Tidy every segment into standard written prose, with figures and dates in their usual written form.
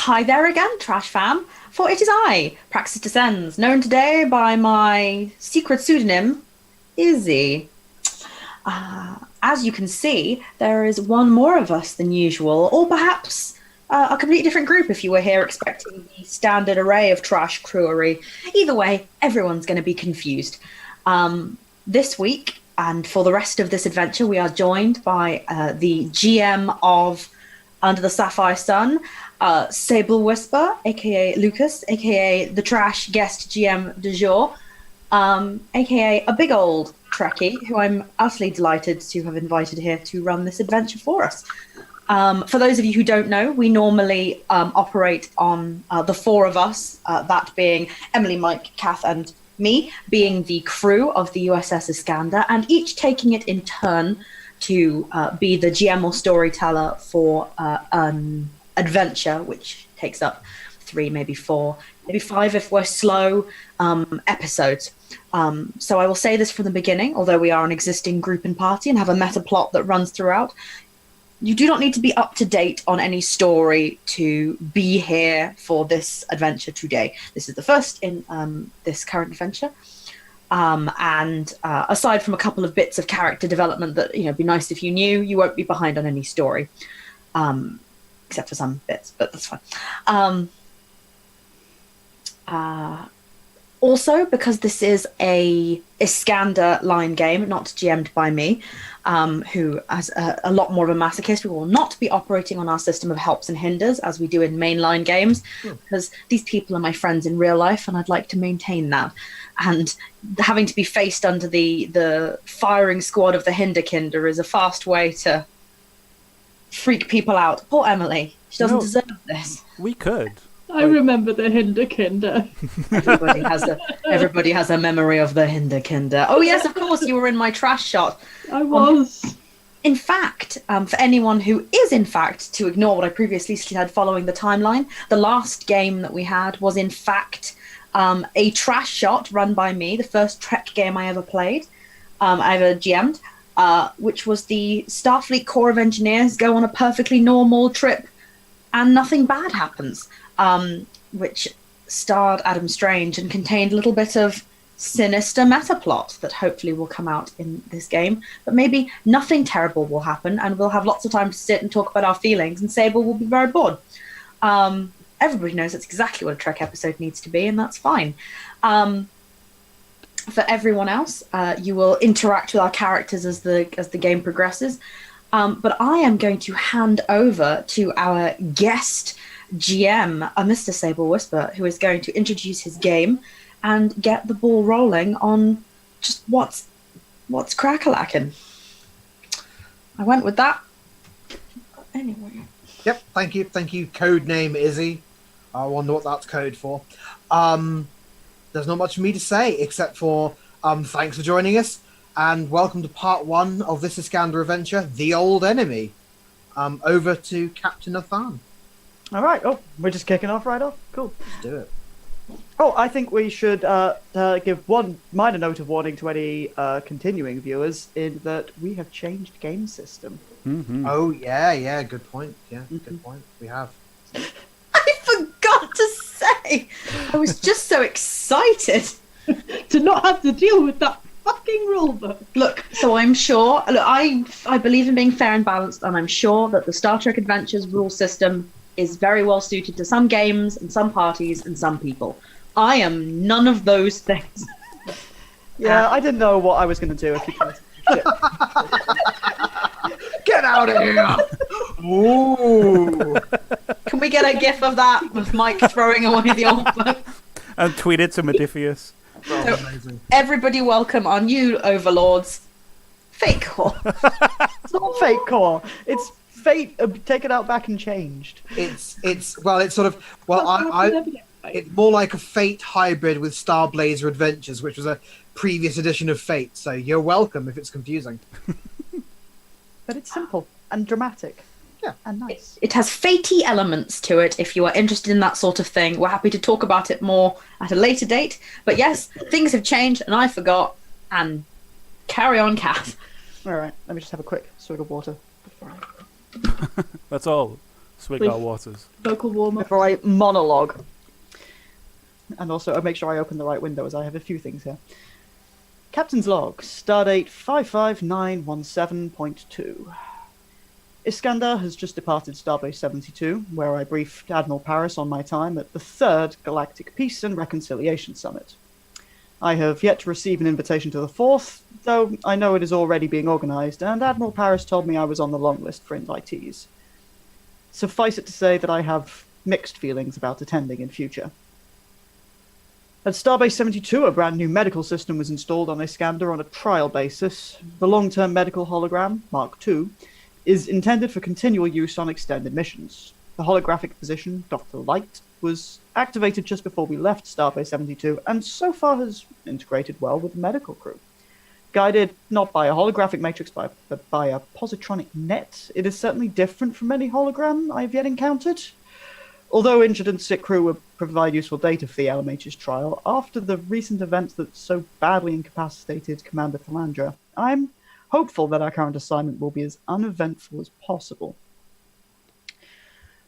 Hi there again, Trash Fam, for it is I, Praxis Descends, known today by my secret pseudonym, Izzy. As you can see, there is one more of us than usual, or perhaps a completely different group if you were here expecting the standard array of trash crewery. Either way, everyone's going to be confused. This week, and for the rest of this adventure, we are joined by the GM of Under the Sapphire Sun, SableWhisper, aka Lucas, aka the trash guest GM du jour, aka a big old Trekkie who I'm utterly delighted to have invited here to run this adventure for us. For those of you who don't know, we normally operate on the four of us, that being Emily, Mike, Kath, and me, being the crew of the USS Iskandar, and each taking it in turn to be the GM or storyteller for an adventure, which takes up 3, maybe 4, maybe 5 if we're slow, episodes. So I will say this from the beginning, although we are an existing group and party and have a meta plot that runs throughout, you do not need to be up to date on any story to be here for this adventure today. This is the first in this current adventure. And aside from a couple of bits of character development that, it'd be nice if you knew, you won't be behind on any story. Except for some bits, but that's fine. Also, because this is a Iskandar line game, not GM'd by me, who has a lot more of a masochist, we will not be operating on our system of helps and hinders as we do in mainline games, because these people are my friends in real life and I'd like to maintain that. And having to be faced under the firing squad of the Hinderkinder is a fast way to freak people out. Poor Emily. She doesn't deserve this. We could. I remember the Hinderkinder. Everybody has a memory of the Hinderkinder. Oh yes, of course, you were in my trash shot. I was. In fact, for anyone who is in fact to ignore what I previously said following the timeline, the last game that we had was in fact a trash shot run by me, the first Trek game I ever played, I ever GM'd, which was the Starfleet Corps of Engineers go on a perfectly normal trip and nothing bad happens. Which starred Adam Strange and contained a little bit of sinister meta plot that hopefully will come out in this game. But maybe nothing terrible will happen and we'll have lots of time to sit and talk about our feelings and Sable will be very bored. Everybody knows that's exactly what a Trek episode needs to be, and that's fine. For everyone else, you will interact with our characters as the game progresses. But I am going to hand over to our guest GM, Mr. SableWhisper, who is going to introduce his game and get the ball rolling on just what's crack-a-lackin'. I went with that. Anyway. Yep, thank you. Code name Izzy. I wonder what that's code for. There's not much for me to say except for thanks for joining us and welcome to part 1 of this Iskandar adventure, The Old Enemy. Over to Captain Nathan. All right. Oh, we're just kicking off right off. Cool. Let's do it. Oh, I think we should give one minor note of warning to any continuing viewers in that we have changed game system. Mm-hmm. Oh, yeah, good point. Yeah, good point. We have. I forgot to say! I was just so excited to not have to deal with that fucking rulebook. Look, so I'm sure... Look, I believe in being fair and balanced, and I'm sure that the Star Trek Adventures rule system is very well suited to some games and some parties and some people. I am none of those things. Yeah, I didn't know what I was going to do if you tried to Get out of here! Ooh! Can we get a gif of that with Mike throwing away the old book? And tweet it to Modifius. So, everybody welcome our new overlords, Fate Core. It's not Fate Core. It's Fate taken out back and changed. It's more like a Fate hybrid with Star Blazer Adventures, which was a previous edition of Fate. So you're welcome if it's confusing. But it's simple and dramatic. Yeah, and nice. It has fatey elements to it. If you are interested in that sort of thing, we're happy to talk about it more at a later date. But yes, things have changed, and I forgot. And carry on, Kath. All right, let me just have a quick swig of water before I... That's all. swig Please. our waters. Vocal warm up. Before I monologue. And also, I make sure I open the right window, as I have a few things here. Captain's log, stardate 55917.2. Iskandar has just departed Starbase 72, where I briefed Admiral Paris on my time at the 3rd Galactic Peace and Reconciliation Summit. I have yet to receive an invitation to the 4th, though I know it is already being organised, and Admiral Paris told me I was on the long list for invitees. Suffice it to say that I have mixed feelings about attending in future. At Starbase 72, a brand new medical system was installed on Iskandar on a trial basis. The long-term medical hologram, Mark II, is intended for continual use on extended missions. The holographic physician, Dr. Light, was activated just before we left Starbase 72, and so far has integrated well with the medical crew. Guided not by a holographic matrix, but by a positronic net, it is certainly different from any hologram I have yet encountered. Although injured and sick crew will provide useful data for the LMH's trial, after the recent events that so badly incapacitated Commander Philandra, I'm hopeful that our current assignment will be as uneventful as possible.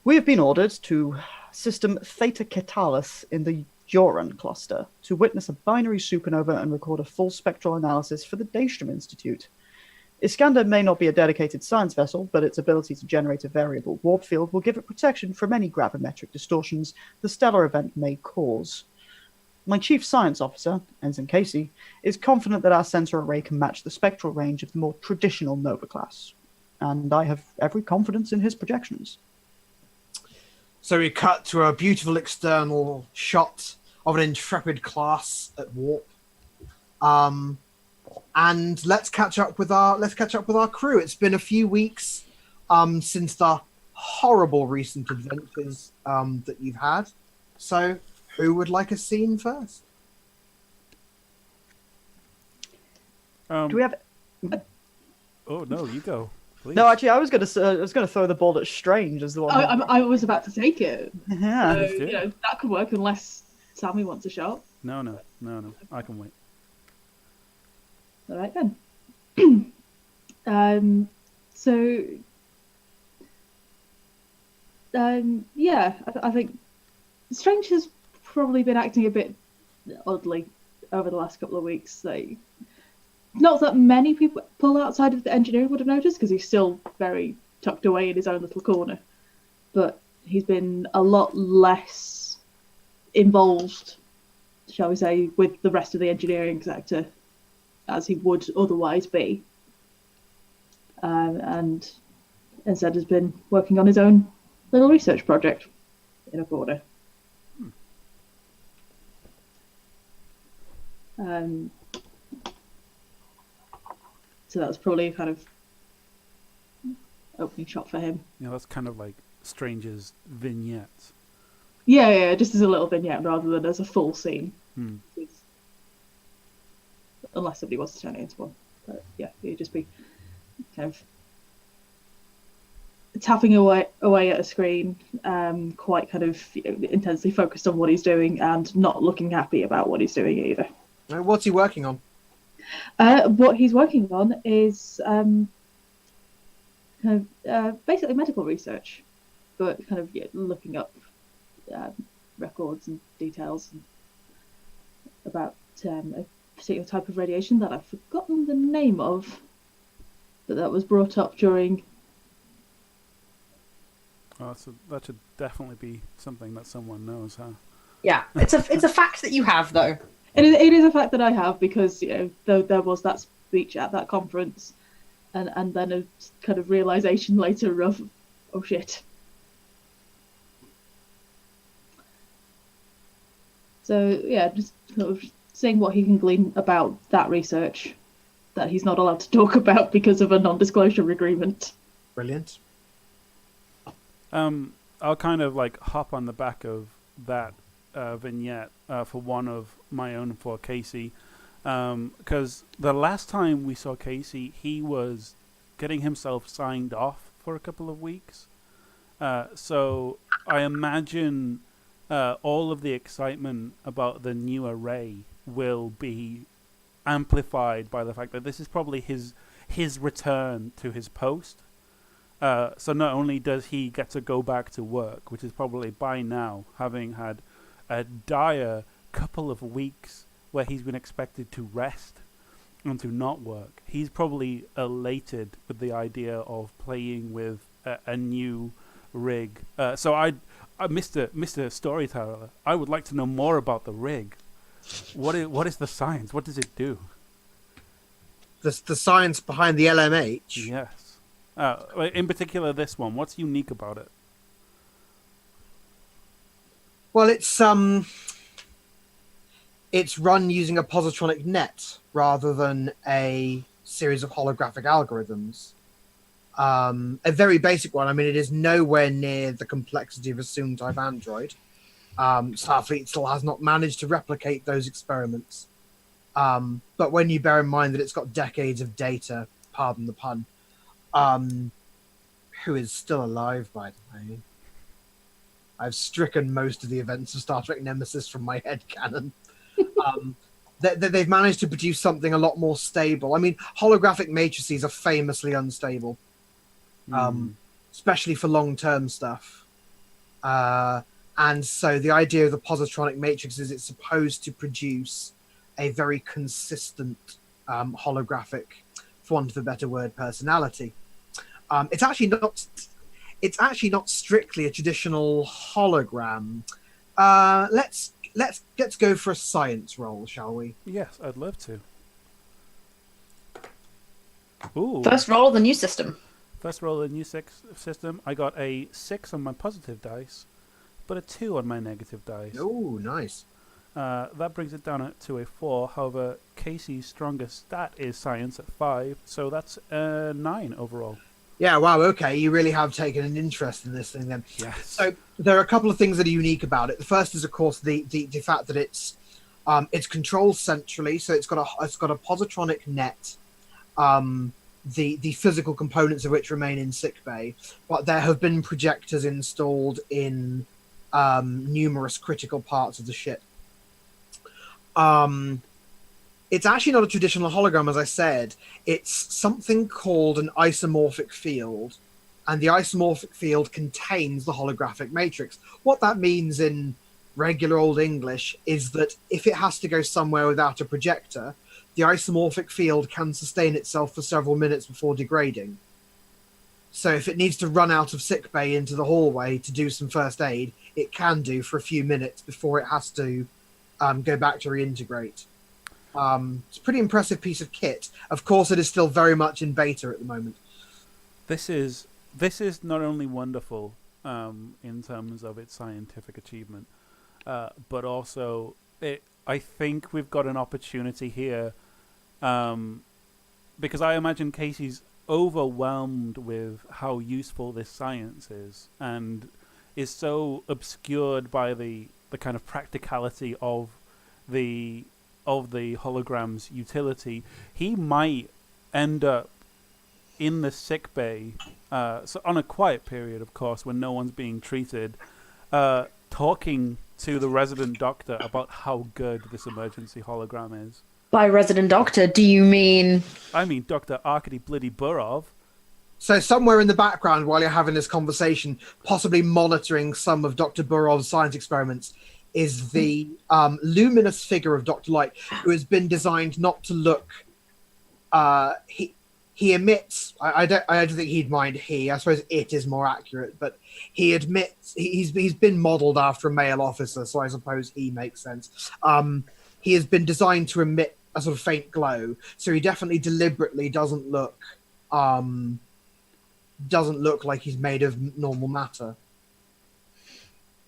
We have been ordered to system Theta Cetalis in the Joran cluster to witness a binary supernova and record a full spectral analysis for the Daystrom Institute. Iskandar may not be a dedicated science vessel, but its ability to generate a variable warp field will give it protection from any gravimetric distortions the stellar event may cause. My chief science officer, Ensign Casey, is confident that our sensor array can match the spectral range of the more traditional Nova class, and I have every confidence in his projections. So we cut to a beautiful external shot of an intrepid class at warp. And let's catch up with our crew. It's been a few weeks since the horrible recent adventures that you've had. So who would like a scene first? Do we have? Oh no, you go. Please. No, actually, I was gonna throw the ball at Strange as the one. I was about to take it. Yeah. So, Let's do it. that could work unless Sammy wants a shot. No. I can wait. All right then. I think Strange has probably been acting a bit oddly over the last couple of weeks. Like, not that many people outside of the engineering would have noticed, because he's still very tucked away in his own little corner. But he's been a lot less involved, shall we say, with the rest of the engineering sector as he would otherwise be. And instead has been working on his own little research project in a corner. So that was probably a kind of opening shot for him. You know, that's kind of like Strange's vignettes. Yeah, just as a little vignette rather than as a full scene. Unless somebody wants to turn it into one. But yeah, it'd just be kind of tapping away at a screen, quite kind of intensely focused on what he's doing and not looking happy about what he's doing either. What's he working on? What he's working on is basically medical research, but kind of looking up records and details about a particular type of radiation that I've forgotten the name of, but that was brought up during. Oh, so that should definitely be something that someone knows, huh? Yeah, it's a fact that you have, though. It is a fact that I have, because there was that speech at that conference, and then a kind of realization later of, oh shit. So yeah, just sort of seeing what he can glean about that research that he's not allowed to talk about because of a non-disclosure agreement. Brilliant. I'll kind of like hop on the back of that vignette for one of my own for Casey, because the last time we saw Casey, he was getting himself signed off for a couple of weeks. So I imagine all of the excitement about the new array will be amplified by the fact that this is probably his return to his post. So not only does he get to go back to work, which is probably by now having had a dire couple of weeks where he's been expected to rest and to not work, he's probably elated with the idea of playing with a new rig. Mr. Storyteller, I would like to know more about the rig. What is the science? What does it do? The science behind the LMH. Yes. In particular, this one. What's unique about it? Well, it's run using a positronic net rather than a series of holographic algorithms. A very basic one. I mean, it is nowhere near the complexity of a Soong-type android. Starfleet still has not managed to replicate those experiments. But when you bear in mind that it's got decades of data, pardon the pun, who is still alive, by the way. I've stricken most of the events of Star Trek Nemesis from my head canon. They've managed to produce something a lot more stable. I mean, holographic matrices are famously unstable, especially for long-term stuff. And so the idea of the positronic matrix is it's supposed to produce a very consistent holographic, for want of a better word, personality. It's actually not strictly a traditional hologram. Let's go for a science roll, shall we? Yes, I'd love to. Ooh. First roll of the new system. First roll of the new system. I got a 6 on my positive dice, but a 2 on my negative dice. Oh, nice. That brings it down to a 4. However, Casey's strongest stat is science at 5, so that's a 9 overall. Yeah, wow, okay. You really have taken an interest in this thing then. Yes. So there are a couple of things that are unique about it. The first is, of course, the fact that it's controlled centrally, so it's got a positronic net. The physical components of which remain in sickbay, but there have been projectors installed in numerous critical parts of the ship. It's actually not a traditional hologram, as I said. It's something called an isomorphic field, and the isomorphic field contains the holographic matrix. What that means in regular old English is that if it has to go somewhere without a projector, the isomorphic field can sustain itself for several minutes before degrading. So if it needs to run out of sickbay into the hallway to do some first aid, it can do for a few minutes before it has to go back to reintegrate. It's a pretty impressive piece of kit. Of course, it is still very much in beta at the moment. This is not only wonderful in terms of its scientific achievement, but also I think we've got an opportunity here, because I imagine Casey's overwhelmed with how useful this science is, and is so obscured by the kind of practicality of the hologram's utility. He might end up in the sick bay, so on a quiet period, of course, when no one's being treated, talking to the resident doctor about how good this emergency hologram is. By resident doctor, do you mean... I mean Dr. Arkady Bloody Burov. So somewhere in the background, while you're having this conversation, possibly monitoring some of Dr. Burov's science experiments, is the luminous figure of Dr. Light, who has been designed not to look... He emits... I don't think he'd mind he. I suppose it is more accurate, but he admits... He's been modelled after a male officer, so I suppose he makes sense. He has been designed to emit a sort of faint glow, so he definitely deliberately doesn't look like he's made of normal matter.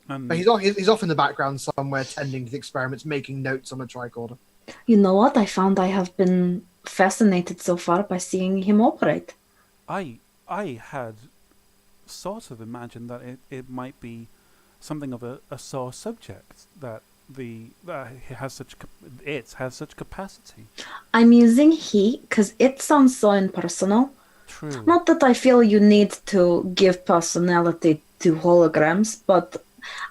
But he's off in the background somewhere, tending to the experiments, making notes on a tricorder. You know what? I found I have been fascinated so far by seeing him operate. I had sort of imagined that it might be something of a sore subject, that it has such capacity. I'm using he because it sounds so impersonal. True. Not that I feel you need to give personality to holograms, but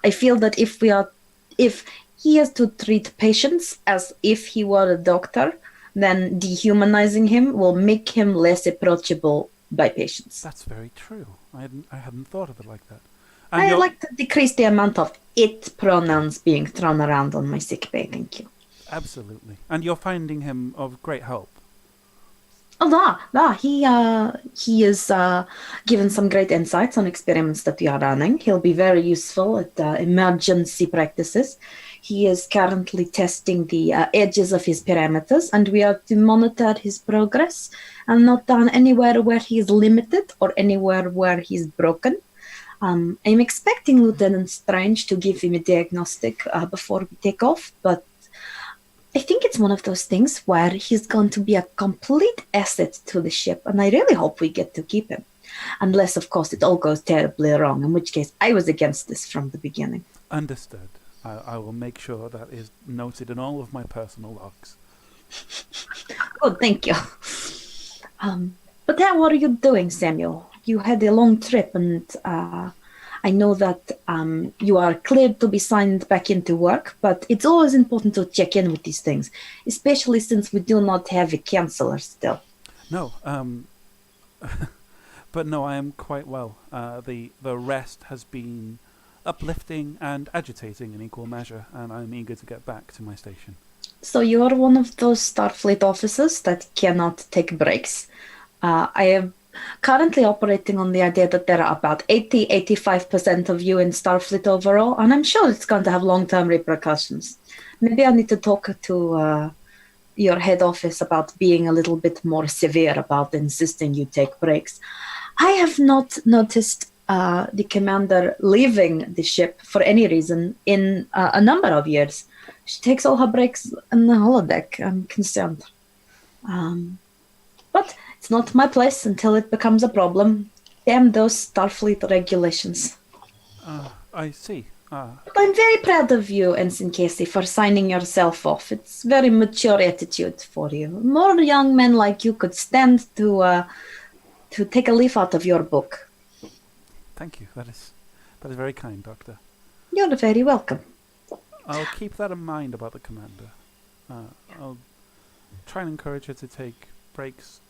I feel that if he has to treat patients as if he were a doctor, then dehumanizing him will make him less approachable by patients. That's very true. I hadn't thought of it like that. I'd you're- like to decrease the amount of it pronouns being thrown around on my sick bay, thank you. Absolutely. And you're finding him of great help. Oh, he is given some great insights on experiments that we are running. He'll be very useful at emergency practices. He is currently testing the edges of his parameters, and we are to monitor his progress and not down anywhere where he is limited or anywhere where he's broken. I'm expecting Lieutenant Strange to give him a diagnostic before we take off, but I think it's one of those things where he's going to be a complete asset to the ship, and I really hope we get to keep him. Unless, of course, it all goes terribly wrong, in which case I was against this from the beginning. Understood. I will make sure that is noted in all of my personal logs. Oh, thank you. But how are you doing, Samuel? You had a long trip, and I know that you are cleared to be signed back into work, but it's always important to check in with these things, especially since we do not have a counselor still. No, but no, I am quite well. The rest has been uplifting and agitating in equal measure, and I'm eager to get back to my station. So you're one of those Starfleet officers that cannot take breaks. I am currently operating on the idea that there are about 80-85% of you in Starfleet overall, and I'm sure it's going to have long-term repercussions. Maybe I need to talk to your head office about being a little bit more severe about insisting you take breaks. I have not noticed the commander leaving the ship for any reason in a number of years. She takes all her breaks in the holodeck, I'm concerned. But it's not my place until it becomes a problem. Damn those Starfleet regulations. I see. But I'm very proud of you, Ensign Casey, for signing yourself off. It's very mature attitude for you. More young men like you could stand to take a leaf out of your book. Thank you. That is very kind, Doctor. You're very welcome. I'll keep that in mind about the commander. I'll try and encourage her to take breaks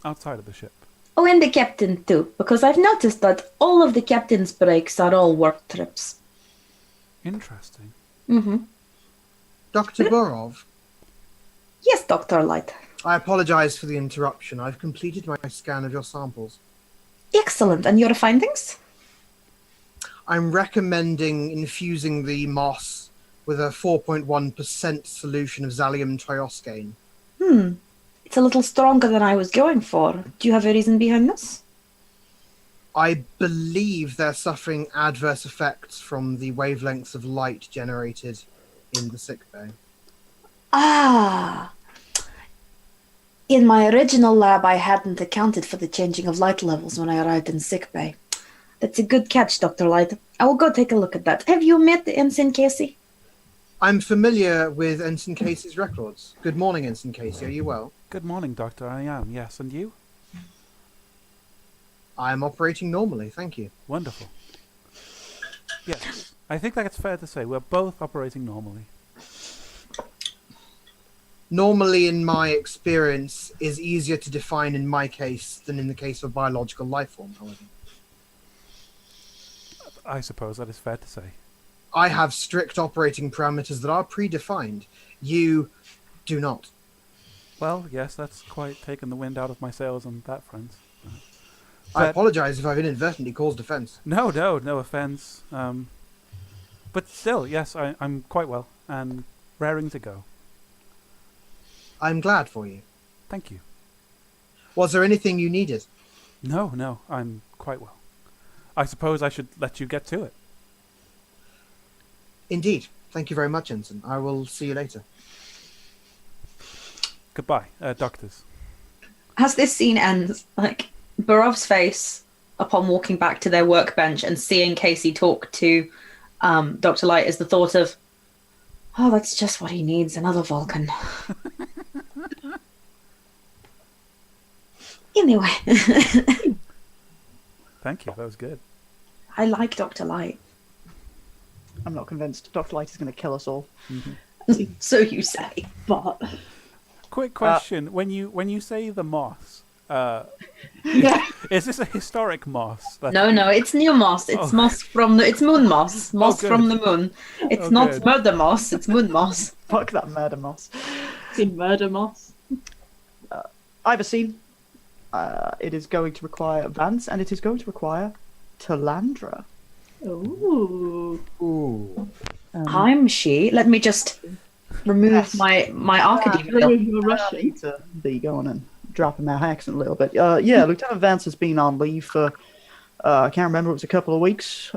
outside of the ship. Oh, and the captain too, because I've noticed that all of the captain's breaks are all work trips. Interesting. Mm-hmm. Dr. Burov, Yes, Dr. Light. I apologize for the interruption. I've completed my scan of your samples. Excellent. And your findings? I'm recommending infusing the moss with a 4.1% solution of Zalium trioscane. It's a little stronger than I was going for. Do you have a reason behind this? I believe they're suffering adverse effects from the wavelengths of light generated in the sickbay. Ah. In my original lab, I hadn't accounted for the changing of light levels when I arrived in sickbay. That's a good catch, Dr. Light. I will go take a look at that. Have you met Ensign Casey? I'm familiar with Ensign Casey's records. Good morning, Ensign Casey. Are you well? Good morning, Doctor. I am, yes. And you? I'm operating normally, thank you. Wonderful. Yes, I think that's fair to say. We're both operating normally. Normally, in my experience, is easier to define in my case than in the case of a biological life form, however. I suppose that is fair to say. I have strict operating parameters that are predefined. You do not. Well, yes, that's quite taken the wind out of my sails on that front. I But- apologize if I've inadvertently caused offense. No offense. But still, yes, I'm quite well and raring to go. I'm glad for you. Thank you. Was there anything you needed? No, I'm quite well. I suppose I should let you get to it. Indeed. Thank you very much, Ensign. I will see you later. Goodbye, doctors. As this scene ends, Barov's face upon walking back to their workbench and seeing Casey talk to Dr. Light is the thought of, oh, that's just what he needs, another Vulcan. Anyway, Thank you, that was good. I like Dr. Light. I'm not convinced. Dr. Light is going to kill us all. So you say. But Quick question: when you say the moss, Yeah. Is this a historic moss? No, it's new moss. It's moss from it's moon moss. Moss good. from the moon. It's not good. murder moss, it's moon moss. Fuck that murder moss. In murder moss. I have a scene. It is going to require Vance, and it is going to require Talandra. Ooh. Ooh. I'm she. Let me just remove Yes. my Arcady veil. You're I rushing. need to be going and dropping my accent a little bit. Yeah, Lieutenant Vance has been on leave for, I can't remember, it was a couple of weeks,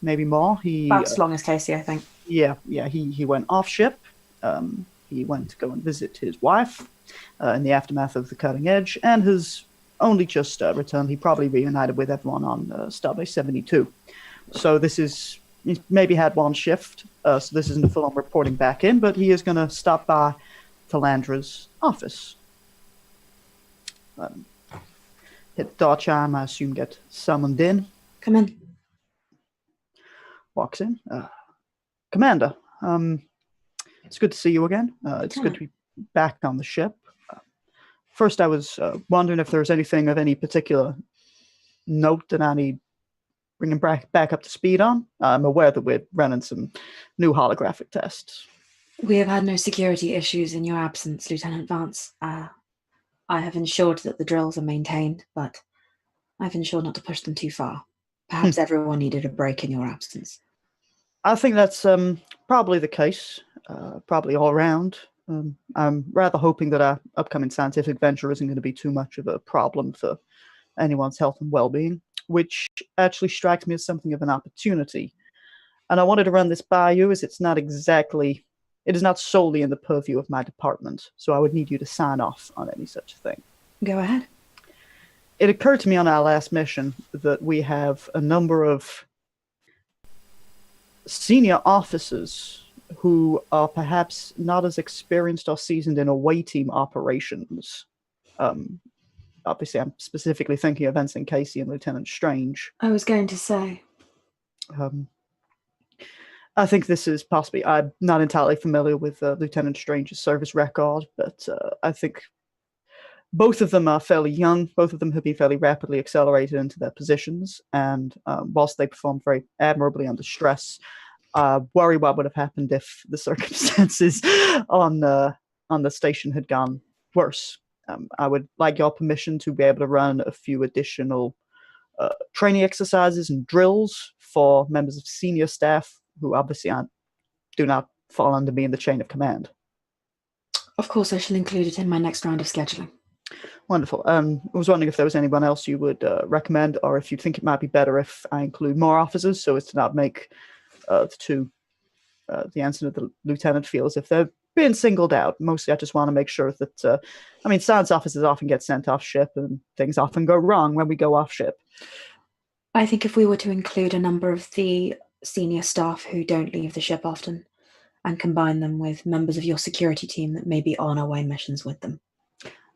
maybe more. About as long as Casey, I think. He went off ship. He went to go and visit his wife in the aftermath of the cutting edge, and has only just returned. He probably reunited with everyone on Starbase 72. So he's maybe had one shift, so this isn't a full-on reporting back in, but he is going to stop by Talandra's office. Hit the door chime, I assume get summoned in. Come in. Walks in. Commander, it's good to see you again. It's good to be back on the ship. First, I was wondering if there's anything of any particular note that I need bringing back up to speed on. I'm aware that we're running some new holographic tests. We have had no security issues in your absence, Lieutenant Vance. I have ensured that the drills are maintained, but I've ensured not to push them too far. Perhaps everyone needed a break in your absence. I think that's probably the case, probably all around. I'm rather hoping that our upcoming scientific venture isn't going to be too much of a problem for anyone's health and well-being, which actually strikes me as something of an opportunity. And I wanted to run this by you, as it is not solely in the purview of my department, so I would need you to sign off on any such thing. Go ahead. It occurred to me on our last mission that we have a number of senior officers who are perhaps not as experienced or seasoned in away team operations. Obviously, I'm specifically thinking of Ensign Casey and Lieutenant Strange. I was going to say. I think this is possibly, I'm not entirely familiar with Lieutenant Strange's service record, but I think both of them are fairly young. Both of them have been fairly rapidly accelerated into their positions, and whilst they perform very admirably under stress, worry what would have happened if the circumstances on the station had gone worse. I would like your permission to be able to run a few additional training exercises and drills for members of senior staff who obviously do not fall under me in the chain of command. Of course, I shall include it in my next round of scheduling. Wonderful. I was wondering if there was anyone else you would recommend, or if you think it might be better if I include more officers, so as to not make the ensign or the lieutenant feel as if they're being singled out. Mostly, I just want to make sure that, science officers often get sent off ship, and things often go wrong when we go off ship. I think if we were to include a number of the senior staff who don't leave the ship often, and combine them with members of your security team that may be on away missions with them.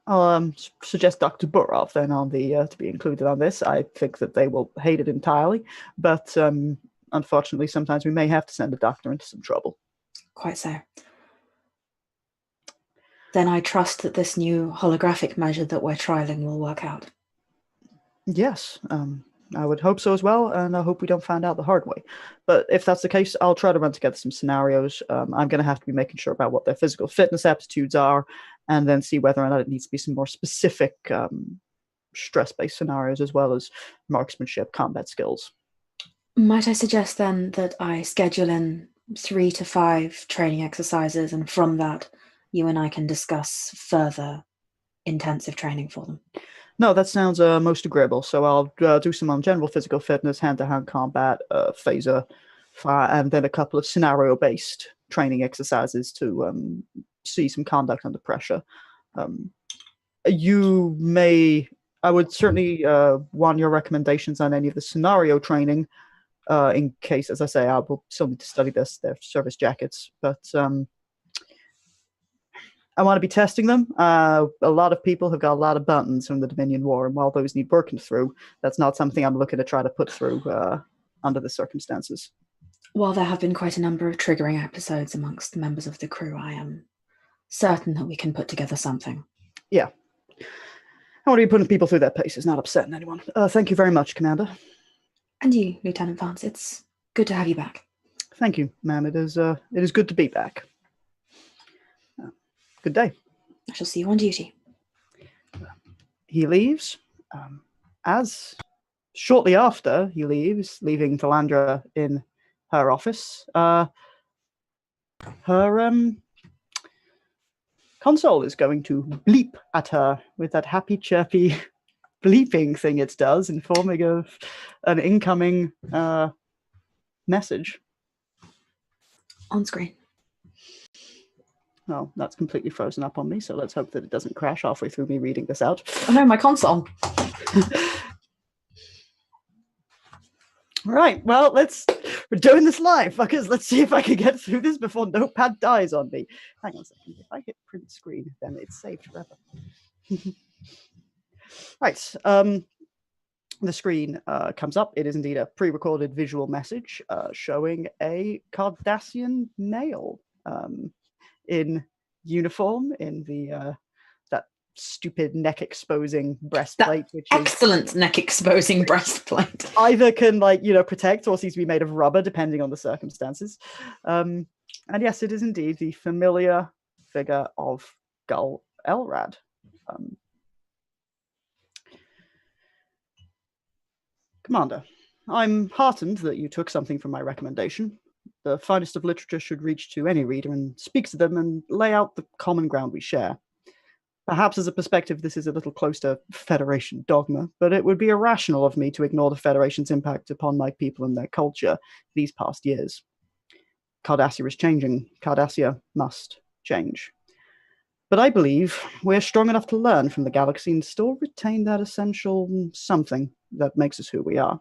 I'll suggest Dr. Burov then on the to be included on this. I think that they will hate it entirely, but unfortunately, sometimes we may have to send a doctor into some trouble. Quite so. Then I trust that this new holographic measure that we're trialing will work out. Yes, I would hope so as well, and I hope we don't find out the hard way. But if that's the case, I'll try to run together some scenarios. I'm going to have to be making sure about what their physical fitness aptitudes are, and then see whether or not it needs to be some more specific stress-based scenarios, as well as marksmanship, combat skills. Might I suggest then that I schedule in 3 to 5 training exercises, and from that, you and I can discuss further intensive training for them? No, that sounds most agreeable. So I'll do some on general physical fitness, hand-to-hand combat, phaser, fire, and then a couple of scenario-based training exercises to see some conduct under pressure. I would certainly want your recommendations on any of the scenario training, in case, as I say, I will still need to study their service jackets, but I want to be testing them. A lot of people have got a lot of buttons from the Dominion War, and while those need working through, that's not something I'm looking to try to put through under the circumstances. While there have been quite a number of triggering episodes amongst the members of the crew, I am certain that we can put together something. Yeah. want to be putting people through their paces, not upsetting anyone. Thank you very much, Commander. And you, Lieutenant Vance. It's good to have you back. Thank you, ma'am. It is good to be back. Good day. I shall see you on duty. He leaves. As shortly after he leaves, leaving Talandra in her office, her console is going to bleep at her with that happy, chirpy bleeping thing it does, informing of an incoming message. On screen. Oh, that's completely frozen up on me, so let's hope that it doesn't crash halfway through me reading this out. Oh no, my console. Right, well, we're doing this live, fuckers. Let's see if I can get through this before Notepad dies on me. Hang on a second. If I hit print screen, then it's saved forever. Right, the screen comes up. It is indeed a pre-recorded visual message showing a Cardassian male in uniform, in the that stupid neck-exposing breastplate, which is Excellent neck-exposing breastplate. either can, protect or seems to be made of rubber, depending on the circumstances. And yes, it is indeed the familiar figure of Gul Elrad. Commander, I'm heartened that you took something from my recommendation. The finest of literature should reach to any reader and speak to them and lay out the common ground we share. Perhaps as a perspective, this is a little close to Federation dogma, but it would be irrational of me to ignore the Federation's impact upon my people and their culture these past years. Cardassia is changing. Cardassia must change. But I believe we're strong enough to learn from the galaxy and still retain that essential something that makes us who we are.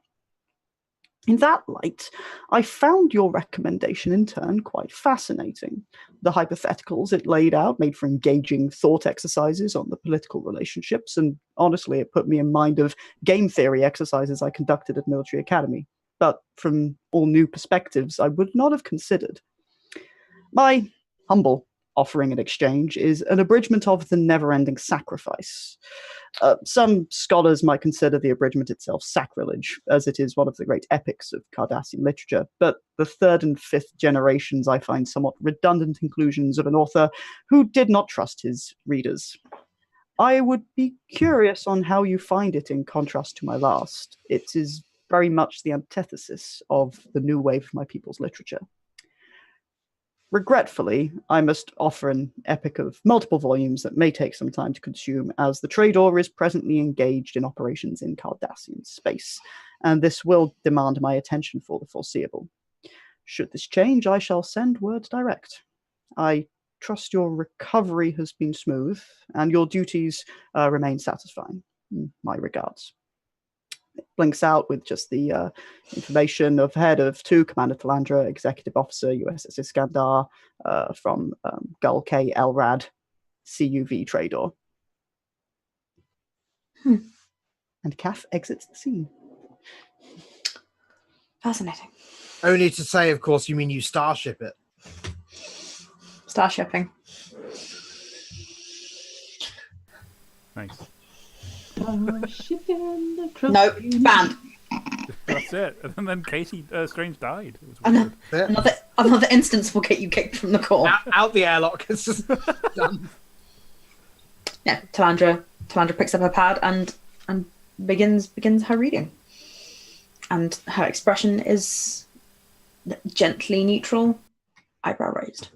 In that light, I found your recommendation in turn quite fascinating. The hypotheticals it laid out made for engaging thought exercises on the political relationships, and honestly, it put me in mind of game theory exercises I conducted at Military Academy, but from all new perspectives I would not have considered. My humble offering in exchange is an abridgment of The Never-Ending Sacrifice. Some scholars might consider the abridgment itself sacrilege, as it is one of the great epics of Cardassian literature, but the third and fifth generations I find somewhat redundant inclusions of an author who did not trust his readers. I would be curious on how you find it in contrast to my last. It is very much the antithesis of the new wave of my people's literature. Regretfully, I must offer an epic of multiple volumes that may take some time to consume, as the Trador is presently engaged in operations in Cardassian space, and this will demand my attention for the foreseeable. Should this change, I shall send word direct. I trust your recovery has been smooth, and your duties remain satisfying. My regards. It blinks out with just the information of head of 2, Commander Talandra, Executive Officer, USS Iskandar, from Gul K. Elrad, CUV Trador. And Kath exits the scene. Fascinating. Only to say, of course, you mean you starship it. Starshipping. Nice. No, banned. That's it. And then Casey Strange died. It was Ano- weird. Another instance will get you kicked from the call. Out the airlock. It's just done. Yeah, Talandra picks up her pad and begins her reading. And her expression is gently neutral, eyebrow raised.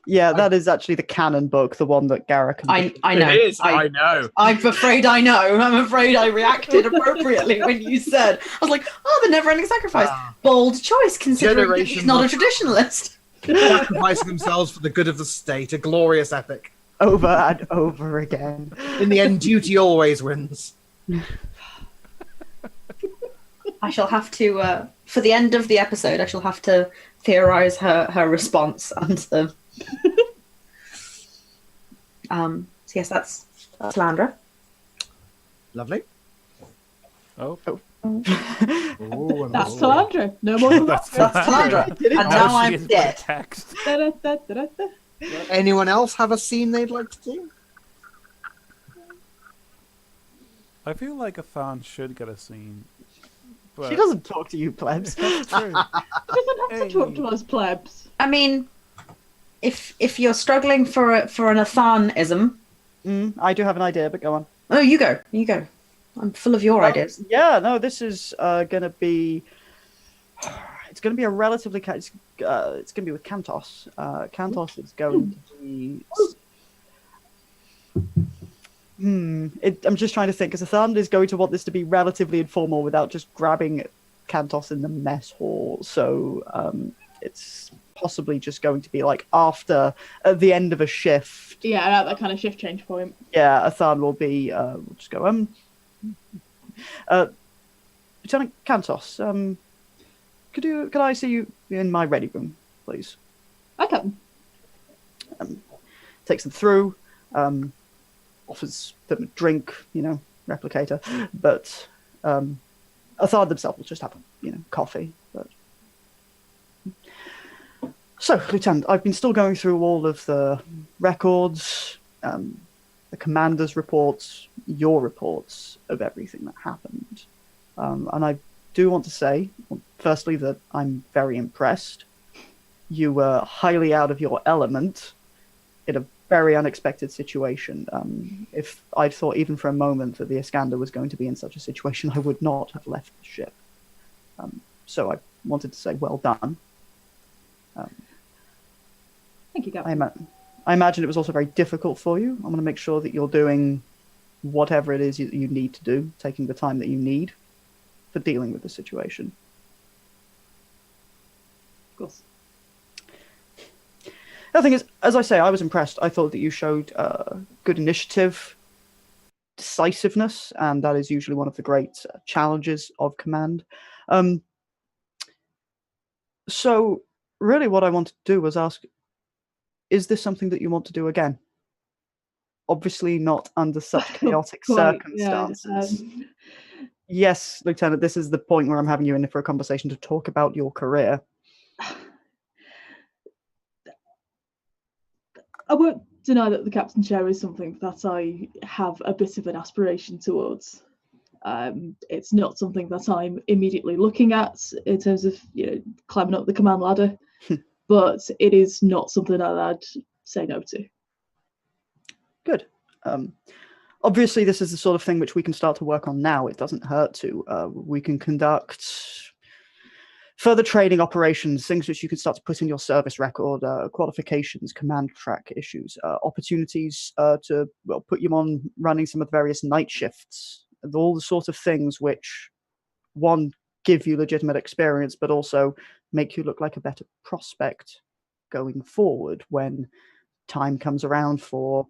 Yeah, that is actually the canon book, the one that Garrick and I know. It is. I know. I'm afraid I know. I'm afraid I reacted appropriately when you said. I was like, oh, the never-ending sacrifice. Bold choice, considering that he's not a traditionalist. Sacrificing themselves for the good of the state. A glorious epic. over and over again. In the end, duty always wins. I shall have to, for the end of the episode, I shall have to theorize her response and the. So yes, that's Landra. Lovely. Oh. That's Talandra. No more. That's Talandra. And now I'm dead. Text. Anyone else have a scene they'd like to do? I feel like Athan should get a scene. But She doesn't talk to you, plebs. That's true. She doesn't have to talk to us plebs. I mean, if you're struggling for an Athanism, I do have an idea, but go on. oh, you go. I'm full of your ideas. Yeah, no, this is going to be. It's going to be a relatively. It's going to be with Kantos. Kantos is going to be. I'm just trying to think, because Athan is going to want this to be relatively informal without just grabbing Kantos in the mess hall. So it's possibly just going to be like at the end of a shift. Yeah, at that kind of shift change point. Yeah, Athan will be. We'll just go. Lieutenant Kantos, could I see you in my ready room, please? I can. Takes them through. Offers them a drink, replicator. But Athan themselves will just have coffee. But so, Lieutenant, I've been still going through all of the records, the commander's reports, your reports of everything that happened. And I do want to say, firstly, that I'm very impressed. You were highly out of your element in a very unexpected situation. If I'd thought even for a moment that the Iskandar was going to be in such a situation, I would not have left the ship. So I wanted to say well done. Thank you, Captain. I imagine it was also very difficult for you. I want to make sure that you're doing whatever it is you need to do, taking the time that you need for dealing with the situation. Of course. The thing is, as I say, I was impressed. I thought that you showed good initiative, decisiveness, and that is usually one of the great challenges of command. So, really what I wanted to do was ask, is this something that you want to do again? Obviously not under such chaotic circumstances. Yeah, Yes, Lieutenant, this is the point where I'm having you in for a conversation to talk about your career. I won't deny that the captain chair is something that I have a bit of an aspiration towards. It's not something that I'm immediately looking at in terms of climbing up the command ladder, but it is not something that I'd say no to. Good. Obviously, this is the sort of thing which we can start to work on now. It doesn't hurt to. We can conduct further training operations, things which you can start to put in your service record, qualifications, command track issues, opportunities to put you on running some of the various night shifts, all the sort of things which, one, give you legitimate experience, but also make you look like a better prospect going forward when time comes around for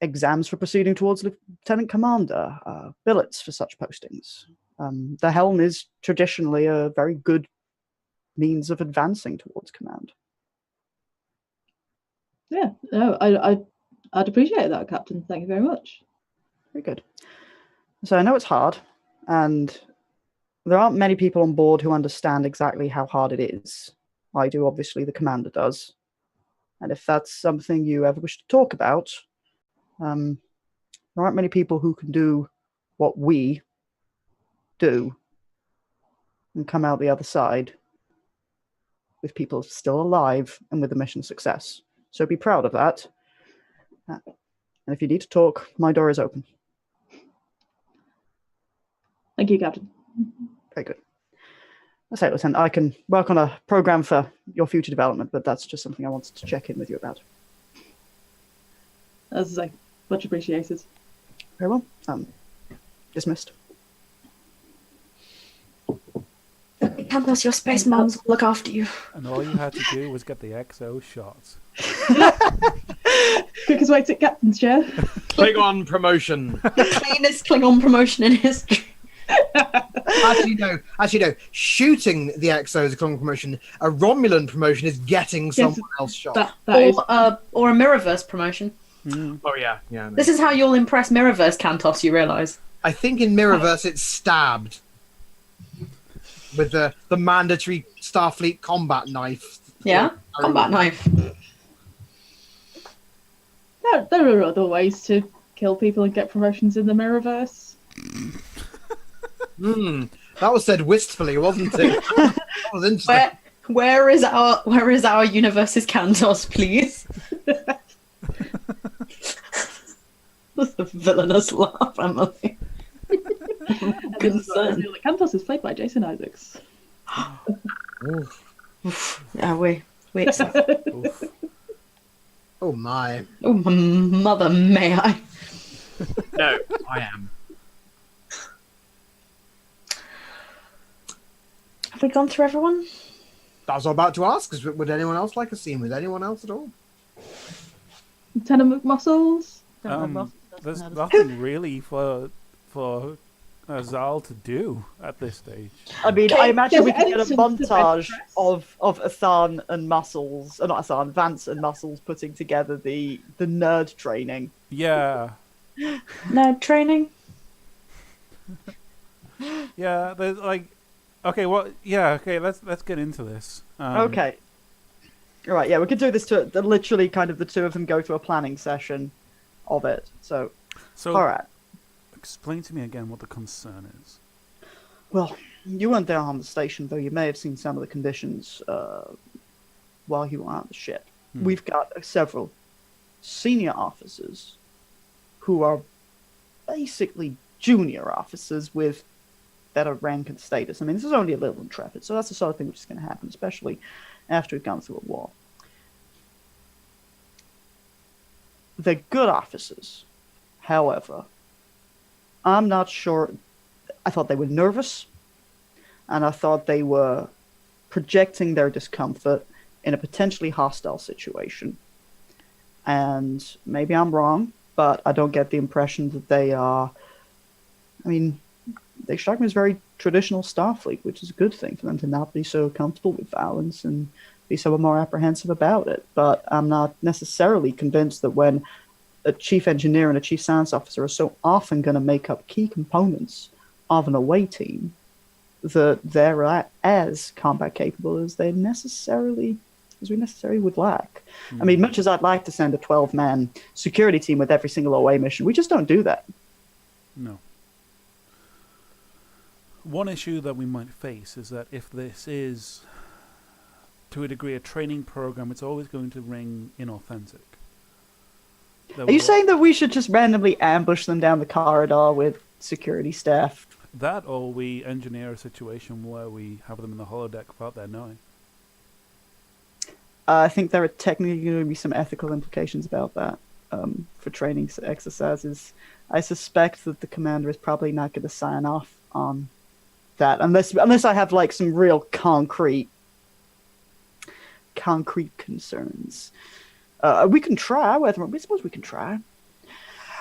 exams for proceeding towards lieutenant commander, billets for such postings. The helm is traditionally a very good means of advancing towards command. Yeah, no, I'd appreciate that, Captain. Thank you very much. Very good. So I know it's hard, and there aren't many people on board who understand exactly how hard it is. I do, obviously, the commander does. And if that's something you ever wish to talk about, there aren't many people who can do what we do and come out the other side with people still alive and with the mission success. So be proud of that. And if you need to talk, my door is open. Thank you, Captain. Very good. I say, Lieutenant, I can work on a program for your future development, but that's just something I wanted to check in with you about. As I say, much appreciated. Very well. Dismissed. Campos, your space moms will look after you. And all you had to do was get the XO shots. Quickest way to captain's chair. Klingon promotion. The cleanest Klingon promotion in history. Actually, no. Shooting the XO is a Klingon promotion. A Romulan promotion is getting someone else shot. Or a Mirrorverse promotion. Oh, yeah. No. This is how you'll impress Mirrorverse, Kantos, you realise. I think in Mirrorverse it's stabbed. With the mandatory Starfleet combat knife. Yeah? Combat knife. There are other ways to kill people and get promotions in the Mirrorverse. That was said wistfully, wasn't it? That was interesting. Where is our Universe Iskandar, please? That's a villainous laugh, Emily. Concern. Cantos is played by Jason Isaacs. Yeah, wait a sec. Oof. Oh my. Oh, mother, may I? No, I am. Have we gone through everyone? I was about to ask, would anyone else like a scene with anyone else at all? Lieutenant McMuscles. There's nothing really for Zal to do at this stage. I mean, I imagine we can get a There's evidence to montage press. of Athan and Muscles, not Athan, Vance and Muscles putting together the nerd training. Yeah, No training. yeah. There's like, okay, well, yeah, okay. Let's get into this. Okay. All right, yeah, we could do this to literally kind of the two of them go through a planning session of it. So all right. Explain to me again what the concern is. Well, you weren't there on the station, though you may have seen some of the conditions while you were on the ship. We've got several senior officers who are basically junior officers with better rank and status. I mean, this is only a little intrepid, so that's the sort of thing which is going to happen, especially after we've gone through a war. They're good officers. However, I'm not sure. I thought they were nervous, and I thought they were projecting their discomfort in a potentially hostile situation. And maybe I'm wrong, but I don't get the impression that they are. I mean, they strike me as very traditional Starfleet, which is a good thing for them to not be so comfortable with violence and be so more apprehensive about it. But I'm not necessarily convinced that when a chief engineer and a chief science officer are so often going to make up key components of an away team, that they're as combat capable as we necessarily would like. I mean, much as I'd like to send a 12-man security team with every single away mission, we just don't do that. No. One issue that we might face is that if this is, to a degree, a training program, it's always going to ring inauthentic. Are you saying that we should just randomly ambush them down the corridor with security staff? That, or we engineer a situation where we have them in the holodeck without their knowing? I think there are technically going to be some ethical implications about that for training exercises. I suspect that the commander is probably not going to sign off on that unless I have like some real concrete concerns. We can try. I suppose we can try.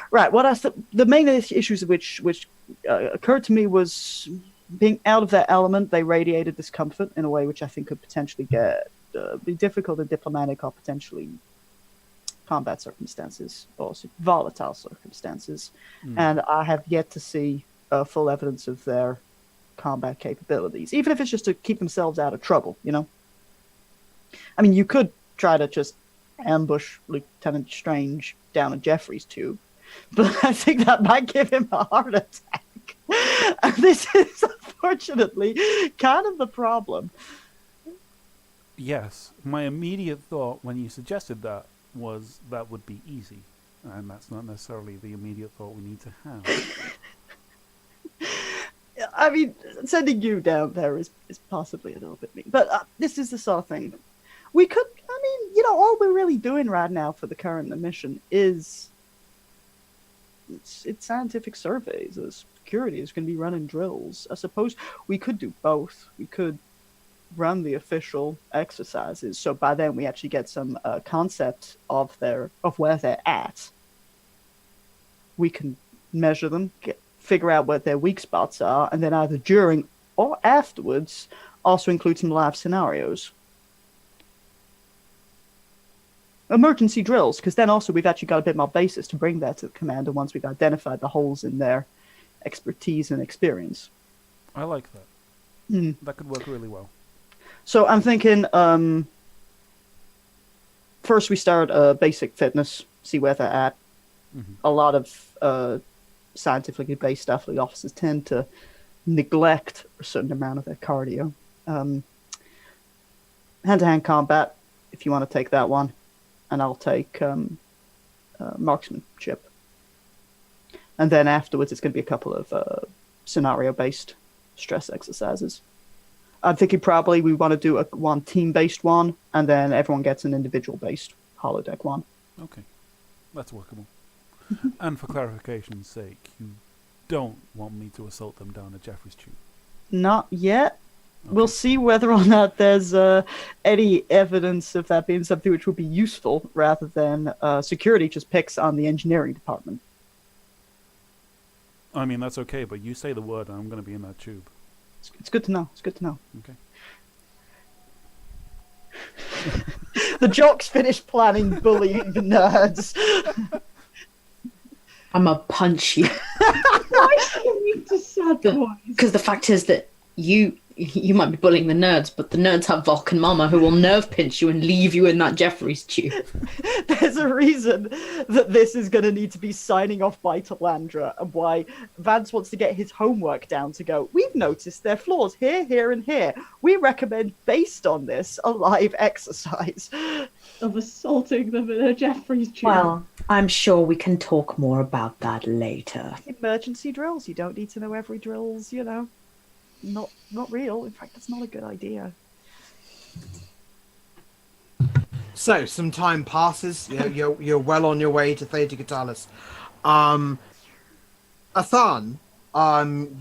Right. What else? The main issues which occurred to me was being out of their element. They radiated discomfort in a way which I think could potentially be difficult in diplomatic or potentially combat circumstances or volatile circumstances. And I have yet to see full evidence of their combat capabilities, even if it's just to keep themselves out of trouble. You know. I mean, you could try to just ambush Lieutenant Strange down a Jeffries tube, but I think that might give him a heart attack. And this is unfortunately kind of the problem. Yes. My immediate thought when you suggested that was that would be easy, and that's not necessarily the immediate thought we need to have. I mean, sending you down there is possibly a little bit mean, but this is the sort of thing we could. I mean, you know, all we're really doing right now for the current mission is it's scientific surveys. The security is going to be running drills. I suppose we could do both. We could run the official exercises, so by then we actually get some concept of where they're at. We can measure them, figure out what their weak spots are, and then either during or afterwards also include some live scenarios. Emergency drills, because then also we've actually got a bit more basis to bring that to the commander once we've identified the holes in their expertise and experience. I like that. That could work really well. So I'm thinking, first we start basic fitness, see where they're at. A lot of scientifically based Starfleet officers tend to neglect a certain amount of their cardio. Hand-to-hand combat, if you want to take that one, and I'll take marksmanship. And then afterwards, it's going to be a couple of scenario-based stress exercises. I'm thinking probably we want to do one team-based one, and then everyone gets an individual-based holodeck one. Okay, that's workable. And for clarification's sake, you don't want me to assault them down a Jeffries tube? Not yet. Okay. We'll see whether or not there's any evidence of that being something which would be useful, rather than security just picks on the engineering department. I mean, that's okay, but you say the word and I'm going to be in that tube. It's good to know. It's good to know. Okay. The jocks finished planning bullying the nerds. I'm a punch you. Why do you need to sad boys? Because the fact is that you might be bullying the nerds, but the nerds have Vulcan Mama who will nerve pinch you and leave you in that Jeffries tube. There's a reason that this is going to need to be signing off by Talandra, and why Vance wants to get his homework down to go, we've noticed their flaws here, here, and here. We recommend, based on this, a live exercise. Of assaulting them in a Jeffries tube. Well, I'm sure we can talk more about that later. Emergency drills. You don't need to know every drill's, not real. In fact, that's not a good idea. So some time passes. You're well on your way to Theta Catalyst. Athan,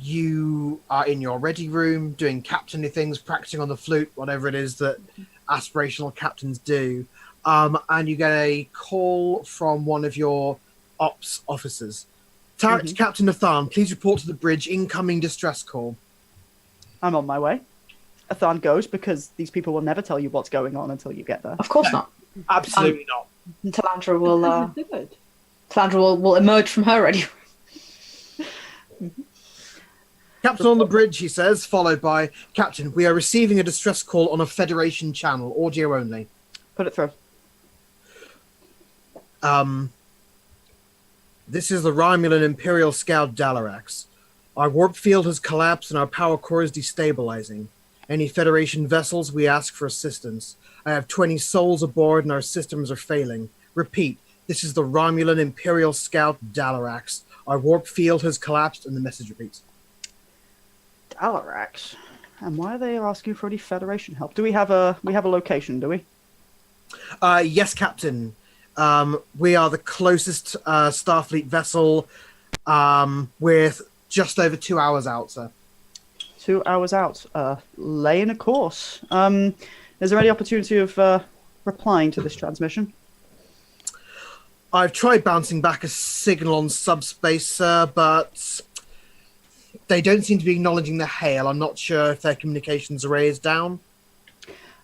you are in your ready room doing captainly things, practicing on the flute, whatever it is that aspirational captains do. And you get a call from one of your ops officers. Captain Athan, please report to the bridge. Incoming distress call. I'm on my way. Athan goes, because these people will never tell you what's going on until you get there. Of course not. Absolutely not. Talandra will emerge from her ready. Captain on the bridge, he says, followed by, Captain, we are receiving a distress call on a Federation channel, audio only. Put it through. This is the Romulan Imperial Scout Dalarax. Our warp field has collapsed and our power core is destabilizing. Any Federation vessels, we ask for assistance. I have 20 souls aboard and our systems are failing. Repeat, this is the Romulan Imperial Scout Dalarax. Our warp field has collapsed and the message repeats. Dalarax? And why are they asking for any Federation help? Do we have a location, do we? Yes, Captain. We are the closest Starfleet vessel with just over 2 hours out, sir. 2 hours out. Laying a course. Is there any opportunity of replying to this transmission? I've tried bouncing back a signal on subspace, sir, but they don't seem to be acknowledging the hail. I'm not sure if their communications array is down.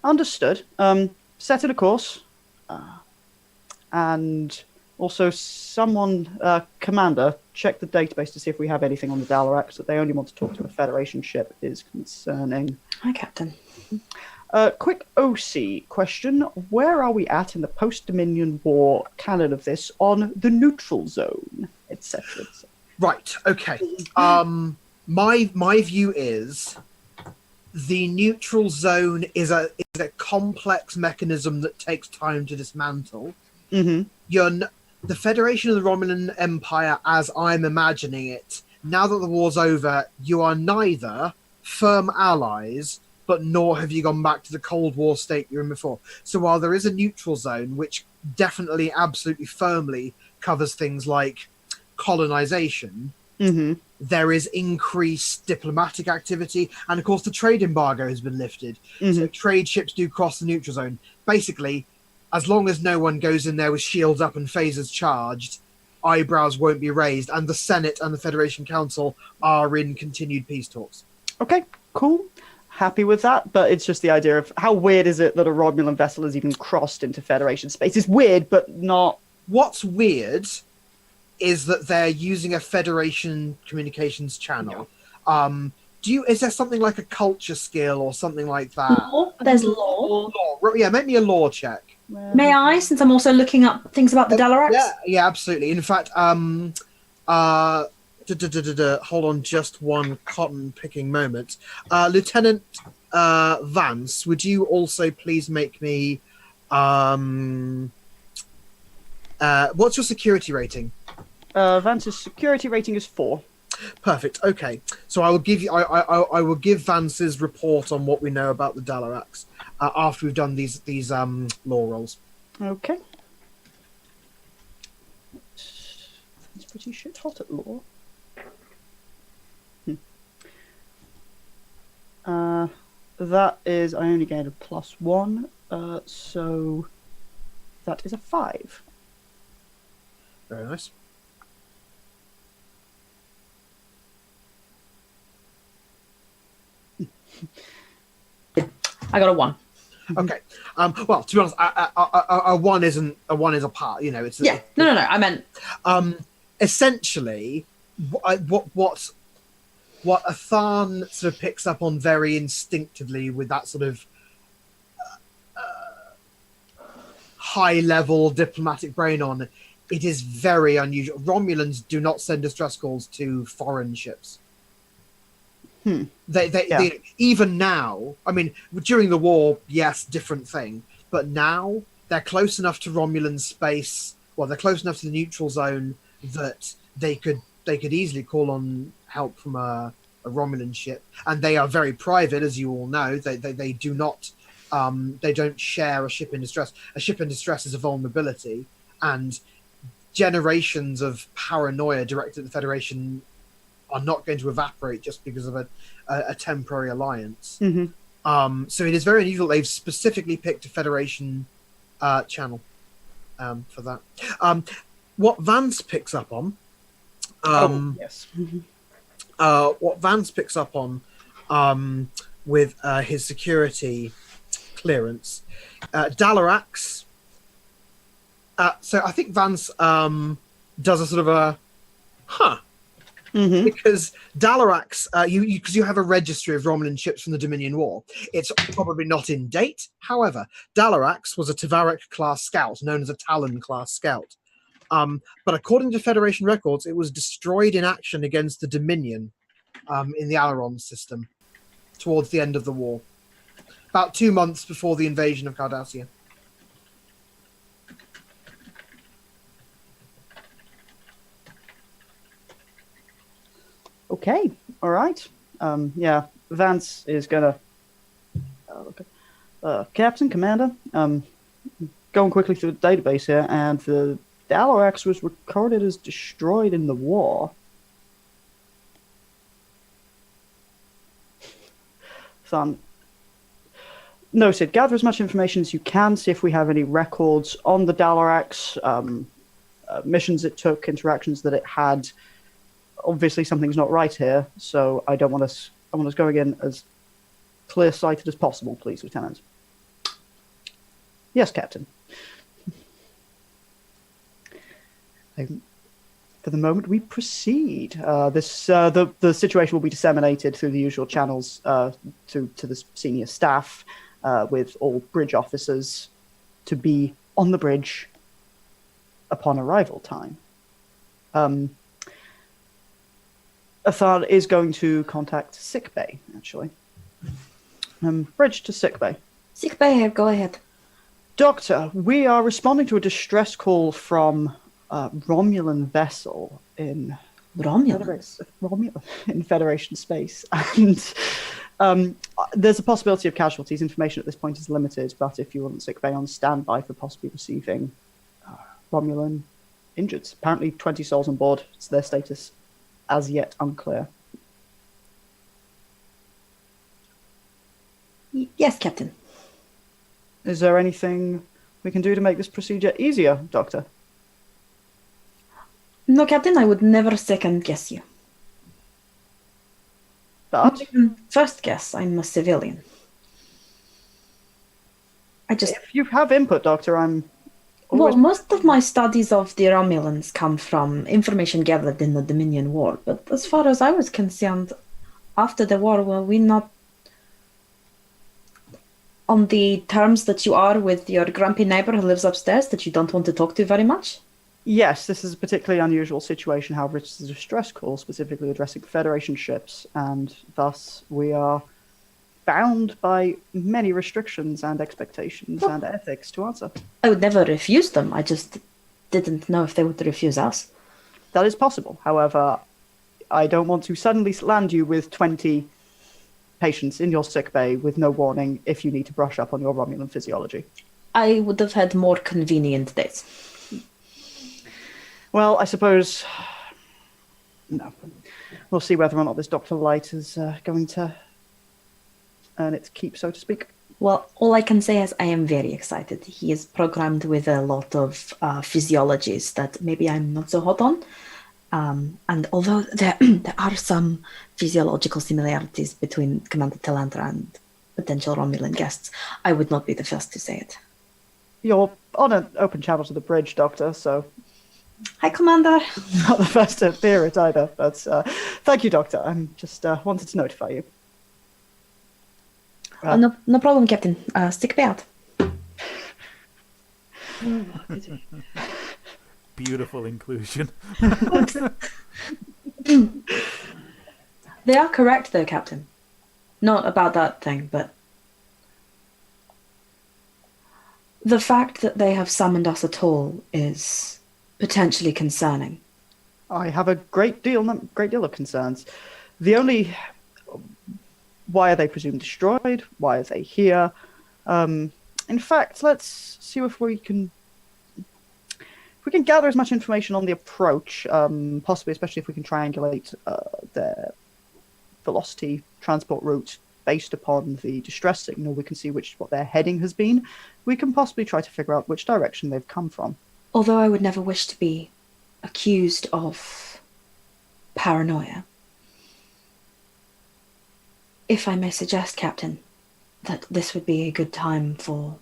Understood. Set in a course. And also someone, Commander, check the database to see if we have anything on the Dalarax that they only want to talk to a Federation ship is concerning. Hi, Captain. Quick OC question. Where are we at in the post-Dominion War canon of this on the neutral zone, etc.? Right, okay. My view is the neutral zone is a complex mechanism that takes time to dismantle. Mm-hmm. The Federation of the Romulan Empire, as I'm imagining it, now that the war's over, you are neither firm allies, but nor have you gone back to the Cold War state you were in before. So while there is a neutral zone, which definitely, absolutely firmly covers things like colonization, there is increased diplomatic activity, and of course the trade embargo has been lifted. So trade ships do cross the neutral zone. Basically, as long as no one goes in there with shields up and phasers charged, eyebrows won't be raised, and the Senate and the Federation Council are in continued peace talks. Okay, cool. Happy with that, but it's just the idea of how weird is it that a Romulan vessel has even crossed into Federation space? It's weird, but not... What's weird is that they're using a Federation communications channel. Is there something like a culture skill or something like that? Law? There's law. Yeah, make me a law check. May I, since I'm also looking up things about the Dalarax? Yeah, absolutely. In fact, Hold on just one cotton-picking moment. Lieutenant Vance, would you also please make me... what's your security rating? Vance's security rating is 4. Perfect. Okay, so I will give you. I will give Vance's report on what we know about the Dalarax after we've done these law rolls. Okay. It's pretty shit hot at law. That is, I only gained a +1, so that is a 5. Very nice. I got a 1. Okay. Well, to be honest, a one isn't a one is a part. You know, it's Yeah. No. I meant. Essentially, what Athan sort of picks up on very instinctively with that sort of high-level diplomatic brain on, it is very unusual. Romulans do not send distress calls to foreign ships. They even now, I mean, during the war, yes, different thing. But now they're close enough to Romulan space. Well, they're close enough to the neutral zone that they could easily call on help from a Romulan ship, and they are very private, as you all know. They do not they don't share a ship in distress. A ship in distress is a vulnerability, and generations of paranoia directed at the Federation are not going to evaporate just because of a temporary alliance. So it is very unusual they've specifically picked a Federation channel for that. What Vance picks up on, yes. what Vance picks up on with his security clearance, Dalarax. So I think Vance does a sort of a because Dalarax, because you have a registry of Romulan ships from the Dominion War. It's probably not in date. However, Dalarax was a Tavarak class scout, known as a Talon class scout. But according to Federation records, it was destroyed in action against the Dominion in the Alaron system towards the end of the war, about 2 months before the invasion of Cardassia. Okay, all right. Yeah, Vance is gonna. Captain, Commander, going quickly through the database here, and the Dalarax was recorded as destroyed in the war. Son. No, Sid, gather as much information as you can, see if we have any records on the Dalarax, missions it took, interactions that it had. Obviously, something's not right here, so I want us going in as clear-sighted as possible, please, Lieutenant. Yes, Captain. For the moment, we proceed. The situation will be disseminated through the usual channels to the senior staff, with all bridge officers to be on the bridge upon arrival time. Athar is going to contact sickbay, actually. Bridge to sickbay. Sickbay, go ahead. Doctor, we are responding to a distress call from a Romulan vessel in in Federation space, and there's a possibility of casualties. Information at this point is limited, but if you want sickbay on standby for possibly receiving Romulan injured. Apparently 20 souls on board. It's their status as yet unclear. Yes, Captain. Is there anything we can do to make this procedure easier, Doctor? No, Captain, I would never second guess you. But First guess, I'm a civilian. if you have input, Doctor, I'm Well, most of my studies of the Romulans come from information gathered in the Dominion War, but as far as I was concerned, after the war, were we not on the terms that you are with your grumpy neighbor who lives upstairs that you don't want to talk to very much? Yes, this is a particularly unusual situation, however, it's a distress call specifically addressing Federation ships, and thus we are bound by many restrictions and expectations and ethics to answer. I would never refuse them. I just didn't know if they would refuse us. That is possible. However, I don't want to suddenly land you with 20 patients in your sick bay with no warning if you need to brush up on your Romulan physiology. I would have had more convenient days. Well, I suppose... No. We'll see whether or not this Dr. Light is going to earn its keep, so to speak. Well, all I can say is I am very excited. He is programmed with a lot of physiologies that maybe I'm not so hot on. And although there are some physiological similarities between Commander Talantra and potential Romulan guests, I would not be the first to say it. You're on an open channel to the bridge, Doctor, so Hi, Commander. not the first to hear it either. But thank you, Doctor. I just wanted to notify you. No problem, Captain. Stick me out. Beautiful inclusion. They are correct, though, Captain. Not about that thing, but the fact that they have summoned us at all is potentially concerning. I have a great deal of concerns. The only... Why are they presumed destroyed? Why are they here? In fact, let's see if we can gather as much information on the approach, possibly especially if we can triangulate their velocity transport route based upon the distress signal. We can see what their heading has been. We can possibly try to figure out which direction they've come from. Although I would never wish to be accused of paranoia, if I may suggest, Captain, that this would be a good time for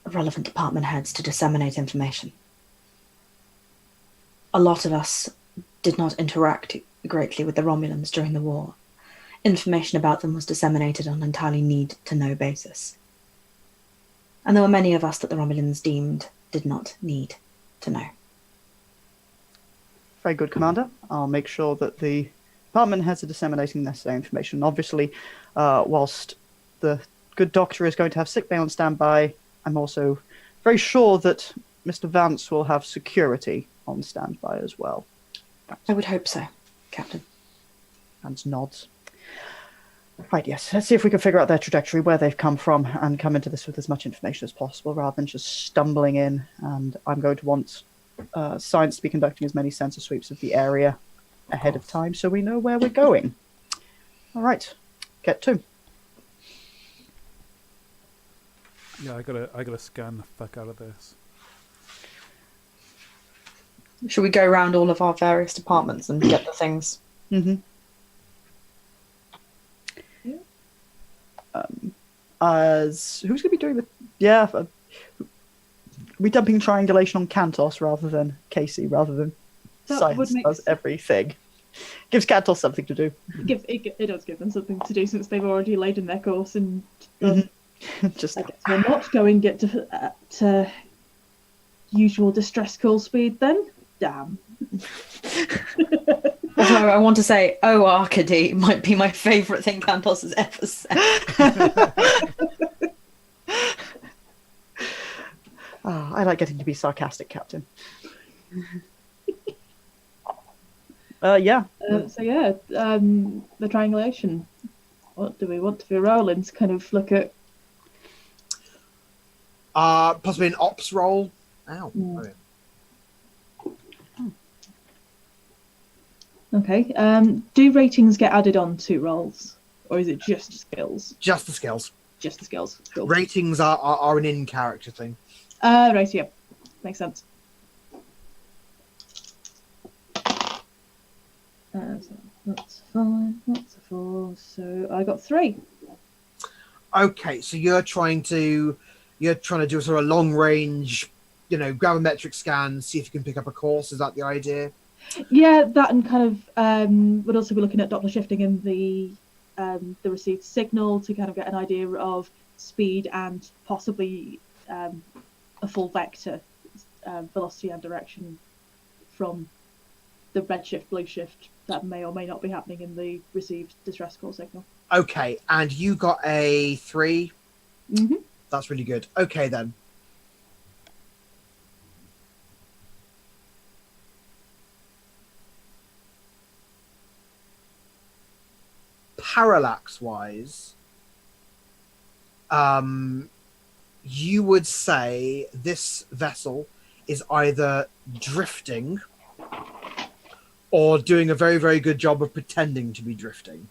relevant department heads to disseminate information. A lot of us did not interact greatly with the Romulans during the war. Information about them was disseminated on an entirely need-to-know basis. And there were many of us that the Romulans deemed did not need to know. Very good, Commander. I'll make sure that the department heads are disseminating necessary information. Obviously, whilst the good doctor is going to have sick bay on standby, I'm also very sure that Mr. Vance will have security on standby as well. I would hope so, Captain. And nods. Right, yes. Let's see if we can figure out their trajectory, where they've come from, and come into this with as much information as possible, rather than just stumbling in. And I'm going to want science to be conducting as many sensor sweeps of the area ahead of time, so we know where we're going. All right, get to. Yeah, I gotta scan the fuck out of this. Should we go around all of our various departments and get the things? Mm-hmm. Yeah. Who's going to be doing the... Yeah, we dumping triangulation on Kantos rather than Casey, rather than That science would make does sense. everything. Gives Kantos something to do. It does give them something to do since they've already laid in their course and Just I guess we're not going to get to usual distress call speed then. Damn. Although I want to say, "Oh, Arcady" might be my favourite thing Cantos has ever said. Oh, I like getting to be sarcastic, Captain. Yeah. The triangulation. What do we want to be rolling to kind of look at? Possibly an ops roll. Ow. Mm. Oh, yeah. Okay. Do ratings get added on to rolls, or is it just skills? Just the skills. Just the skills. Cool. Ratings are an in-character thing. Right. Yeah. Makes sense. So that's 5. That's a 4. So I got 3. Okay, so you're trying to do a sort of long range, gravimetric scan, see if you can pick up a course. Is that the idea? Yeah, that and kind of would also be looking at Doppler shifting in the received signal to kind of get an idea of speed and possibly a full vector velocity and direction from the red shift, blue shift that may or may not be happening in the received distress call signal. Okay, and you got a 3. Mm-hmm. That's really good. Okay, then. Parallax-wise, you would say this vessel is either drifting or doing a very, very good job of pretending to be drifting.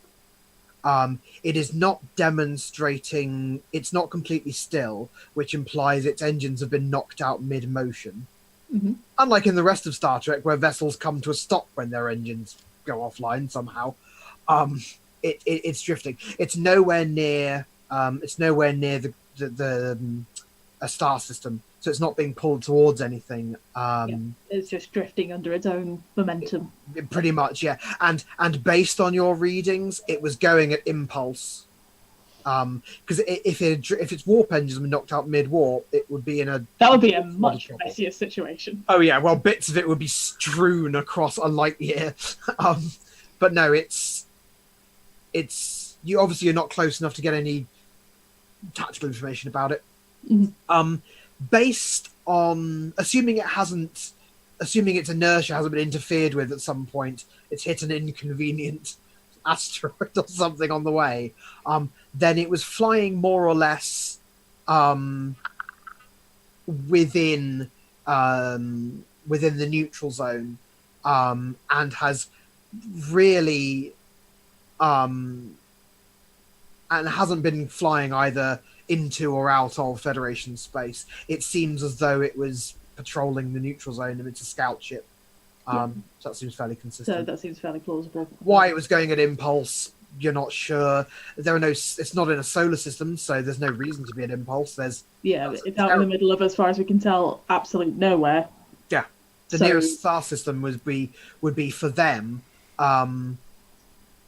It is not demonstrating, it's not completely still, which implies its engines have been knocked out mid-motion. Mm-hmm. Unlike in the rest of Star Trek, where vessels come to a stop when their engines go offline somehow. It's drifting. It's nowhere near the a star system, so it's not being pulled towards anything. It's just drifting under its own momentum. Pretty much, yeah. And based on your readings, it was going at impulse. Because if its warp engines were knocked out mid-warp, it would be in a... That would be a much messier situation. Oh yeah, well, bits of it would be strewn across a light year. But no, it's you obviously are not close enough to get any tactical information about it. Mm-hmm. Based on assuming its inertia hasn't been interfered with at some point, it's hit an inconvenient asteroid or something on the way, then it was flying more or less within the neutral zone, and has really and hasn't been flying either into or out of Federation space. It seems as though it was patrolling the neutral zone and it's a scout ship. So that seems fairly consistent. So that seems fairly plausible. Why it was going at impulse, you're not sure. It's not in a solar system, so there's no reason to be an impulse. It's out in the middle of, as far as we can tell, absolute nowhere. Yeah, the nearest star system would be for them.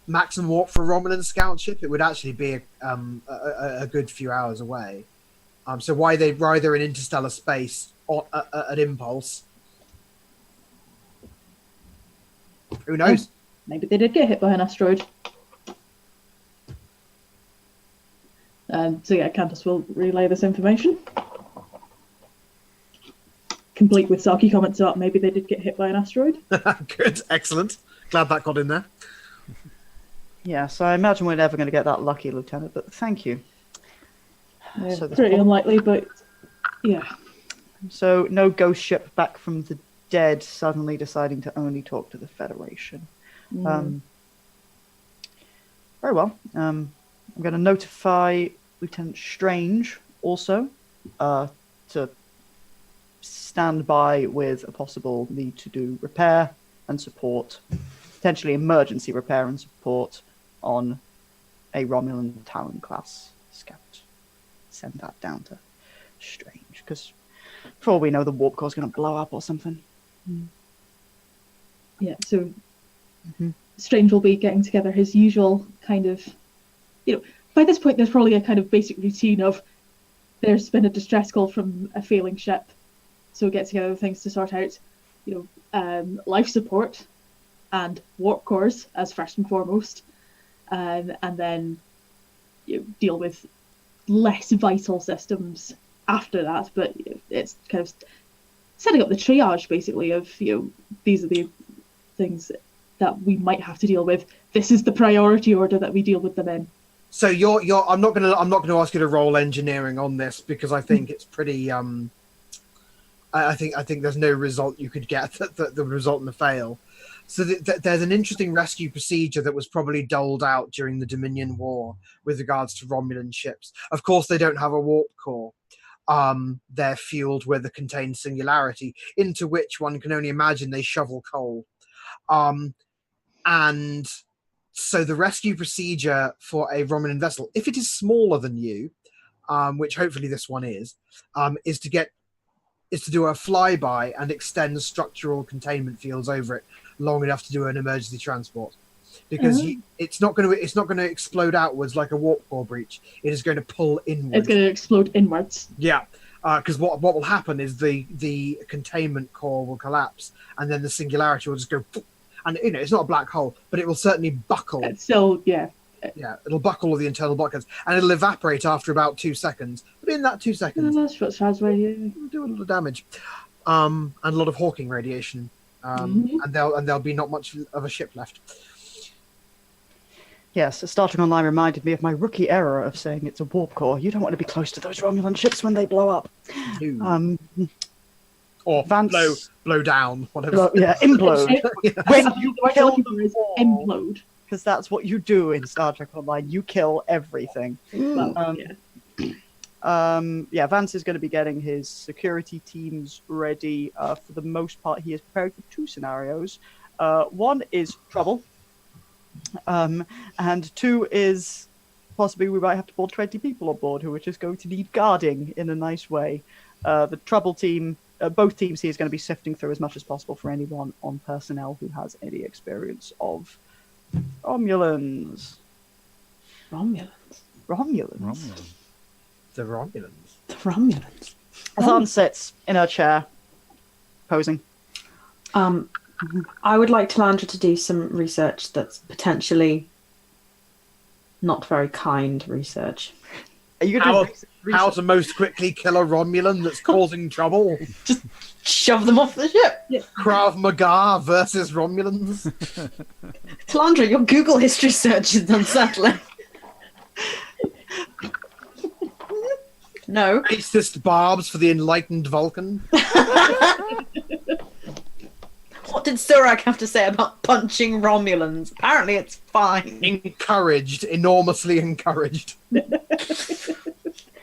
Maximum warp for a Romulan scout ship, it would actually be a good few hours away. So why they'd rather in interstellar space at impulse? Who knows? Maybe they did get hit by an asteroid. Candace will relay this information, complete with Saki comments about maybe they did get hit by an asteroid. Good, excellent. Glad that got in there. Yeah, so I imagine we're never going to get that lucky, Lieutenant, but thank you. Yeah, so pretty unlikely, but yeah. So no ghost ship back from the dead suddenly deciding to only talk to the Federation. Very well. I'm going to notify Lieutenant Strange also to stand by with a possible need to do repair and support, potentially emergency repair and support on a Romulan Talon class scout. Send that down to Strange, because for all we know, the warp core is going to blow up or something. Yeah, so Strange will be getting together his usual kind of, by this point there's probably a kind of basic routine of there's been a distress call from a failing ship, so we'll get together things to sort out, life support and warp cores as first and foremost, and then deal with less vital systems after that. But it's kind of setting up the triage basically of these are the things that we might have to deal with. This is the priority order that we deal with them in. So I'm not gonna ask you to roll engineering on this, because I think it's pretty I think there's no result you could get that would result in a fail. So there's an interesting rescue procedure that was probably doled out during the Dominion War with regards to Romulan ships. Of course, they don't have a warp core. They're fueled with a contained singularity, into which one can only imagine they shovel coal. And so the rescue procedure for a Romulan vessel, if it is smaller than you, which hopefully this one is to do a flyby and extend structural containment fields over it long enough to do an emergency transport, because it's not going to explode outwards like a warp core breach. It is going to pull inwards. It's going to explode inwards. Yeah, Because what will happen is the containment core will collapse, and then the singularity will just go, and it's not a black hole, but it will certainly buckle. It's still, yeah. Yeah, it'll buckle all the internal blockheads, and it'll evaporate after about 2 seconds. But in that 2 seconds, That's what sounds radio. it'll do a little damage, and a lot of Hawking radiation, and there'll be not much of a ship left. Yes, Star Trek Online reminded me of my rookie error of saying it's a warp core. You don't want to be close to those Romulan ships when they blow up. Or Vance- blow down, whatever. Implode. When you kill them implode. because that's what you do in Star Trek Online. You kill everything. Well, Vance is going to be getting his security teams ready. For the most part, he is prepared for 2 scenarios. One is trouble, and 2 is possibly we might have to pull 20 people on board who are just going to need guarding in a nice way. The trouble team, both teams here is going to be sifting through as much as possible for anyone on personnel who has any experience of Romulans. Romulans. The Romulans. The Romulans. Azan sits in her chair, posing. I would like Talandra to do some research that's potentially not very kind research. Are you going to How to most quickly kill a Romulan that's causing trouble? Just shove them off the ship. Krav Maga versus Romulans. Talandra, your Google history search is unsettling. No. Racist barbs for the enlightened Vulcan. What did Surak have to say about punching Romulans? Apparently it's fine. Encouraged, enormously encouraged.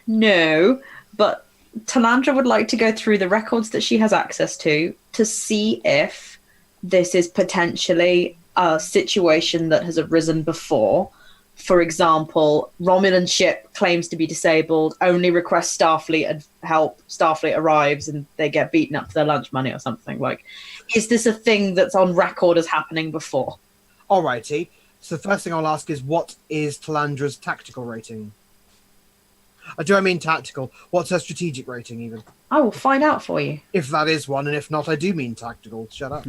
No, but Talandra would like to go through the records that she has access to see if this is potentially a situation that has arisen before. For example, Romulan ship claims to be disabled, only requests Starfleet help. Starfleet arrives and they get beaten up for their lunch money or something. Like, is this a thing that's on record as happening before? Alrighty. So the first thing I'll ask is, what is Talandra's tactical rating? Do I mean tactical? What's her strategic rating, even? I will find out for you. If that is one, and if not, I do mean tactical. Shut up.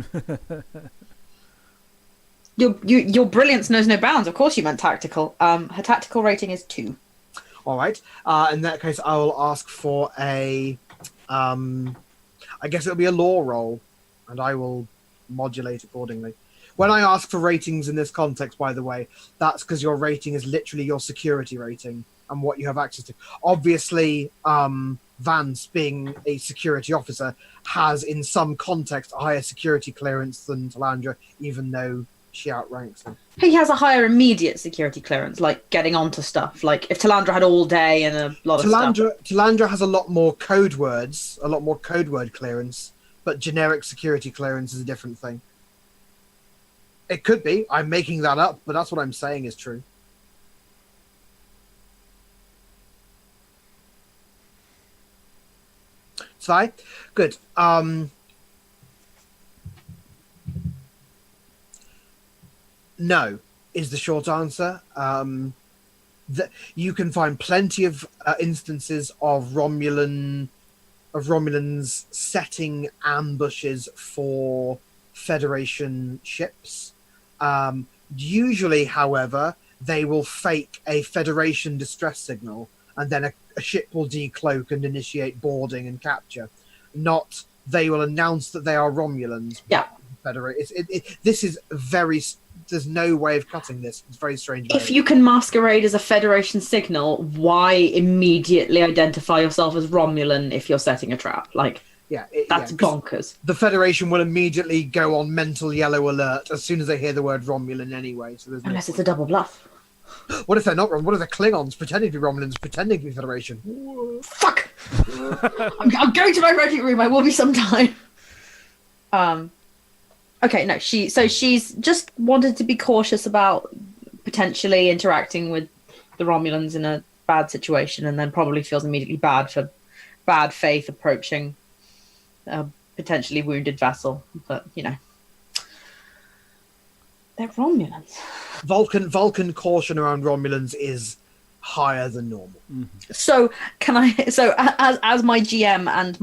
Your brilliance knows no bounds. Of course you meant tactical. Her tactical rating is 2. All right. In that case, I will ask for a... I guess it'll be a law roll, and I will modulate accordingly. When I ask for ratings in this context, by the way, that's because your rating is literally your security rating and what you have access to. Obviously, Vance, being a security officer, has in some context a higher security clearance than Talandra, even though she outranks him. He has a higher immediate security clearance, like getting onto stuff. Like if Talandra had all day and a lot of stuff. Talandra has a lot more code word clearance, but generic security clearance is a different thing. It could be. I'm making that up, but that's what I'm saying is true. Sai? Good. No, is the short answer. You can find plenty of instances of Romulans setting ambushes for Federation ships. Usually, however, they will fake a Federation distress signal, and then a ship will decloak and initiate boarding and capture. Not they will announce that they are Romulans. Yeah. This is very... There's no way of cutting this. It's very strange. If you can masquerade as a Federation signal, why immediately identify yourself as Romulan if you're setting a trap? Like, that's bonkers. The Federation will immediately go on mental yellow alert as soon as they hear the word Romulan anyway. So unless it's a double bluff. What if they're not? What if they're Klingons pretending to be Romulans, pretending to be Federation? Fuck! I'm going to my ready room. I will be sometime. Okay, no, she's just wanted to be cautious about potentially interacting with the Romulans in a bad situation, and then probably feels immediately bad for bad faith approaching a potentially wounded vessel. But, they're Romulans. Vulcan caution around Romulans is higher than normal. So can I? So as my GM and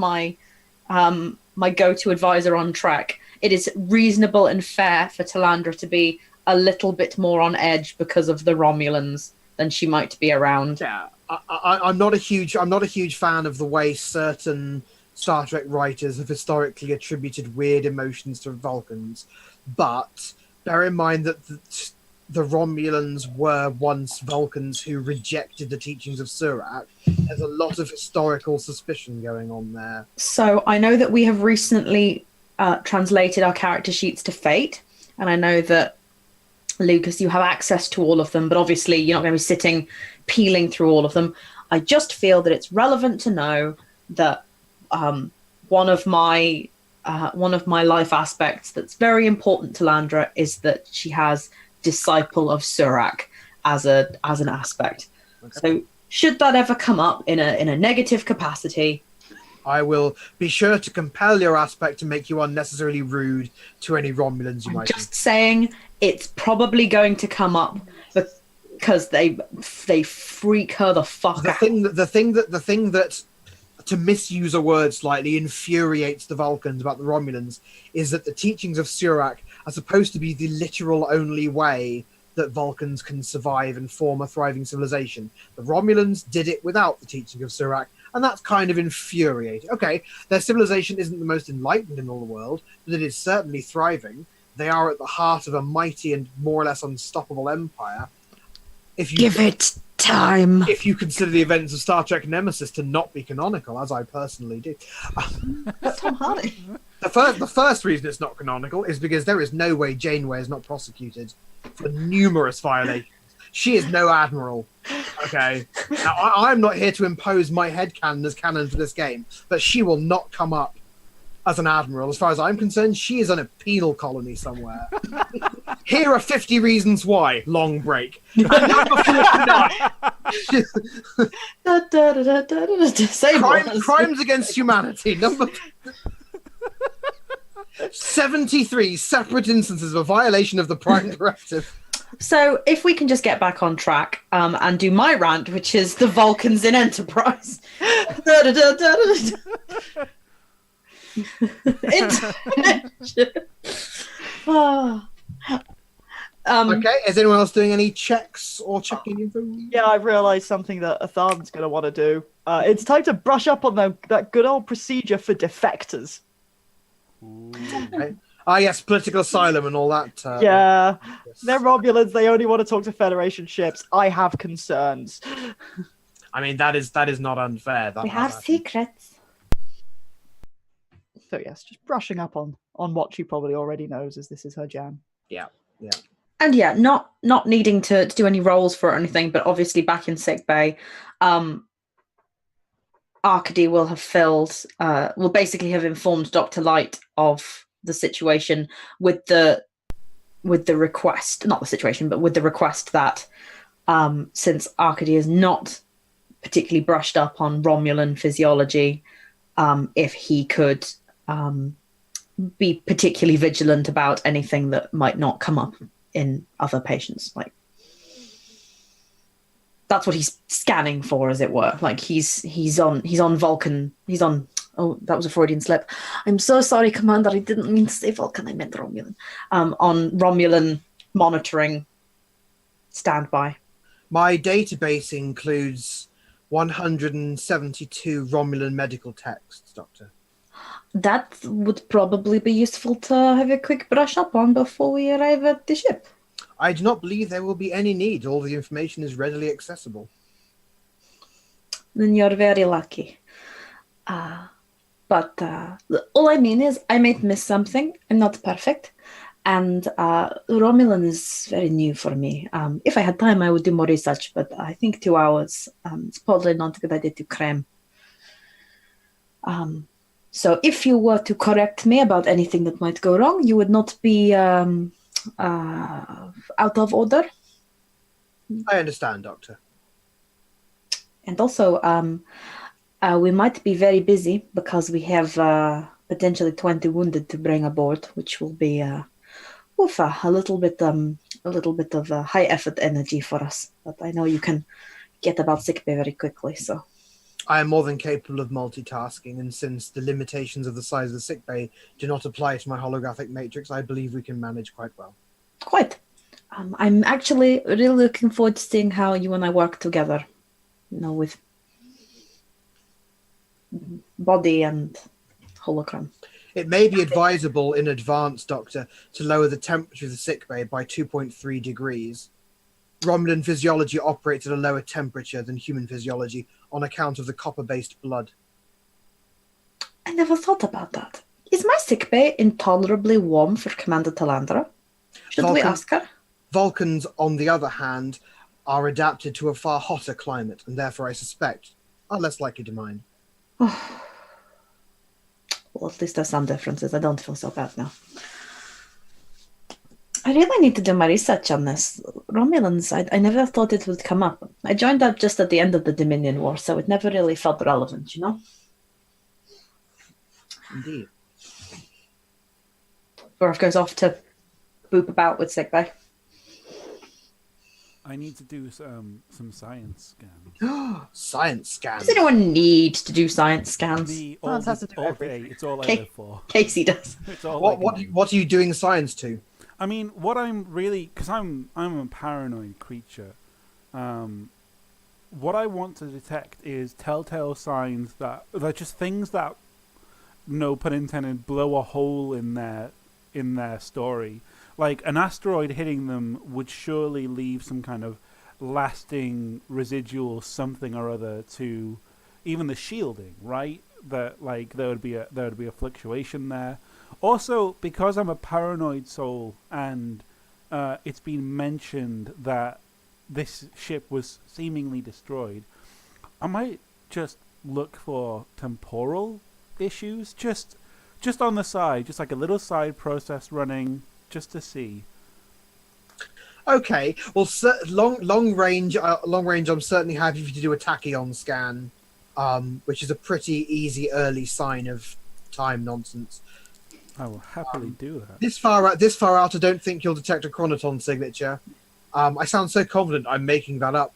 my go-to advisor on Trek, it is reasonable and fair for Talandra to be a little bit more on edge because of the Romulans than she might be around. Yeah, I'm not a huge fan of the way certain Star Trek writers have historically attributed weird emotions to Vulcans, but bear in mind that the Romulans were once Vulcans who rejected the teachings of Surak. There's a lot of historical suspicion going on there. So I know that we have recently translated our character sheets to Fate, and I know that, Lucas, you have access to all of them, but obviously you're not going to be sitting peeling through all of them. I just feel that it's relevant to know that one of my life aspects that's very important to Landra is that she has Disciple of Surak as an aspect. Okay. So should that ever come up in a negative capacity, I will be sure to compel your aspect to make you unnecessarily rude to any Romulans you might. Just saying, it's probably going to come up because they freak her the fuck out. The thing that, to misuse a word slightly, infuriates the Vulcans about the Romulans is that the teachings of Surak are supposed to be the literal only way that Vulcans can survive and form a thriving civilization. The Romulans did it without the teaching of Surak, and that's kind of infuriating. Okay, their civilization isn't the most enlightened in all the world, but it is certainly thriving. They are at the heart of a mighty and more or less unstoppable empire. If you give it time. If you consider the events of Star Trek Nemesis to not be canonical, as I personally do. That's Tom Hardy. The first reason it's not canonical is because there is no way Janeway is not prosecuted for numerous violations. She is no admiral. Okay. Now, I'm not here to impose my headcanon as canon for this game, but she will not come up as an admiral. As far as I'm concerned, she is on a penal colony somewhere. Here are 50 reasons why. Long break. And number 49. Crimes against humanity. Number 73 separate instances of a violation of the Prime Directive. So if we can just get back on track and do my rant, which is the Vulcans in Enterprise. Okay, is anyone else doing any checks or checking info? Yeah, I've realised something that Athan's going to want to do. It's time to brush up on that good old procedure for defectors. Okay. Yes, political asylum and all that. Yeah, yes. They're Romulans. They only want to talk to Federation ships. I have concerns. I mean, that is not unfair. We have secrets. So yes, just brushing up on what she probably already knows, as this is her jam. Yeah. And yeah, not needing to do any roles for it or anything, but obviously back in sickbay, Arcady will basically have informed Dr. Light of the situation with the request, not the situation, but with the request that since Arcady is not particularly brushed up on Romulan physiology, if he could be particularly vigilant about anything that might not come up in other patients. Like, that's what he's scanning for, as it were. Like he's on Vulcan. He's on. Oh, that was a Freudian slip. I'm so sorry, Commander. I didn't mean to say Vulcan. I meant Romulan. On Romulan monitoring standby. My database includes 172 Romulan medical texts, Doctor. That would probably be useful to have a quick brush up on before we arrive at the ship. I do not believe there will be any need. All the information is readily accessible. Then you're very lucky. But all I mean is I might miss something. I'm not perfect. And Romulan is very new for me. If I had time, I would do more research, but I think 2 hours is probably not a good idea to cram. So if you were to correct me about anything that might go wrong, you would not be out of order. I understand, Doctor. And also, we might be very busy because we have potentially 20 wounded to bring aboard, which will be a little bit of high effort energy for us. But I know you can get about sickbay very quickly, so... I am more than capable of multitasking, and since the limitations of the size of the sickbay do not apply to my holographic matrix, I believe we can manage quite well. Quite. I'm actually really looking forward to seeing how you and I work together. With body and hologram. It may be advisable in advance, Doctor, to lower the temperature of the sickbay by 2.3 degrees. Romulan physiology operates at a lower temperature than human physiology on account of the copper-based blood. I never thought about that. Is my sickbay intolerably warm for Commander Talandra? Should we ask her? Vulcans, on the other hand, are adapted to a far hotter climate, and therefore, I suspect, are less likely to mind. Well, at least there's some differences. I don't feel so bad now. I really need to do my research on this. Romulans, I never thought it would come up. I joined up just at the end of the Dominion War, so it never really felt relevant, Indeed. Gorf goes off to boop about with sickbay. I need to do some science scans. Science scans. Does anyone need to do science scans? Science has to do everything. It's all I live for. Casey does. It's all What are you doing science to? I mean, what I'm really, because I'm a paranoid creature. What I want to detect is telltale signs that they're just things that, no pun intended, blow a hole in their story. Like an asteroid hitting them would surely leave some kind of lasting residual something or other to even the shielding, right? That like there would be a fluctuation there. Also, because I'm a paranoid soul, and it's been mentioned that this ship was seemingly destroyed, I might just look for temporal issues, just on the side, just like a little side process running, just to see. Okay, well, long range. I'm certainly happy for you to do a tachyon scan, which is a pretty easy early sign of time nonsense. I will happily do that. This far out, I don't think you'll detect a chronoton signature. I sound so confident I'm making that up.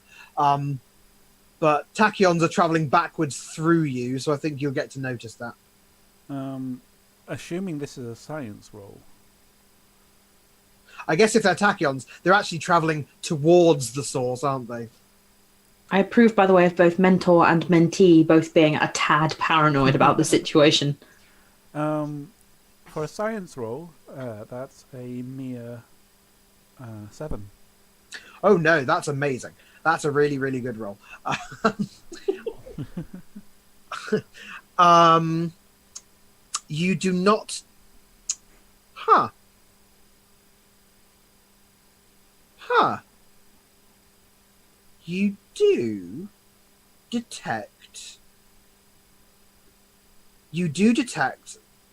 But tachyons are traveling backwards through you, so I think you'll get to notice that. Assuming this is a science roll. I guess if they're tachyons, they're actually traveling towards the source, aren't they? I approve, by the way, of both mentor and mentee both being a tad paranoid about the situation. For a science roll, that's a mere 7. Oh no, that's amazing. That's a really, really good roll. You do not... Huh. You do detect...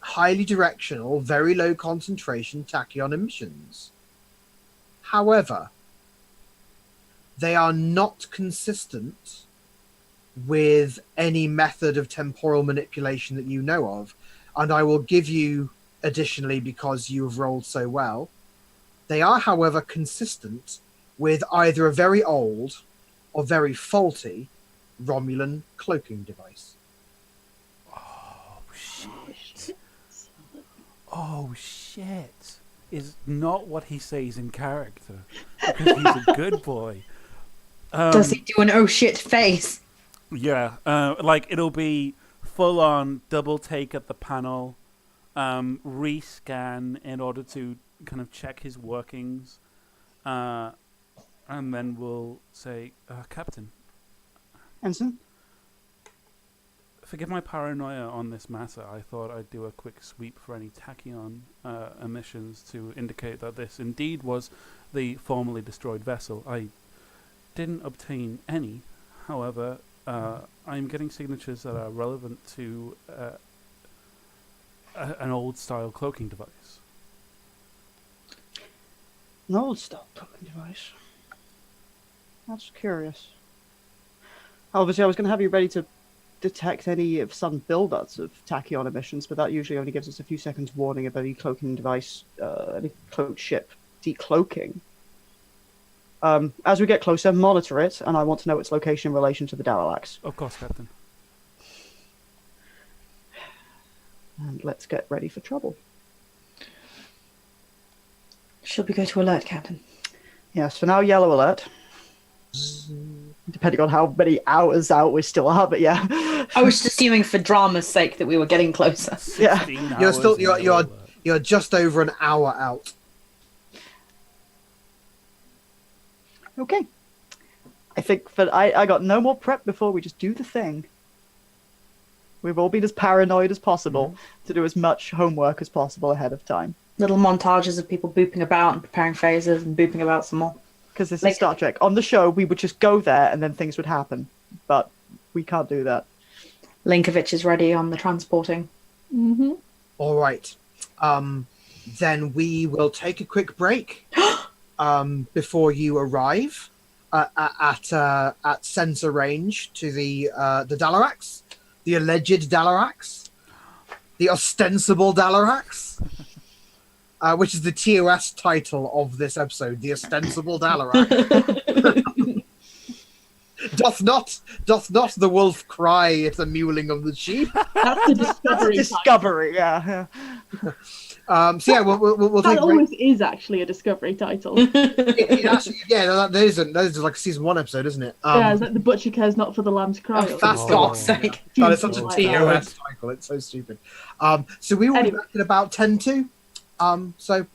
highly directional, very low concentration tachyon emissions. However, they are not consistent with any method of temporal manipulation that you know of, and I will give you additionally, because you have rolled so well, they are, however, consistent with either a very old or very faulty Romulan cloaking device. Oh shit! Is not what he says in character, because he's a good boy. Does he do an oh shit face? Yeah, like it'll be full on double take at the panel, rescan in order to kind of check his workings, and then we'll say, Captain. Ensign? Forgive my paranoia on this matter. I thought I'd do a quick sweep for any tachyon emissions to indicate that this indeed was the formerly destroyed vessel. I didn't obtain any. However, I'm getting signatures that are relevant to an old-style cloaking device. An old-style cloaking device? That's curious. Obviously, I was going to have you ready to detect any of sudden build-ups of tachyon emissions, but that usually only gives us a few seconds warning of any cloaking device, any cloaked ship decloaking. As we get closer, monitor it, and I want to know its location in relation to the Dalax. Of course, Captain. And let's get ready for trouble. Should we go to alert, Captain? Yes, for now, yellow alert. Depending on how many hours out we still are, but yeah. I was just assuming for drama's sake that we were getting closer. 16 You're hours still in yellow alert. you're just over an hour out. Okay. I think that I got no more prep before we just do the thing. We've all been as paranoid as possible to do as much homework as possible ahead of time. Little montages of people booping about and preparing phases and booping about some more. Because this Like- is Star Trek. On the show, we would just go there and then things would happen. But we can't do that. Linkovich is ready on the transporting. Mm-hmm. All right. Then we will take a quick break before you arrive at sensor range to the Dalarax, the alleged Dalarax, the ostensible Dalarax, which is the TOS title of this episode, the ostensible Dalarax. Doth not the wolf cry at the mewling of the sheep? That's the discovery. Discovery, yeah. So yeah, we'll That take a break. always is actually a discovery title. It actually, yeah, that is like a season 1 episode, isn't it? Yeah, it's like the butcher cares not for the lamb to cry. Oh, or for something. God's sake. God, it's such a Like TOS title. It's so stupid. So we will be Anyway. back in about 10 to. So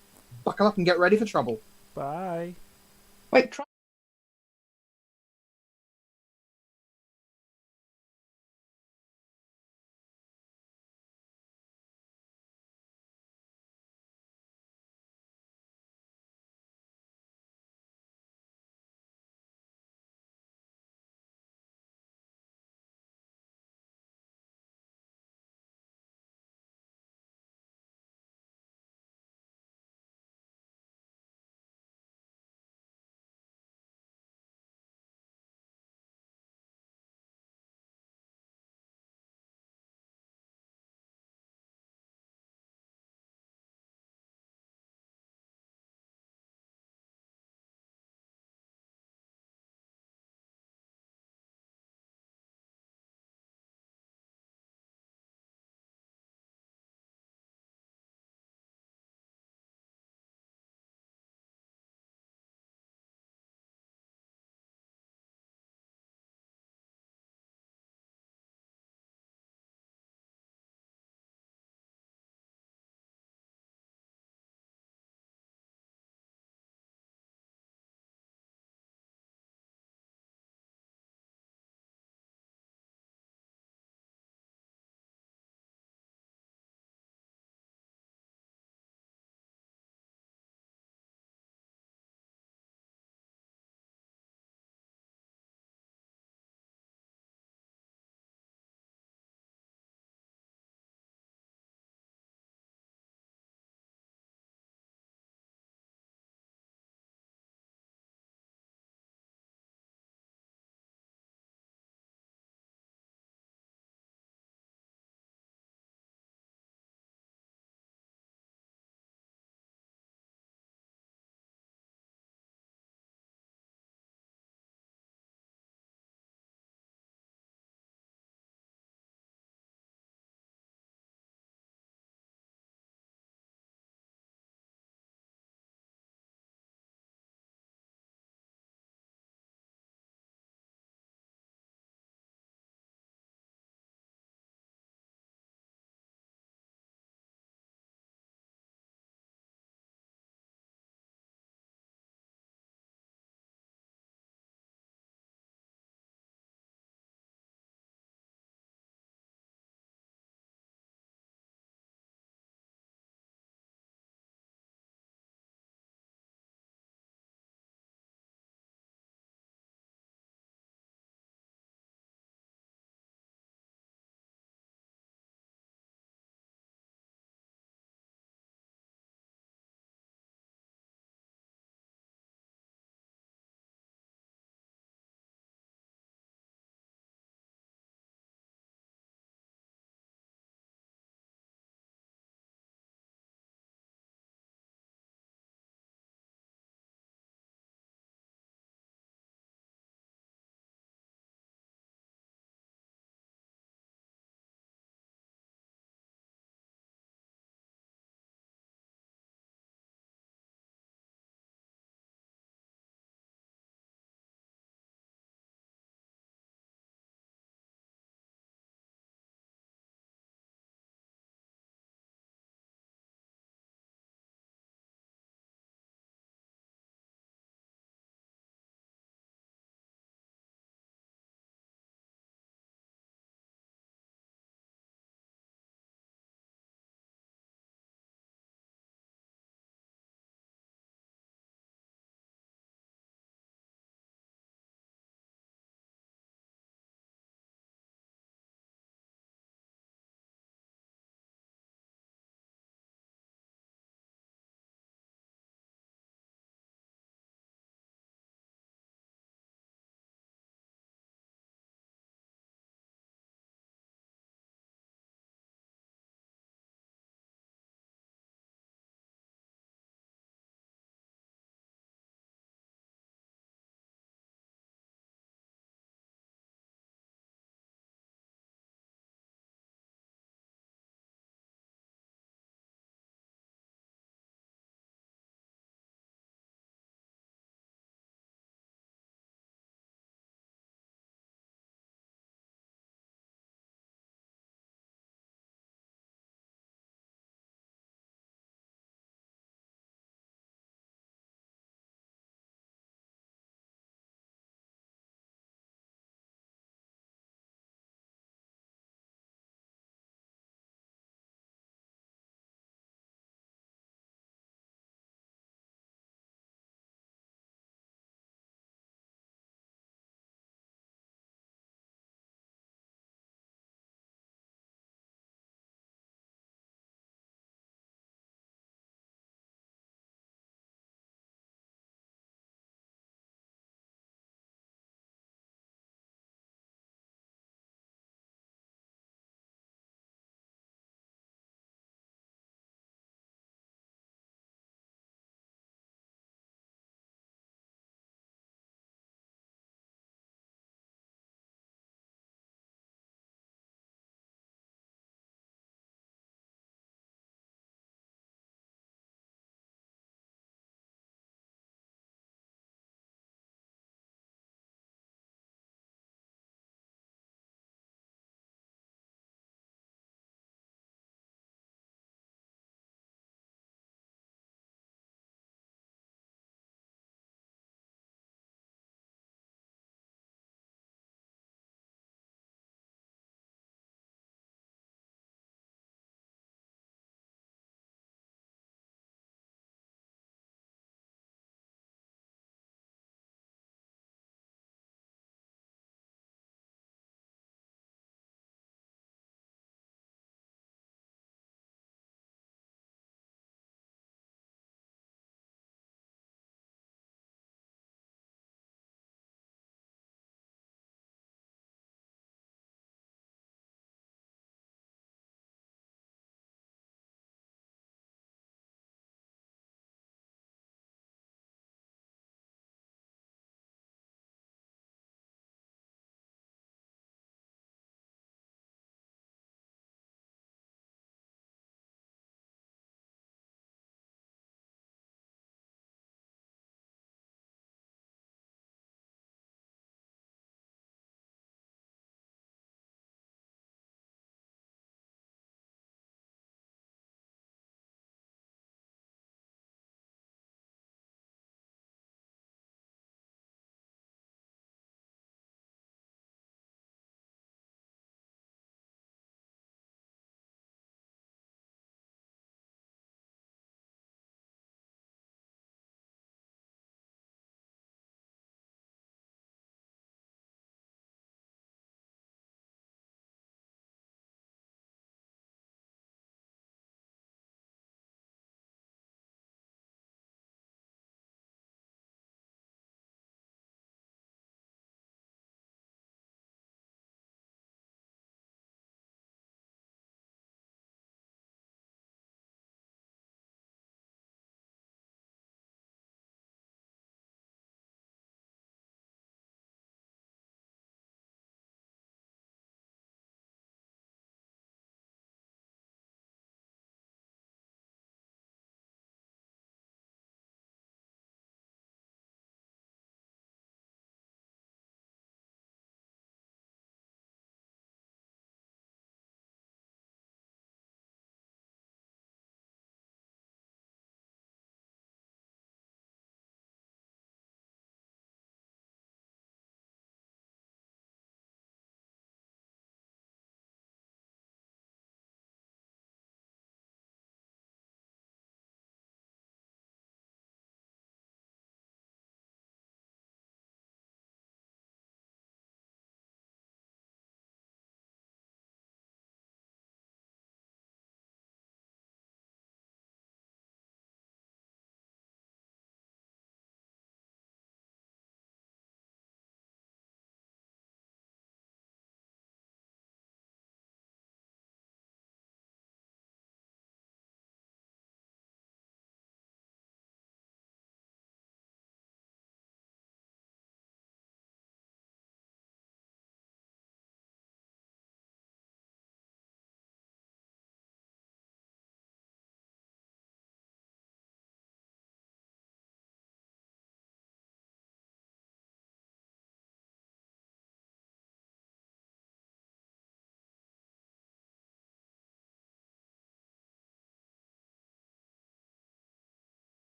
buckle up and get ready for trouble. Bye. Wait, try.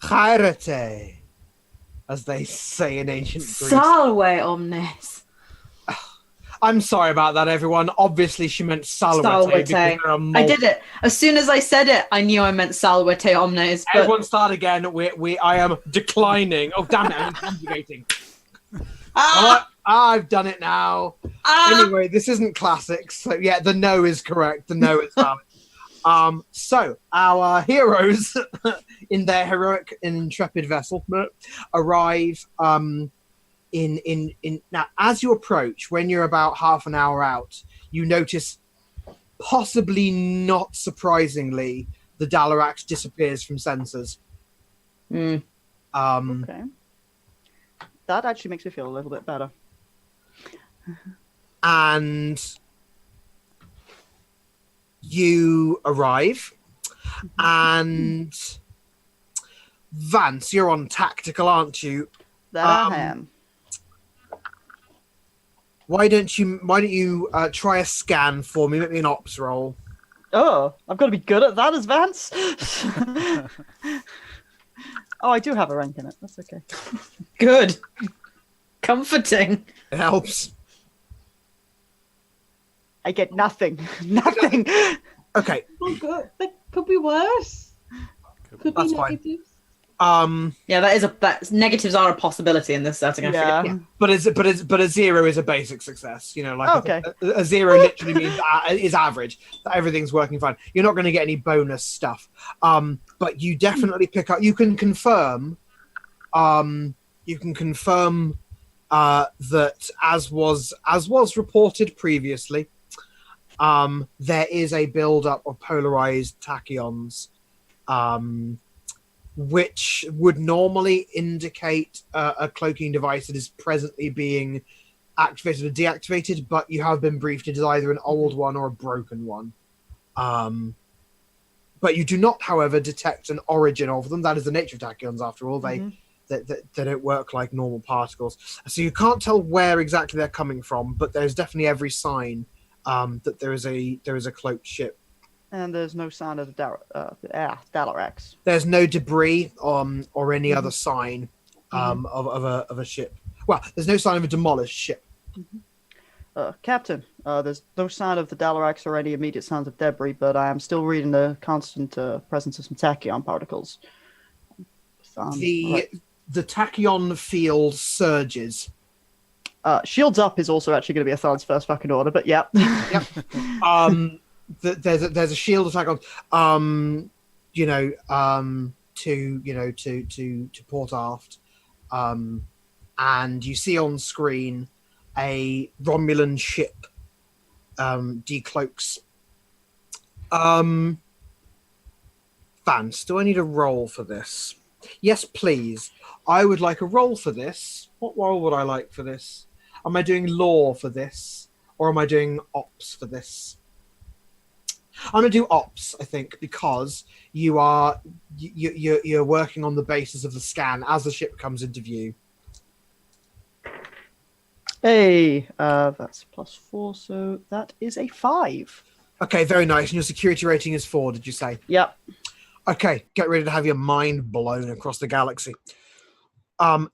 Chairete, as they say in ancient Greece. Salve omnes. I'm sorry about that, everyone. Obviously, she meant salvete because Salvete. there are I multiple. did it. As soon as I said it, I knew I meant salvete omnes. But Everyone start again. I am declining. Oh, damn it, I'm conjugating. I've done it now. Anyway, this isn't classics. So, yeah, the no is correct. The no is valid. So, our heroes in their heroic and intrepid vessel arrive in now. As you approach, when you're about half an hour out, you notice, possibly not surprisingly, the Dalarax disappears from sensors. Okay. That actually makes me feel a little bit better. And you arrive, and Vance, you're on tactical, aren't you? That I am. Why don't you try a scan for me? Make me an ops roll. Oh, I've got to be good at that as Vance. Oh, I do have a rank in it. That's okay. good. Comforting. It helps. I get nothing. Nothing. Okay. Oh, good. That could be worse. Could That's be fine. negatives. Yeah, that negatives are a possibility in this setting. I forget. Yeah. But a 0 is a basic success. You know, like Okay. a 0 literally means is average. That everything's working fine. You're not going to get any bonus stuff. But you definitely pick up. You can confirm. That as was reported previously, there is a build-up of polarized tachyons, which would normally indicate a cloaking device that is presently being activated or deactivated, but you have been briefed it is either an old one or a broken one. But you do not, however, detect an origin of them. That is the nature of tachyons, after all. They don't work like normal particles. So you can't tell where exactly they're coming from, but there's definitely every sign that there is a cloaked ship. And there's no sign of the Dalarax. There's no debris or any other sign of a ship. Well, there's no sign of a demolished ship. Captain, there's no sign of the Dalarax or any immediate signs of debris, but I am still reading the constant presence of some tachyon particles. The tachyon field surges. Shields up is also actually going to be a Than's first fucking order, but yeah. Yep. There's a shield attack on, to port aft, and you see on screen a Romulan ship decloaks. Vance, do I need a roll for this? Yes, please. I would like a roll for this. What roll would I like for this? Am I doing law for this, or am I doing ops for this? I'm gonna do ops, I think, because you're working on the basis of the scan as the ship comes into view. Hey, that's +4, so that is a 5. Okay, very nice. And your security rating is 4, did you say? Yep. Okay, get ready to have your mind blown across the galaxy.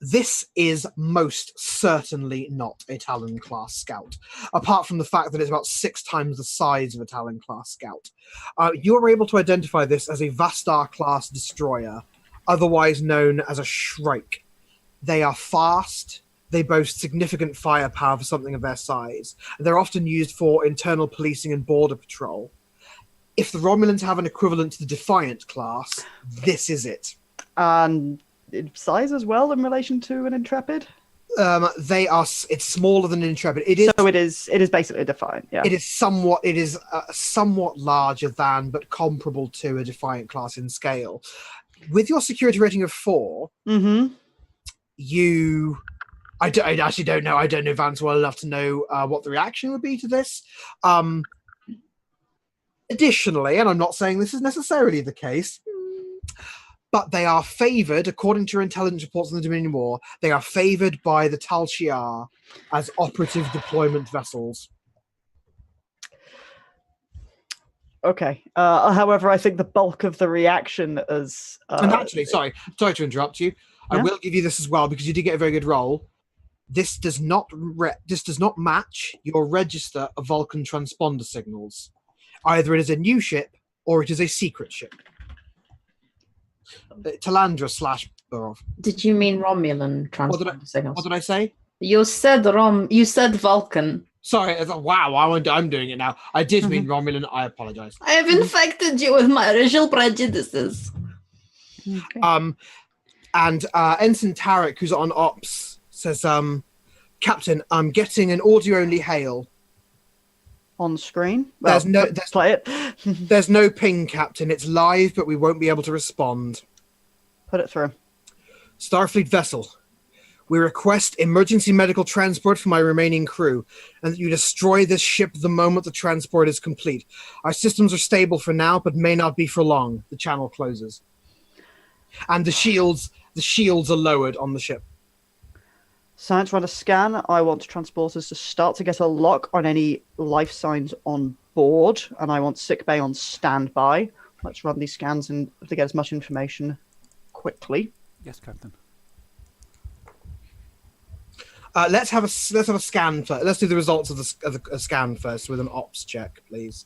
This is most certainly not a Talon-class scout, apart from the fact that it's about 6 times the size of a Talon-class scout. You're able to identify this as a Vastar-class destroyer, otherwise known as a Shrike. They are fast. They boast significant firepower for something of their size. They're often used for internal policing and border patrol. If the Romulans have an equivalent to the Defiant class, this is it. And size as well in relation to an Intrepid? It's smaller than an Intrepid. It is. So it is basically a Defiant, yeah. It is somewhat larger than, but comparable to a Defiant class in scale. With your security rating of 4, I actually don't know. I don't know Vance well enough to know what the reaction would be to this. Additionally, and I'm not saying this is necessarily the case, but they are favoured, according to your intelligence reports on the Dominion War, they are favoured by the Tal Shiar as operative deployment vessels. Okay. However, I think the bulk of the reaction is. And actually, sorry to interrupt you. I Yeah? will give you this as well because you did get a very good roll. This does not match your register of Vulcan transponder signals. Either it is a new ship or it is a secret ship. Talandra / Burov. Did you mean Romulan transponder signals? What did I say? You said Vulcan. Sorry, wow, I'm doing it now. I did mean Romulan. I apologize. I have infected you with my racial prejudices. Okay. And Ensign Tarek, who's on ops, says, Captain, I'm getting an audio-only hail. On screen? Well, play it. There's no ping, Captain. It's live, but we won't be able to respond. Put it through. Starfleet vessel. We request emergency medical transport for my remaining crew, and that you destroy this ship the moment the transport is complete. Our systems are stable for now, but may not be for long. The channel closes. And the shields are lowered on the ship. Science run a scan. I want transporters to start to get a lock on any life signs on board, and I want sickbay on standby. Let's run these scans and to get as much information quickly. Yes, Captain. Let's have a scan first. Let's do the results of the scan first with an ops check, please.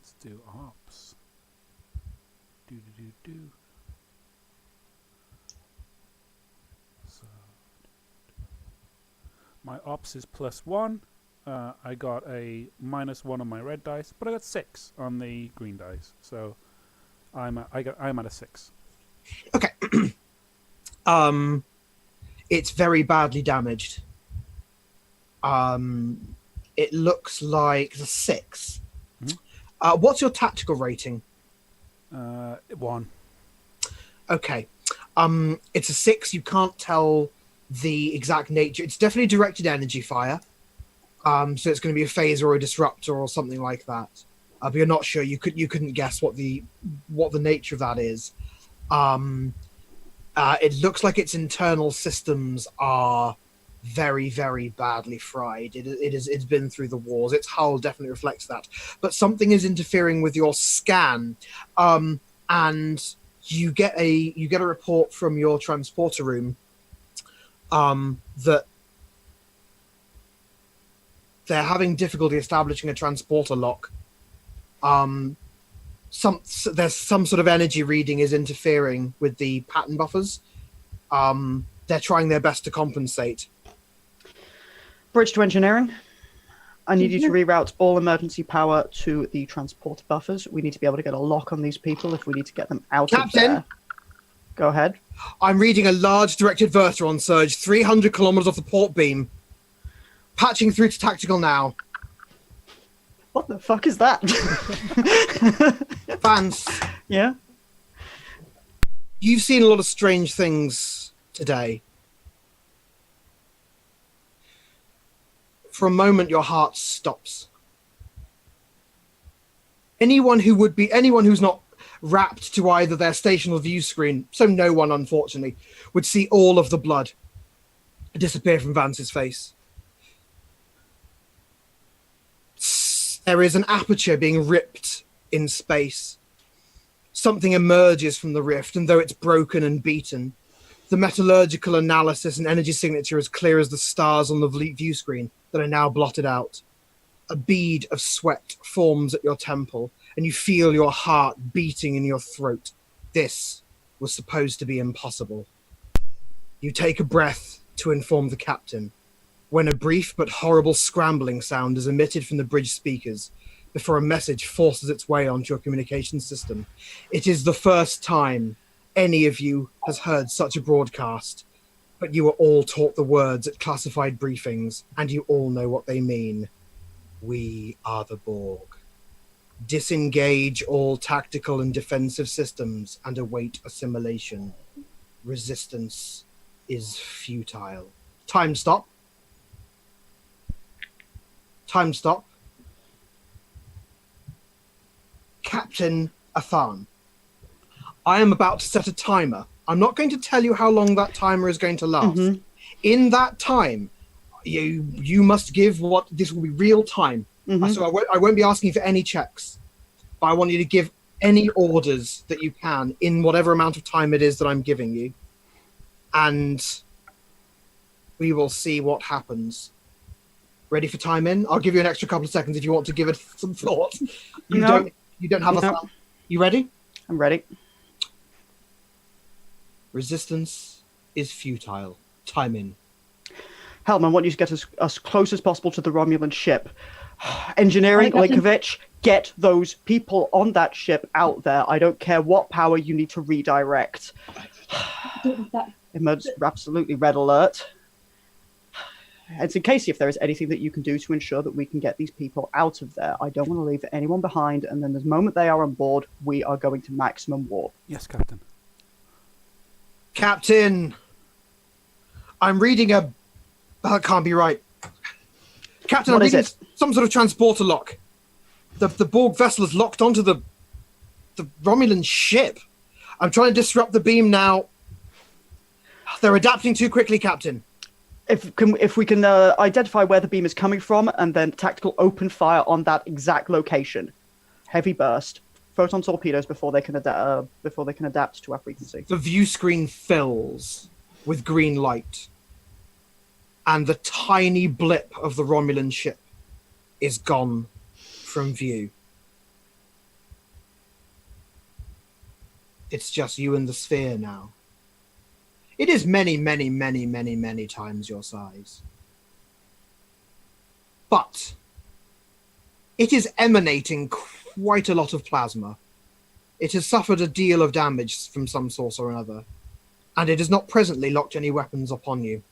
Let's do ops. Do. So, my ops is +1. I got a -1 on my red dice, but I got 6 on the green dice. So I'm at a 6. Okay. It's very badly damaged. It looks like the 6. Mm-hmm. What's your tactical rating? 1. Okay. It's a 6. You can't tell the exact nature. It's definitely directed energy fire. So it's going to be a phaser or a disruptor or something like that. But you're not sure. You couldn't guess what the nature of that is. It looks like its internal systems are very, very badly fried. It's been through the wars. Its hull definitely reflects that. But something is interfering with your scan, and you get a report from your transporter room that they're having difficulty establishing a transporter lock. There's some sort of energy reading is interfering with the pattern buffers. They're trying their best to compensate. Bridge to engineering. I need you to reroute all emergency power to the transporter buffers. We need to be able to get a lock on these people if we need to get them out of there. Captain! Go ahead. I'm reading a large directed verter on surge 300 kilometers off the port beam. Patching through to tactical now. What the fuck is that? Vance, Yeah? you've seen a lot of strange things today. For a moment, your heart stops. Anyone who's not wrapped to either their station or view screen, so no one, unfortunately, would see all of the blood disappear from Vance's face. There is an aperture being ripped in space. Something emerges from the rift, and though it's broken and beaten, the metallurgical analysis and energy signature is clear as the stars on the view screen that are now blotted out. A bead of sweat forms at your temple, and you feel your heart beating in your throat. This was supposed to be impossible. You take a breath to inform the captain, when a brief but horrible scrambling sound is emitted from the bridge speakers before a message forces its way onto your communication system. It is the first time any of you has heard such a broadcast, but you were all taught the words at classified briefings, and you all know what they mean. We are the Borg. Disengage all tactical and defensive systems and await assimilation. Resistance is futile. Time stop. Time stop. Captain Athan, I am about to set a timer. I'm not going to tell you how long that timer is going to last. Mhm. In that time, you must give this will be real time. Mhm. So I won't be asking for any checks. but I want you to give any orders that you can in whatever amount of time it is that I'm giving you. And we will see what happens. Ready for time in? I'll give you an extra couple of seconds if you want to give it some thought. You don't have a thought. You ready? I'm ready. Resistance is futile. Time in. Helm, I want you to get as close as possible to the Romulan ship. Engineering, Linkovich, get those people on that ship out there. I don't care what power you need to redirect. Absolutely red alert. It's in case if there is anything that you can do to ensure that we can get these people out of there. I don't want to leave anyone behind, and then the moment they are on board, we are going to maximum warp. Yes, Captain. Captain, I'm reading a... That can't be right. Captain, What I'm is reading it? some sort of transporter lock. The Borg vessel is locked onto the Romulan ship. I'm trying to disrupt the beam now. They're adapting too quickly, Captain. If we can identify where the beam is coming from, and then tactical open fire on that exact location. Heavy burst. Photon torpedoes before they can adapt to our frequency. The view screen fills with green light. And the tiny blip of the Romulan ship is gone from view. It's just you and the sphere now. It is many, many, many, many, many times your size. But it is emanating quite a lot of plasma. It has suffered a deal of damage from some source or another, and it has not presently locked any weapons upon you.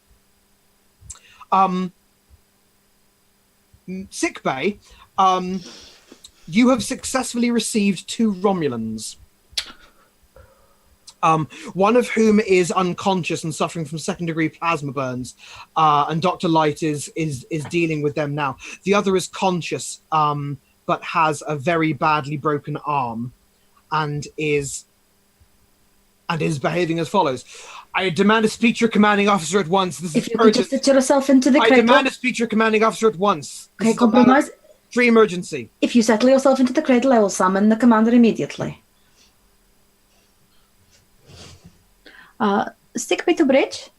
Sickbay, you have successfully received 2 Romulans. One of whom is unconscious and suffering from second-degree plasma burns, and Dr. Light is dealing with them now. The other is conscious, but has a very badly broken arm, and is behaving as follows. I demand a speech to your commanding officer at once. This If is you could just urgent. fit yourself into the I cradle. demand a speech to your commanding officer at once. This Okay, is a matter of compromise. extreme emergency. If you settle yourself into the cradle, I will summon the commander immediately. Sickbay to bridge.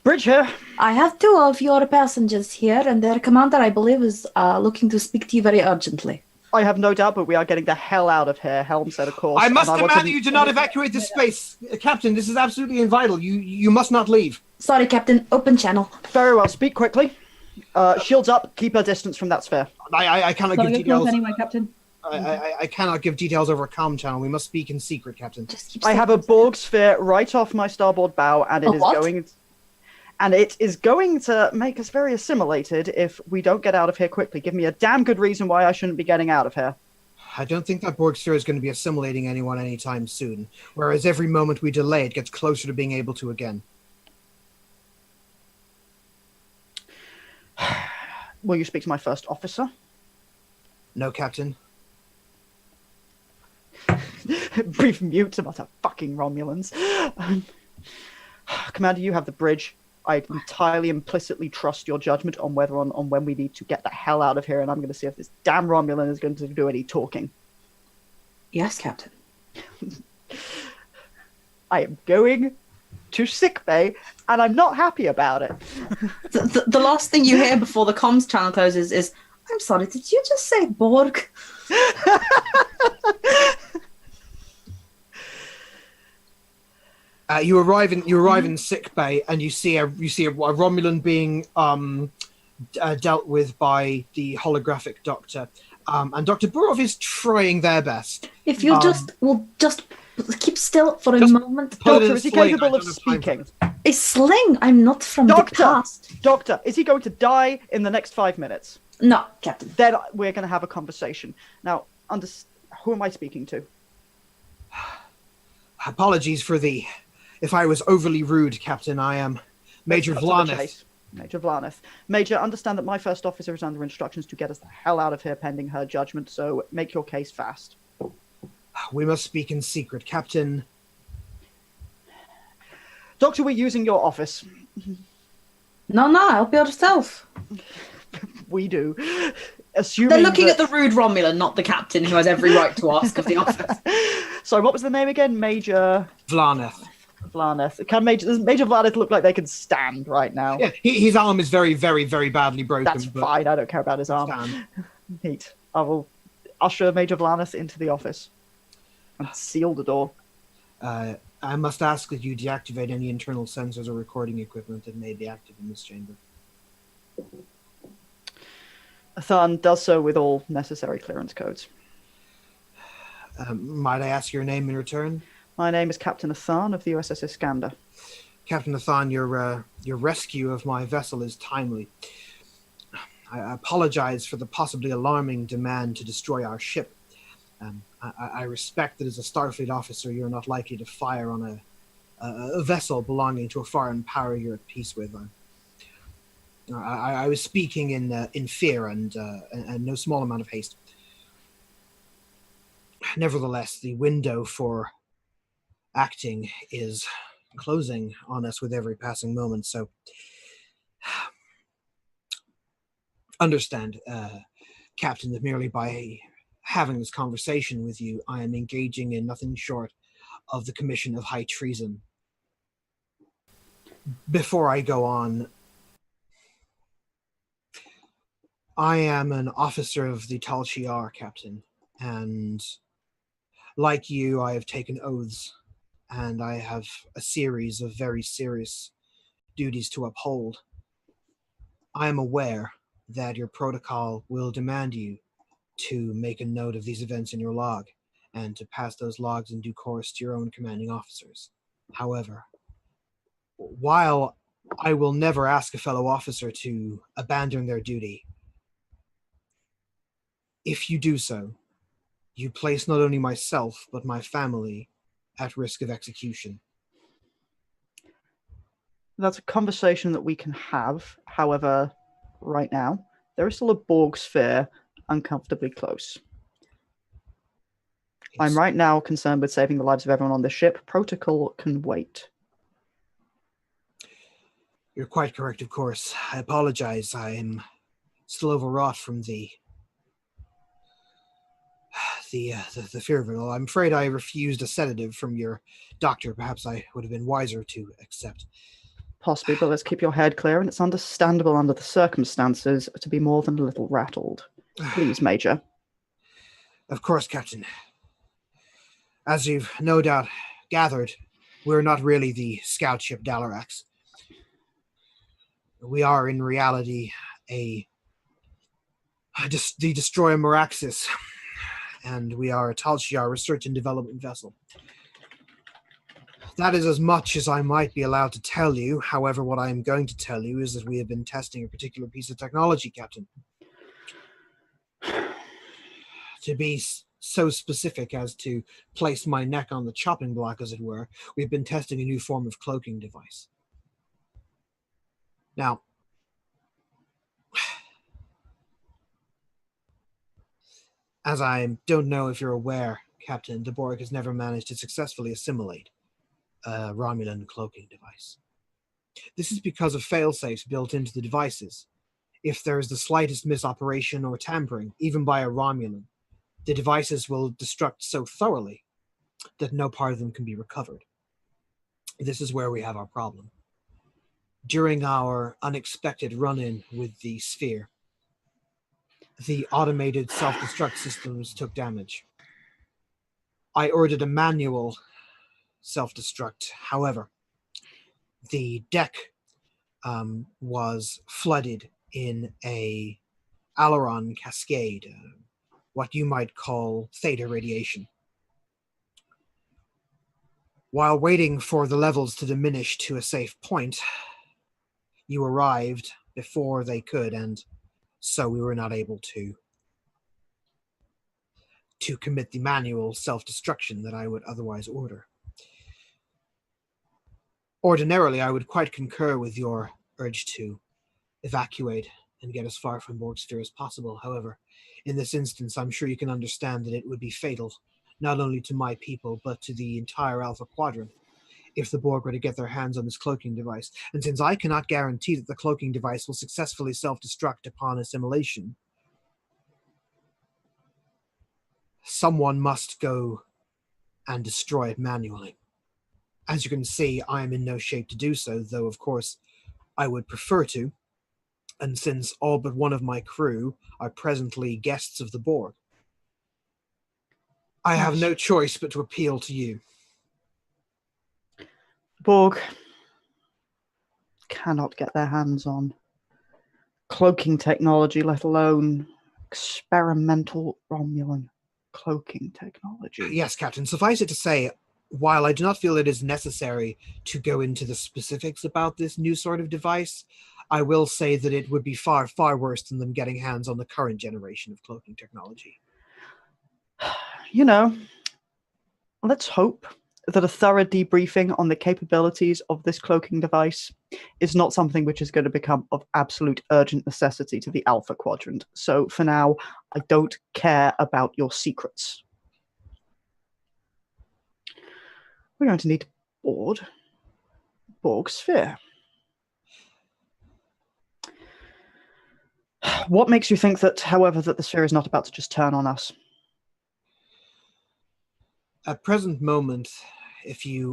Bridge here. I have 2 of your passengers here, and their commander, I believe, is looking to speak to you very urgently. I have no doubt, but we are getting the hell out of here. Helm said, of course. I must and demand that you do not evacuate this space. Captain, this is absolutely vital. You must not leave. Sorry, Captain. Open channel. Very well. Speak quickly. Shields up. Keep a distance from that sphere. I cannot Sorry, give you're details. close anyway, Captain. I cannot give details over a comm channel. We must speak in secret, Captain. Just keep I have a saying- Borg sphere right off my starboard bow, and A what? it is going to make us very assimilated if we don't get out of here quickly. Give me a damn good reason why I shouldn't be getting out of here. I don't think that Borg sphere is going to be assimilating anyone anytime soon, whereas every moment we delay, it gets closer to being able to again. Will you speak to my first officer? No, Captain. Brief mute about our fucking Romulans. Commander, you have the bridge. I entirely implicitly trust your judgment on when we need to get the hell out of here, and I'm going to see if this damn Romulan is going to do any talking. Yes, Captain. I am going to sickbay, and I'm not happy about it. The last thing you hear before the comms channel closes is, I'm sorry, did you just say Borg? You arrive in sick bay, and you see a Romulan being dealt with by the holographic doctor, and Dr. Burov is trying their best. If you will just keep still for a Just moment. put it in Doctor, a is he sling. capable I of don't have time for speaking? this. A sling. I'm not from the Doctor! past. Doctor, is he going to die in the next 5 minutes? No, Captain. Then we're going to have a conversation. Now, who am I speaking to? Apologies for if I was overly rude, Captain. I am Major Cut to the Vlaneth. chase. Major Vlaneth. Major, understand that my first officer is under instructions to get us the hell out of here pending her judgment, so make your case fast. We must speak in secret, Captain. Doctor, we're using your office. No, help yourself. We do. assuming They're looking that... at the rude Romulan, not the captain, who has every right to ask of the office. Sorry, what was the name again? Major Vlaneth. Vlaneth. Does Major Vlaneth look like they can stand right now? Yeah, his arm is very, very, very badly broken. That's but fine. I don't care about his arm. stand. Neat. I will usher Major Vlaneth into the office and seal the door. I must ask that you deactivate any internal sensors or recording equipment that may be active in this chamber. Athan does so with all necessary clearance codes. Might I ask your name in return? My name is Captain Athan of the USS Iskandar. Captain Athan, your rescue of my vessel is timely. I apologize for the possibly alarming demand to destroy our ship. I respect that as a Starfleet officer, you're not likely to fire on a vessel belonging to a foreign power you're at peace with. I was speaking in fear and no small amount of haste. Nevertheless, the window for acting is closing on us with every passing moment, so understand, Captain, that merely by having this conversation with you, I am engaging in nothing short of the commission of high treason. Before I go on, I am an officer of the Tal Shiar, Captain, and like you, I have taken oaths, and I have a series of very serious duties to uphold. I am aware that your protocol will demand you to make a note of these events in your log, and to pass those logs in due course to your own commanding officers. However, while I will never ask a fellow officer to abandon their duty, if you do so, you place not only myself, but my family at risk of execution. That's a conversation that we can have. However, right now, there is still a Borg sphere uncomfortably close. I'm right now concerned with saving the lives of everyone on the ship. Protocol can wait. You're quite correct, of course. I apologize. I'm still overwrought from the fear of it all. I'm afraid I refused a sedative from your doctor. Perhaps I would have been wiser to accept. Possibly, but let's keep your head clear, and it's understandable under the circumstances to be more than a little rattled. Please, Major. Of course, Captain. As you've no doubt gathered, we're not really the scout ship Dalarax. We are, in reality, the destroyer Meraxis, and we are a Tal Shiar research and development vessel. That is as much as I might be allowed to tell you. However, what I am going to tell you is that we have been testing a particular piece of technology, Captain. To be so specific as to place my neck on the chopping block, as it were, we've been testing a new form of cloaking device. Now, as I don't know if you're aware, Captain, the Borg has never managed to successfully assimilate a Romulan cloaking device. This is because of failsafes built into the devices. If there is the slightest misoperation or tampering, even by a Romulan, the devices will destruct so thoroughly that no part of them can be recovered. This is where we have our problem. During our unexpected run-in with the sphere, the automated self-destruct systems took damage. I ordered a manual self-destruct. However, the deck was flooded in a Aileron cascade, what you might call theta radiation. While waiting for the levels to diminish to a safe point, you arrived before they could, and so we were not able to commit the manual self-destruction that I would otherwise order. Ordinarily, I would quite concur with your urge to evacuate and get as far from Borg sphere as possible. However, in this instance, I'm sure you can understand that it would be fatal, not only to my people, but to the entire Alpha Quadrant, if the Borg were to get their hands on this cloaking device. And since I cannot guarantee that the cloaking device will successfully self-destruct upon assimilation, someone must go and destroy it manually. As you can see, I am in no shape to do so, though of course I would prefer to, and since all but one of my crew are presently guests of the Borg, I have no choice but to appeal to you. Borg cannot get their hands on cloaking technology, let alone experimental Romulan cloaking technology. Yes, Captain. Suffice it to say, while I do not feel it is necessary to go into the specifics about this new sort of device, I will say that it would be far, far worse than them getting hands on the current generation of cloaking technology. You know, let's hope that a thorough debriefing on the capabilities of this cloaking device is not something which is going to become of absolute urgent necessity to the Alpha Quadrant. So for now, I don't care about your secrets. We're going to need to board Borg Sphere. What makes you think that, however, that the sphere is not about to just turn on us? At present moment,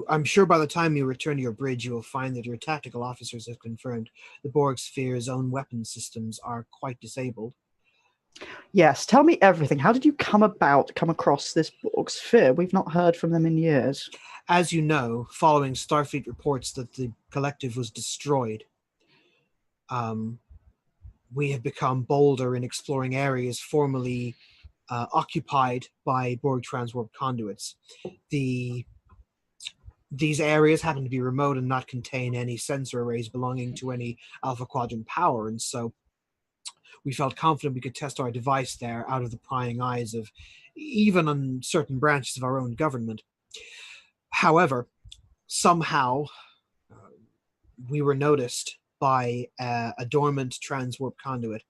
I'm sure by the time you return to your bridge, you will find that your tactical officers have confirmed the Borg Sphere's own weapon systems are quite disabled. Yes, tell me everything. How did you come across this Borg Sphere? We've not heard from them in years. As you know, following Starfleet reports that the collective was destroyed, we have become bolder in exploring areas formerly occupied by Borg transwarp conduits. These areas happen to be remote and not contain any sensor arrays belonging to any Alpha Quadrant power, and so we felt confident we could test our device there out of the prying eyes of even on certain branches of our own government. However, somehow we were noticed by a dormant transwarp conduit,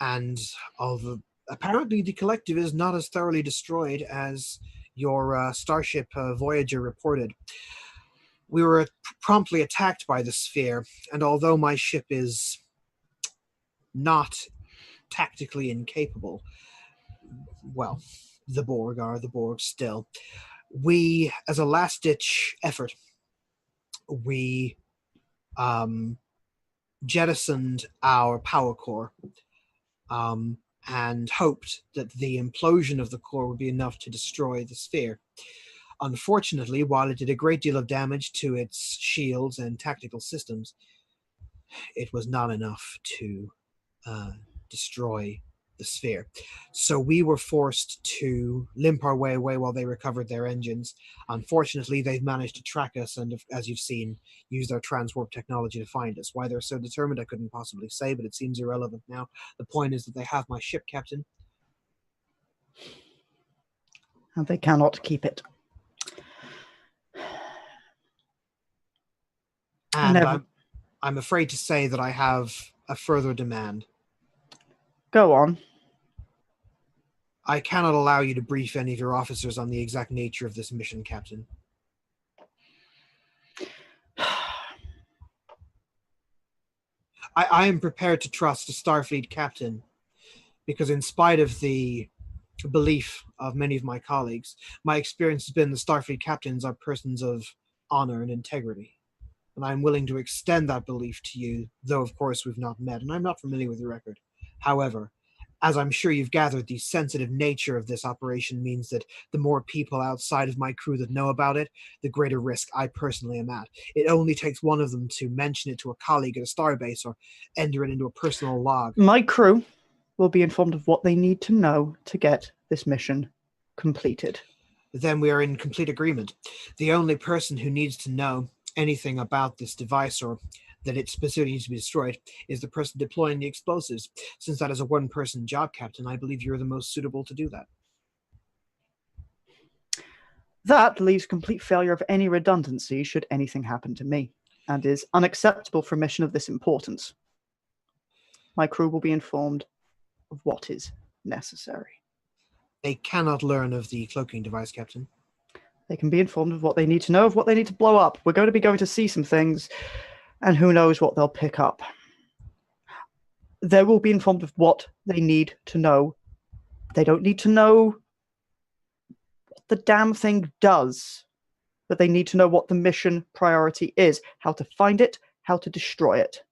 and although apparently the collective is not as thoroughly destroyed as your starship Voyager reported, we were promptly attacked by the sphere, and although my ship is not tactically incapable, well, the Borg are the Borg still. We, as a last-ditch effort, we jettisoned our power core and hoped that the implosion of the core would be enough to destroy the sphere. Unfortunately, while it did a great deal of damage to its shields and tactical systems, it was not enough to destroy the sphere. So we were forced to limp our way away while they recovered their engines. Unfortunately, they've managed to track us and, as you've seen, use their transwarp technology to find us. Why they're so determined, I couldn't possibly say, but it seems irrelevant now. The point is that they have my ship, Captain. And they cannot keep it. And I'm afraid to say that I have a further demand. Go on. I cannot allow you to brief any of your officers on the exact nature of this mission, Captain. I am prepared to trust a Starfleet captain, because in spite of the belief of many of my colleagues, my experience has been the Starfleet captains are persons of honor and integrity. And I'm willing to extend that belief to you, though of course we've not met, and I'm not familiar with your record. However, as I'm sure you've gathered, the sensitive nature of this operation means that the more people outside of my crew that know about it, the greater risk I personally am at. It only takes one of them to mention it to a colleague at a starbase or enter it into a personal log. My crew will be informed of what they need to know to get this mission completed. Then we are in complete agreement. The only person who needs to know anything about this device or that it specifically needs to be destroyed is the person deploying the explosives. Since that is a one-person job, Captain, I believe you're the most suitable to do that. That leaves complete failure of any redundancy should anything happen to me, and is unacceptable for a mission of this importance. My crew will be informed of what is necessary. They cannot learn of the cloaking device, Captain. They can be informed of what they need to know, of what they need to blow up. We're going to see some things, and who knows what they'll pick up. They will be informed of what they need to know They don't need to know what the damn thing does, but they need to know what the mission priority is, how to find it, how to destroy it.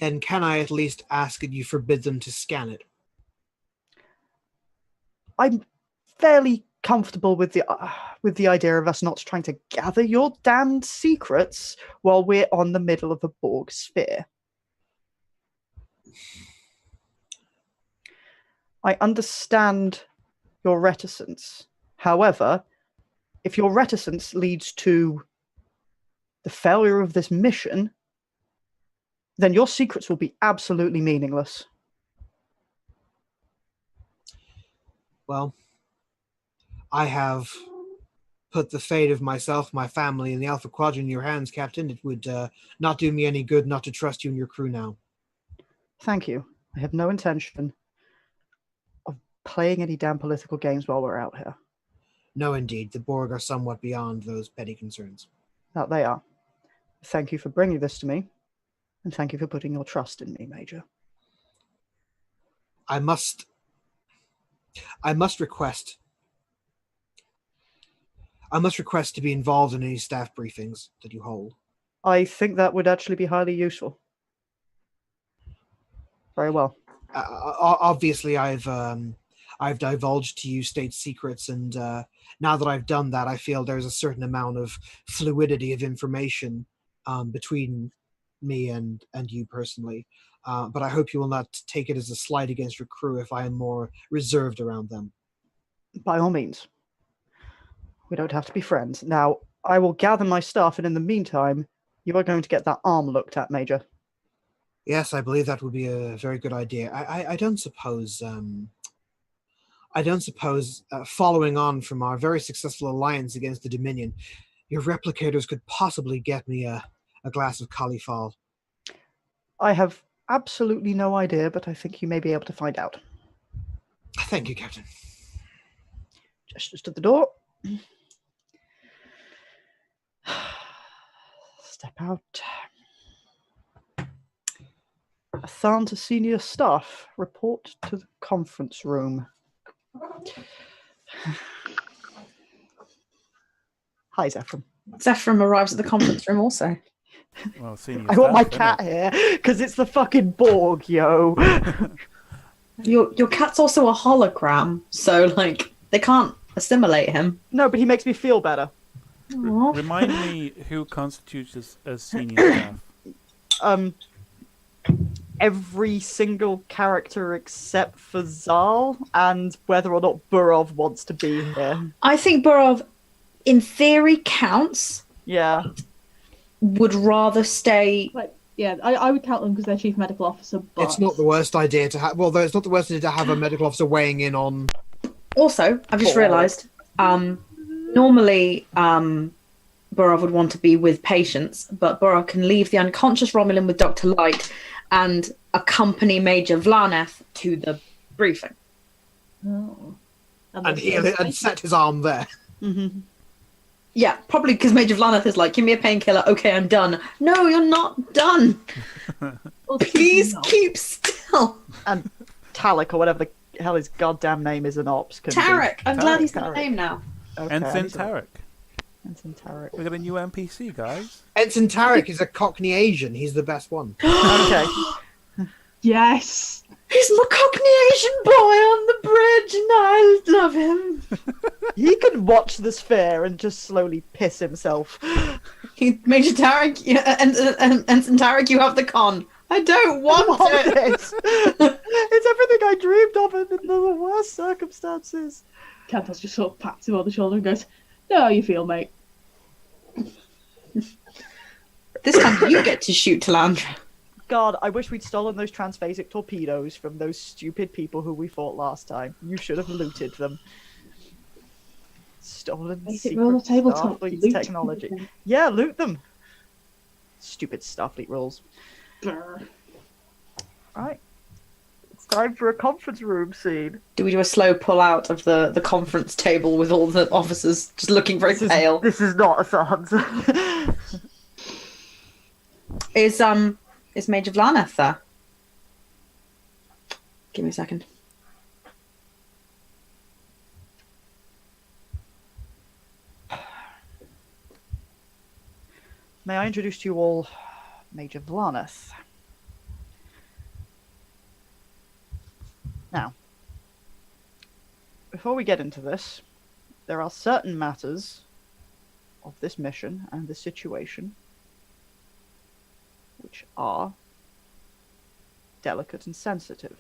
Then can I at least ask that you forbid them to scan it? I'm fairly comfortable with the idea of us not trying to gather your damned secrets while we're on the middle of a Borg sphere. I understand your reticence. However, if your reticence leads to the failure of this mission, then your secrets will be absolutely meaningless. Well, I have put the fate of myself, my family, and the Alpha Quadrant in your hands, Captain. It would not do me any good not to trust you and your crew now. Thank you. I have no intention of playing any damn political games while we're out here. No, indeed. The Borg are somewhat beyond those petty concerns. That they are. Thank you for bringing this to me, and thank you for putting your trust in me, Major. I must request to be involved in any staff briefings that you hold. I think that would actually be highly useful. Very well. Obviously, I've divulged to you state secrets, and now that I've done that, I feel there's a certain amount of fluidity of information between me and you personally. But I hope you will not take it as a slight against your crew if I am more reserved around them. By all means. We don't have to be friends. Now, I will gather my stuff, and in the meantime, you are going to get that arm looked at, Major. Yes, I believe that would be a very good idea. I don't suppose, following on from our very successful alliance against the Dominion, your replicators could possibly get me a glass of Khalifal. I have absolutely no idea, but I think you may be able to find out. Thank you, Captain. Gestures to the door. Step out. Athan to senior staff. Report to the conference room. Hi, Zephram. Zephram arrives at the conference room also. Well, senior I want my staff, cat here because it's the fucking Borg, yo. Your cat's also a hologram, so like they can't assimilate him. No, but he makes me feel better. Aw. Remind me who constitutes as senior staff. Every single character except for Zal, and whether or not Burov wants to be here. I think Burov, in theory, counts. Yeah. Would rather stay. Yeah, I would count them because they're chief medical officer. But It's not the worst idea to have. Well, though it's not the worst idea to have a medical officer weighing in on. Also, I've just realised. Normally, Burov would want to be with patients, but Burov can leave the unconscious Romulan with Dr. Light and accompany Major Vlaneth to the briefing. Oh. And set his arm there. Mm-hmm. Yeah, probably because Major Vlaneth is like, give me a painkiller, okay, I'm done. No, you're not done. Please keep still. And Talik, or whatever the hell his goddamn name is in Ops. Tarek. I'm glad he's got a Tarek. name now. Okay, Ensign Tarek. Ensign Tarek. We got a new NPC, guys. Ensign Tarek is a Cockney Asian. He's the best one. Okay. Yes. He's my Cockney Asian boy on the bridge, and I love him. He can watch the sphere and just slowly piss himself. Major Tarek, Ensign Tarek, you have the con. I don't want it. It's everything I dreamed of in the worst circumstances. Cantos just sort of pats him on the shoulder and goes, "Know how you feel, mate." This time you get to shoot Talandra. God, I wish we'd stolen those transphasic torpedoes from those stupid people who we fought last time. You should have looted them. Stolen Basic rule of secret tabletop. Starfleet Loot technology. everything. Yeah, loot them. Stupid Starfleet rules. Brr. Right. It's time for a conference room scene. Do we do a slow pull out of the conference table with all the officers just looking very pale? This is not a Sans. Is Major Vlaneth there? Give me a second. May I introduce to you all Major Vlaneth? Now, before we get into this, there are certain matters of this mission and this situation which are delicate and sensitive.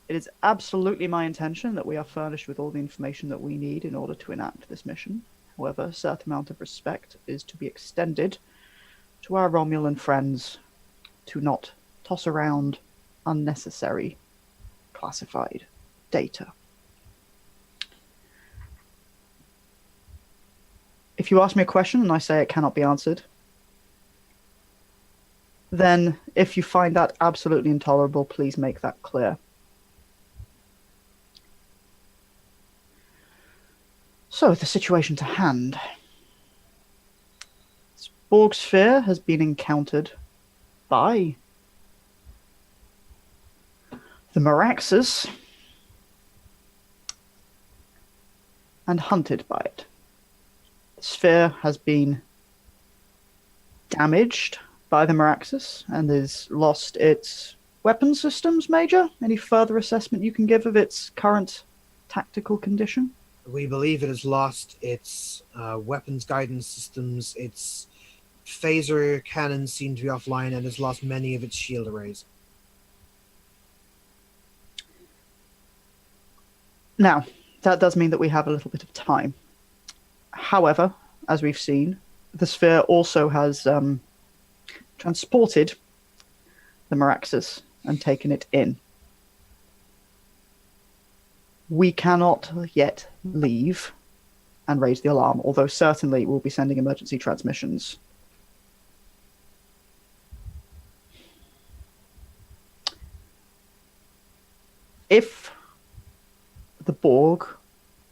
It is absolutely my intention that we are furnished with all the information that we need in order to enact this mission. However, a certain amount of respect is to be extended to our Romulan friends to not toss around unnecessary classified data. If you ask me a question and I say it cannot be answered, then if you find that absolutely intolerable, please make that clear. So, the situation to hand. This Borg sphere has been encountered by the Maraxes and hunted by it. The sphere has been damaged by the Maraxes and has lost its weapon systems, Major? Any further assessment you can give of its current tactical condition? We believe it has lost its weapons guidance systems, its phaser cannons seem to be offline, and has lost many of its shield arrays. Now, that does mean that we have a little bit of time. However, as we've seen, the sphere also has transported the Maraxes and taken it in. We cannot yet leave and raise the alarm, although certainly we'll be sending emergency transmissions. If the Borg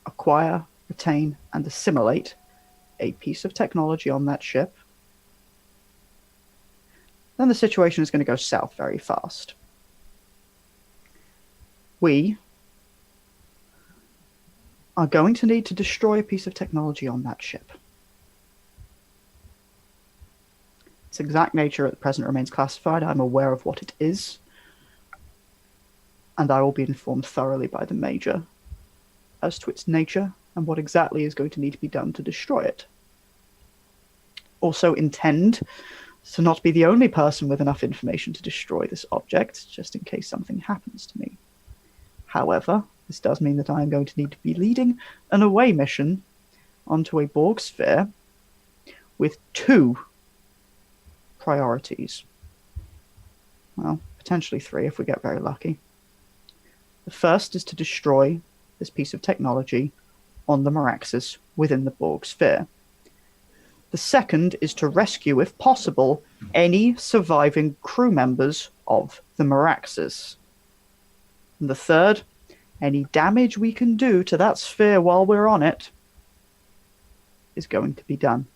acquire, retain, and assimilate a piece of technology on that ship, then the situation is going to go south very fast. We are going to need to destroy a piece of technology on that ship. Its exact nature at present remains classified. I'm aware of what it is, and I will be informed thoroughly by the Major as to its nature and what exactly is going to need to be done to destroy it. Also intend to not be the only person with enough information to destroy this object, just in case something happens to me. However, this does mean that I am going to need to be leading an away mission onto a Borg sphere with two priorities. Well, potentially three if we get very lucky. The first is to destroy this piece of technology on the Maraxes within the Borg sphere. The second is to rescue, if possible, any surviving crew members of the Maraxes. And the third, any damage we can do to that sphere while we're on it is going to be done.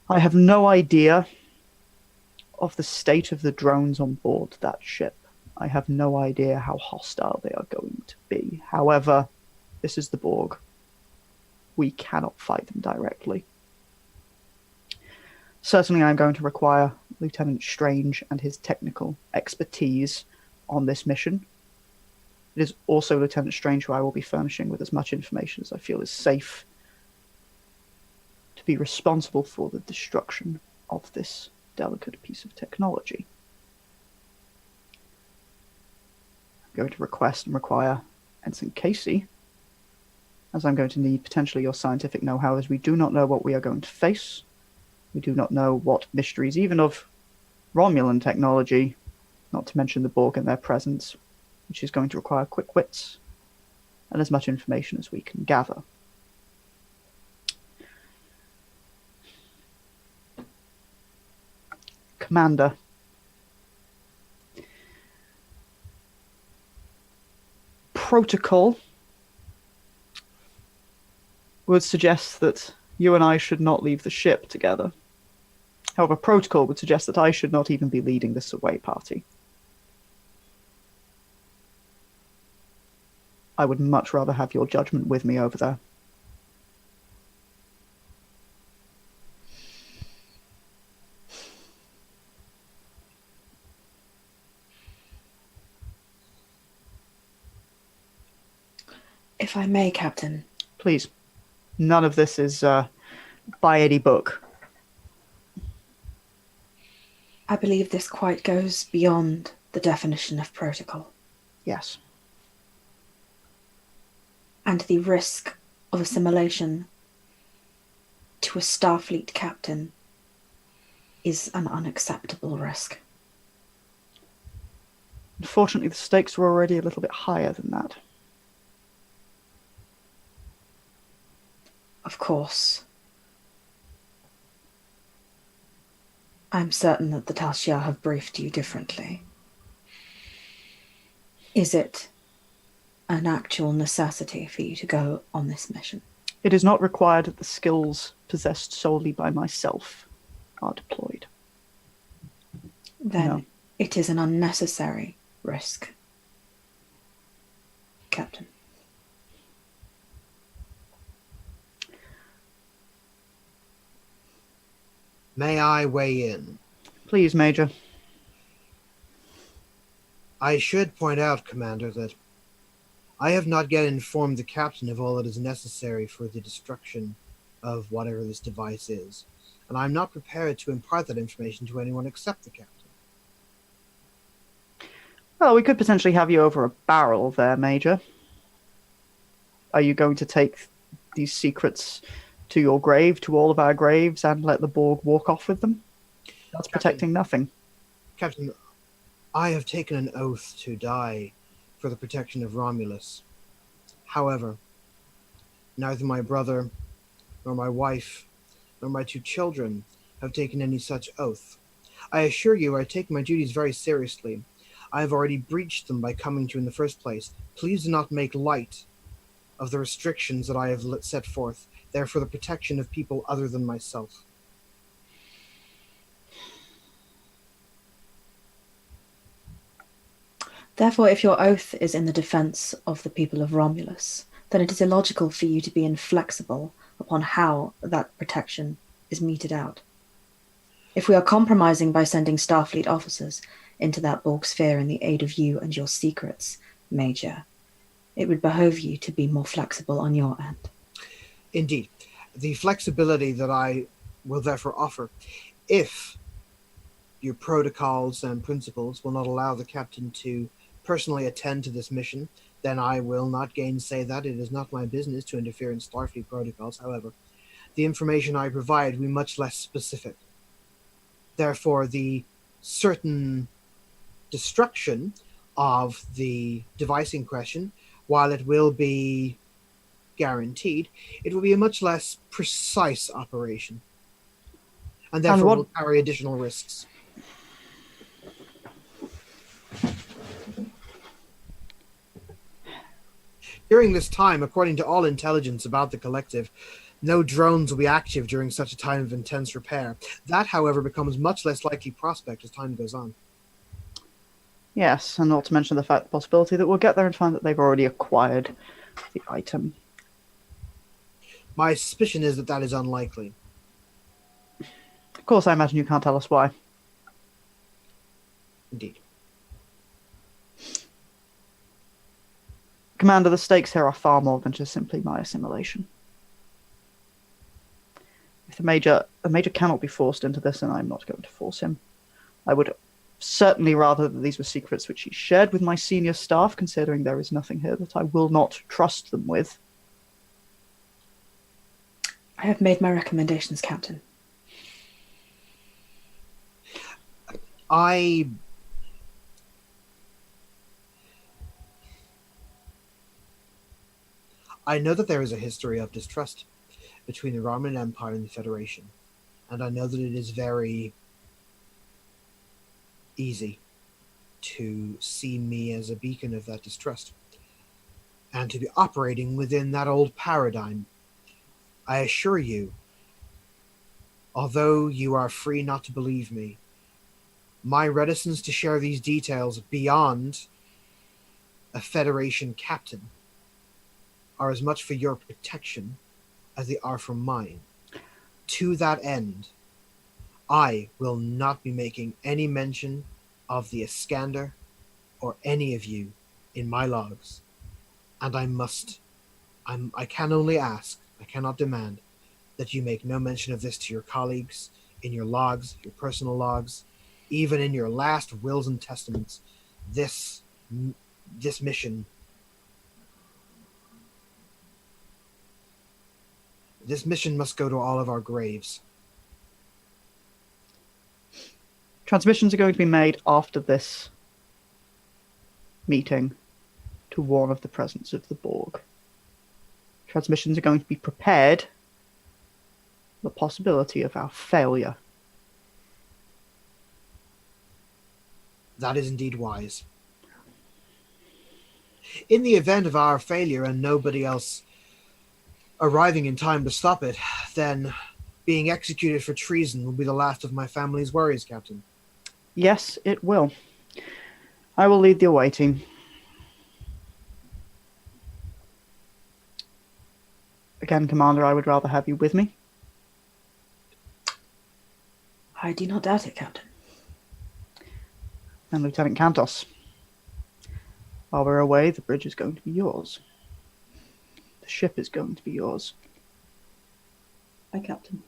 I have no idea of the state of the drones on board that ship. I have no idea how hostile they are going to be. However, this is the Borg. We cannot fight them directly. Certainly, I'm going to require Lieutenant Strange and his technical expertise on this mission. It is also Lieutenant Strange who I will be furnishing with as much information as I feel is safe to be responsible for the destruction of this delicate piece of technology. I'm going to request and require Ensign Casey, as I'm going to need potentially your scientific know-how, as we do not know what we are going to face. We do not know what mysteries, even of Romulan technology, not to mention the Borg and their presence, which is going to require quick wits and as much information as we can gather. Commander, protocol would suggest that you and I should not leave the ship together. However, protocol would suggest that I should not even be leading this away party. I would much rather have your judgment with me over there. If I may, Captain. Please. None of this is by any book. I believe this quite goes beyond the definition of protocol. Yes. And the risk of assimilation to a Starfleet captain is an unacceptable risk. Unfortunately, the stakes were already a little bit higher than that. Of course. I'm certain that the Tal Shiar have briefed you differently. Is it an actual necessity for you to go on this mission? It is not required that the skills possessed solely by myself are deployed. Then No. it is an unnecessary risk, Captain. May I weigh in? Please, Major. I should point out, Commander, that I have not yet informed the captain of all that is necessary for the destruction of whatever this device is, and I'm not prepared to impart that information to anyone except the captain. Well, we could potentially have you over a barrel there, Major. Are you going to take these secrets to your grave, to all of our graves, and let the Borg walk off with them? That's protecting nothing. Captain, I have taken an oath to die for the protection of Romulus. However, neither my brother, nor my wife, nor my 2 children have taken any such oath. I assure you I take my duties very seriously. I have already breached them by coming to you in the first place. Please do not make light of the restrictions that I have set forth. They are for the protection of people other than myself. Therefore, if your oath is in the defense of the people of Romulus, then it is illogical for you to be inflexible upon how that protection is meted out. If we are compromising by sending Starfleet officers into that Borg sphere in the aid of you and your secrets, Major, it would behove you to be more flexible on your end. Indeed. The flexibility that I will therefore offer, if your protocols and principles will not allow the captain to personally attend to this mission, then I will not gainsay that. It is not my business to interfere in Starfleet protocols. However, the information I provide will be much less specific. Therefore, the certain destruction of the device in question, while it will be guaranteed, it will be a much less precise operation, and therefore will carry additional risks. During this time, according to all intelligence about the collective, no drones will be active during such a time of intense repair. That, however, becomes much less likely prospect as time goes on. Yes, and not to mention the possibility that we'll get there and find that they've already acquired the item. My suspicion is that that is unlikely. Of course, I imagine you can't tell us why. Indeed. Commander, the stakes here are far more than just simply my assimilation. If the Major cannot be forced into this, and I'm not going to force him. I would certainly rather that these were secrets which he shared with my senior staff, considering there is nothing here that I will not trust them with. I have made my recommendations, Captain. I know that there is a history of distrust between the Romulan Empire and the Federation, and I know that it is very easy to see me as a beacon of that distrust, and to be operating within that old paradigm. I assure you, although you are free not to believe me, my reticence to share these details beyond a Federation captain are as much for your protection as they are for mine. To that end, I will not be making any mention of the Iskandar or any of you in my logs. And I can only ask, I cannot demand, that you make no mention of this to your colleagues, in your logs, your personal logs, even in your last wills and testaments. This mission, must go to all of our graves. Transmissions are going to be made after this meeting to warn of the presence of the Borg. Transmissions are going to be prepared for the possibility of our failure. That is indeed wise. In the event of our failure and nobody else arriving in time to stop it, then being executed for treason will be the last of my family's worries, Captain. Yes, it will. I will lead the away team. Again, Commander, I would rather have you with me. I do not doubt it, Captain. And Lieutenant Kantos. While we're away, the bridge is going to be yours. The ship is going to be yours. Aye, Captain.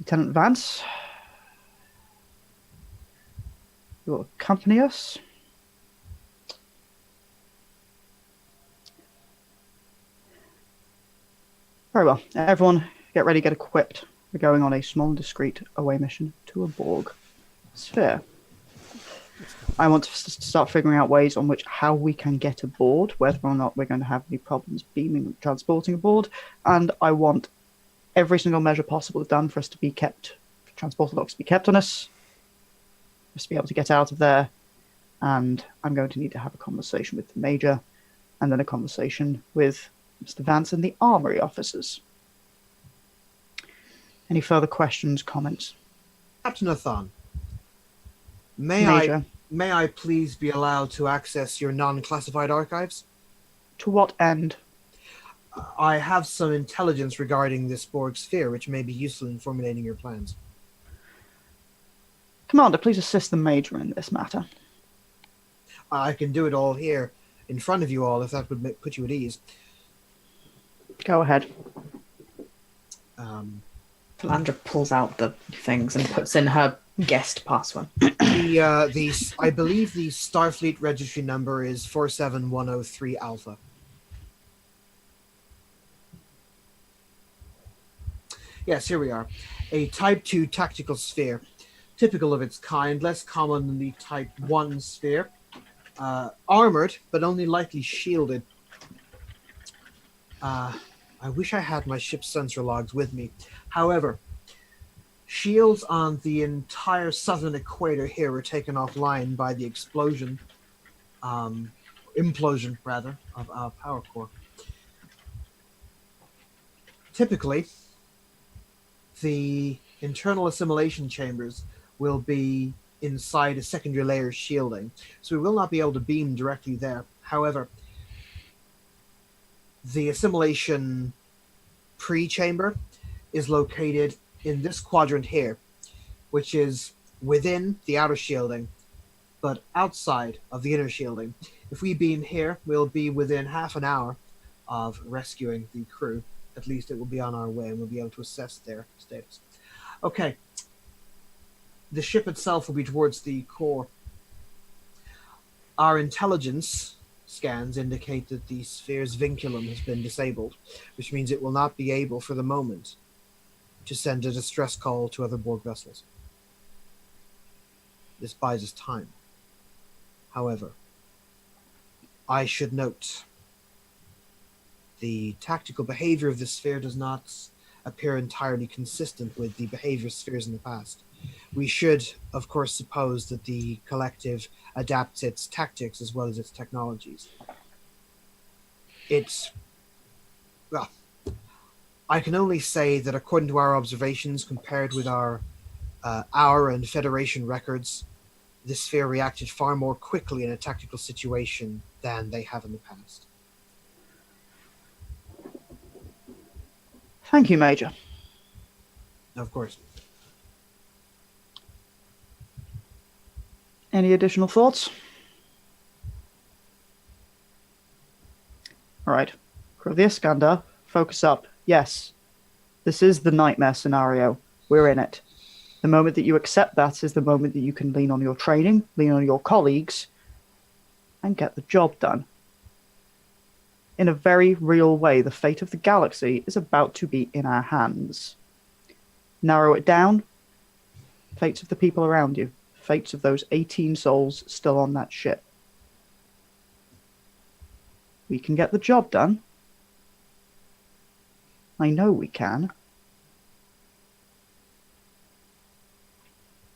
Lieutenant Vance, you will accompany us. Very well. Everyone, get ready, get equipped. We're going on a small and discreet away mission to a Borg sphere. I want to start figuring out ways on which how we can get aboard, whether or not we're going to have any problems beaming, transporting aboard, and I want every single measure possible done for us to be kept, for transporter locks to be kept on us, for us to be able to get out of there, and I'm going to need to have a conversation with the Major, and then a conversation with Mr. Vance and the Armory officers. Any further questions, comments? Captain Athan, may I please be allowed to access your non-classified archives? To what end? I have some intelligence regarding this Borg sphere, which may be useful in formulating your plans. Commander, please assist the Major in this matter. I can do it all here in front of you all, if that would put you at ease. Go ahead. Landra pulls out the things and puts in her guest password. I believe the Starfleet registry number is 47103 Alpha. Yes, here we are. A Type 2 tactical sphere, typical of its kind, less common than the Type 1 sphere. Armored, but only lightly shielded. I wish I had my ship's sensor logs with me. However, shields on the entire southern equator here were taken offline by the implosion, of our power core. Typically, the internal assimilation chambers will be inside a secondary layer shielding, so we will not be able to beam directly there. However, the assimilation pre-chamber is located in this quadrant here, which is within the outer shielding, but outside of the inner shielding. If we beam here, we'll be within half an hour of rescuing the crew. At least it will be on our way, and we'll be able to assess their status. Okay. The ship itself will be towards the core. Our intelligence scans indicate that the sphere's vinculum has been disabled, which means it will not be able, for the moment, to send a distress call to other Borg vessels. This buys us time. However, I should note the tactical behavior of the sphere does not appear entirely consistent with the behavior of spheres in the past. We should, of course, suppose that the collective adapts its tactics as well as its technologies. Well, I can only say that according to our observations, compared with our and Federation records, this sphere reacted far more quickly in a tactical situation than they have in the past. Thank you, Major. Of course. Any additional thoughts? All right. Crew of the Iskandar, focus up. Yes, this is the nightmare scenario. We're in it. The moment that you accept that is the moment that you can lean on your training, lean on your colleagues, and get the job done. In a very real way, the fate of the galaxy is about to be in our hands. Narrow it down. Fates of the people around you. Fates of those 18 souls still on that ship. We can get the job done. I know we can.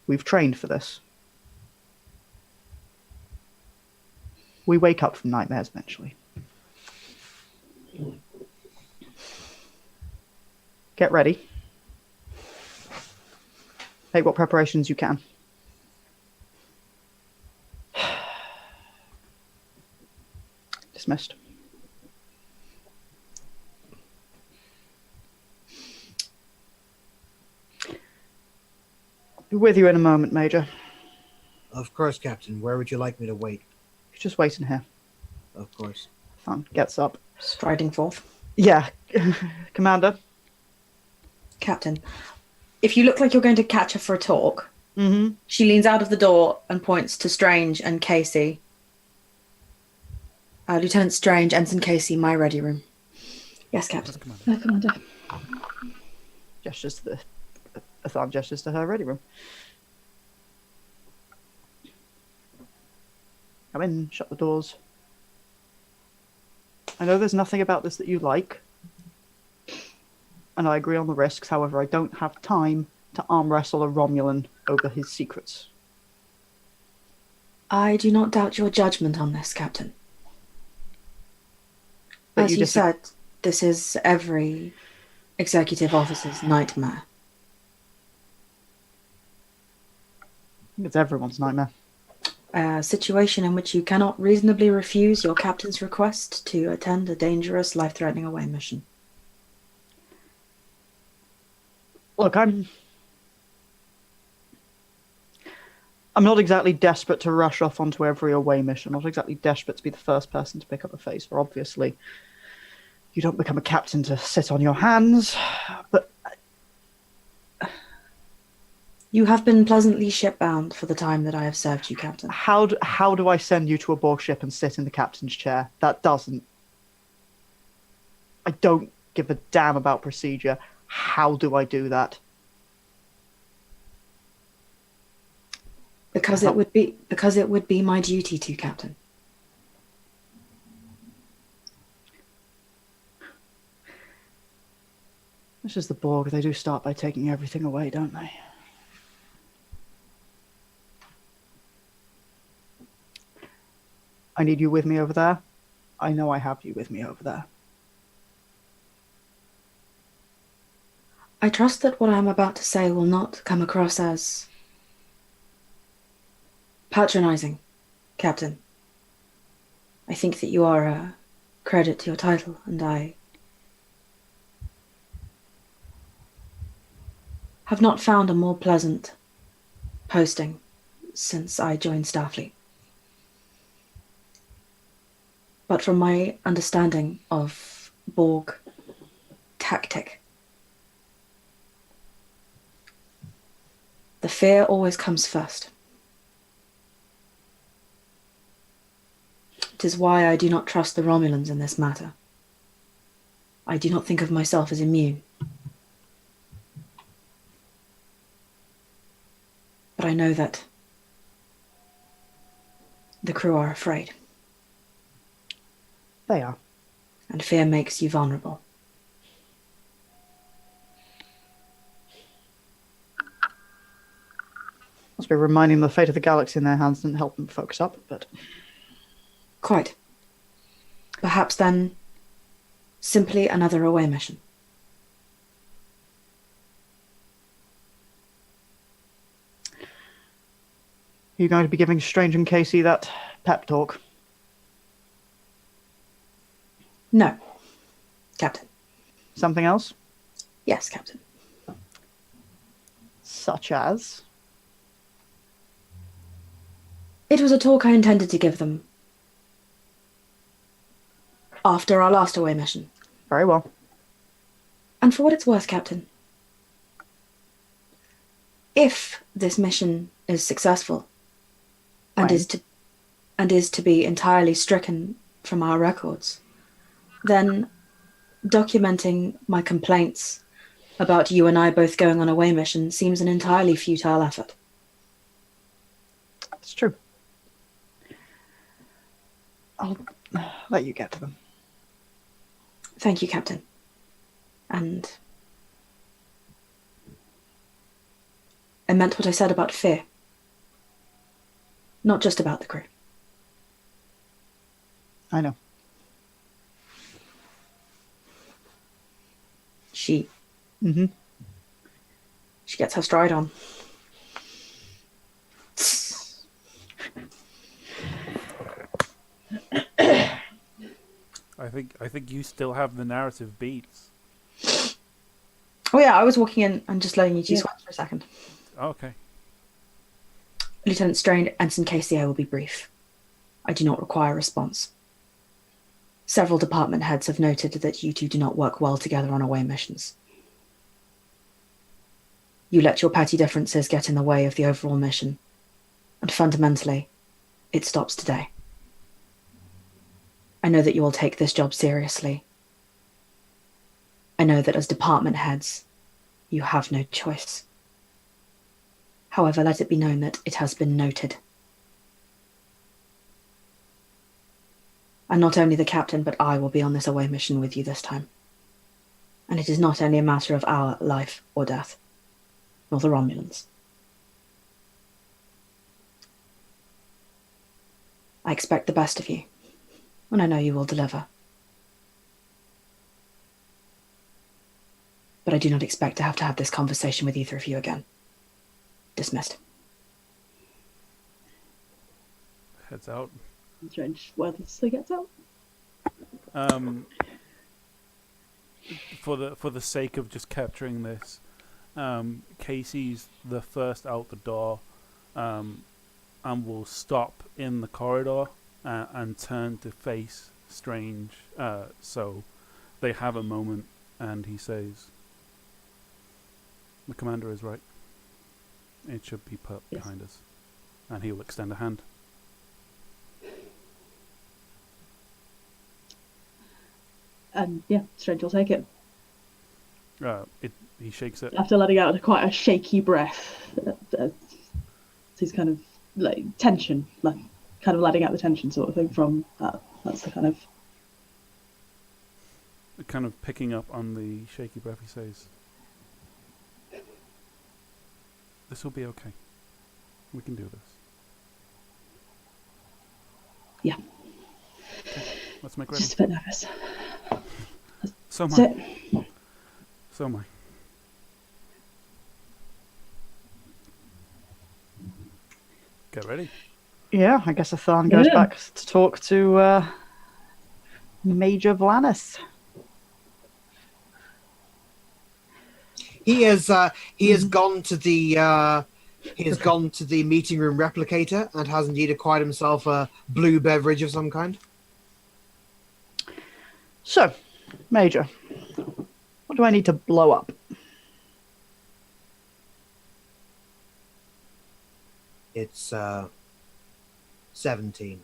We've trained for this. We wake up from nightmares eventually. Get ready. Take what preparations you can. Dismissed. Be with you in a moment, Major. Of course, Captain. Where would you like me to wait? You're just waiting here. Of course. Fun. Gets up. Striding forth. Yeah. Commander. Captain, if you look like you're going to catch her for a talk, Mm-hmm. she leans out of the door and points to Strange and Casey. Lieutenant Strange, Ensign Casey, my ready room. Yes, Captain. Commander. Gestures to the... Athan gestures to her ready room. Come in, shut the doors. I know there's nothing about this that you like, and I agree on the risks. However, I don't have time to arm wrestle a Romulan over his secrets. I do not doubt your judgment on this, Captain. But As you you dis- said, this is every executive officer's nightmare. It's everyone's nightmare. A situation in which you cannot reasonably refuse your captain's request to attend a dangerous, life-threatening away mission. Look, I'm not exactly desperate to rush off onto every away mission. I'm not exactly desperate to be the first person to pick up a phaser. Obviously, you don't become a captain to sit on your hands, but You have been pleasantly shipbound for the time that I have served you, Captain. how do I send you to a Borg ship and sit in the captain's chair? That doesn't... I don't give a damn about procedure. How do I do that? Because it would be my duty to, Captain. This is the Borg. They do start by taking everything away, don't they? I need you with me over there. I know I have you with me over there. I trust that what I am about to say will not come across as patronizing, Captain. I think that you are a credit to your title, and I have not found a more pleasant posting since I joined Starfleet. But from my understanding of Borg tactic, the fear always comes first. It is why I do not trust the Romulans in this matter. I do not think of myself as immune. But I know that the crew are afraid, They are. and fear makes you vulnerable. Must be reminding them the fate of the galaxy in their hands didn't help them focus up, but Quite. Perhaps then Simply another away mission. Are you going to be giving Strange and Casey that pep talk? No, Captain. Something else? Yes, Captain. Such as? It was a talk I intended to give them after our last away mission. Very well. And for what it's worth, Captain, if this mission is successful and is to be entirely stricken from our records, then documenting my complaints about you and I both going on away mission seems an entirely futile effort. It's true. I'll let you get to them. Thank you, Captain. And I meant what I said about fear. Not just about the crew. I know. She Mm-hmm. gets her stride on. I think you still have the narrative beats. Oh yeah, I was walking in and just letting you two Yeah. sweat for a second. Okay. Lieutenant Strain, Ensign Casey, I will be brief. I do not require a response. Several department heads have noted that you two do not work well together on away missions. You let your petty differences get in the way of the overall mission, and fundamentally, it stops today. I know that you will take this job seriously. I know that as department heads, you have no choice. However, let it be known that it has been noted. And not only the captain, but I will be on this away mission with you this time. And it is not only a matter of our life or death, nor the Romulans. I expect the best of you, and I know you will deliver. But I do not expect to have this conversation with either of you again. Dismissed. Heads out. Strange wordlessly gets out. For the sake of just capturing this, Casey's the first out the door, and will stop in the corridor and turn to face Strange. So they have a moment, and he says, "The commander is right. It should be put Yes. behind us," and he will extend a hand. And yeah, Strange will take it. He shakes it. After letting out quite a shaky breath. He's kind of like tension, like kind of letting out the tension sort of thing from that. That's the kind of Kind of picking up on the shaky breath, he says, "This will be okay. We can do this." Yeah. Okay, let's make ready. Just a bit nervous. So am That's I. it. So am I. Get ready. Yeah, I guess Athan goes Yeah. back to talk to Major Vlanis. He has gone to the meeting room replicator and has indeed acquired himself a blue beverage of some kind. So, Major, what do I need to blow up? It's 17.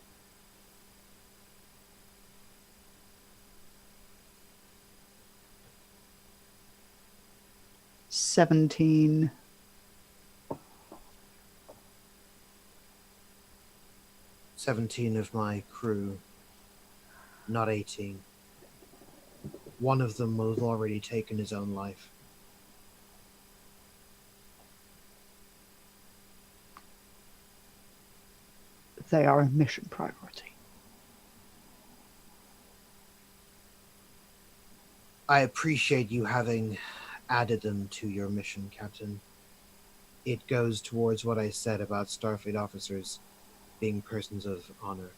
$17. 17 of my crew, not 18. One of them will have already taken his own life. They are a mission priority. I appreciate you having added them to your mission, Captain. It goes towards what I said about Starfleet officers being persons of honor.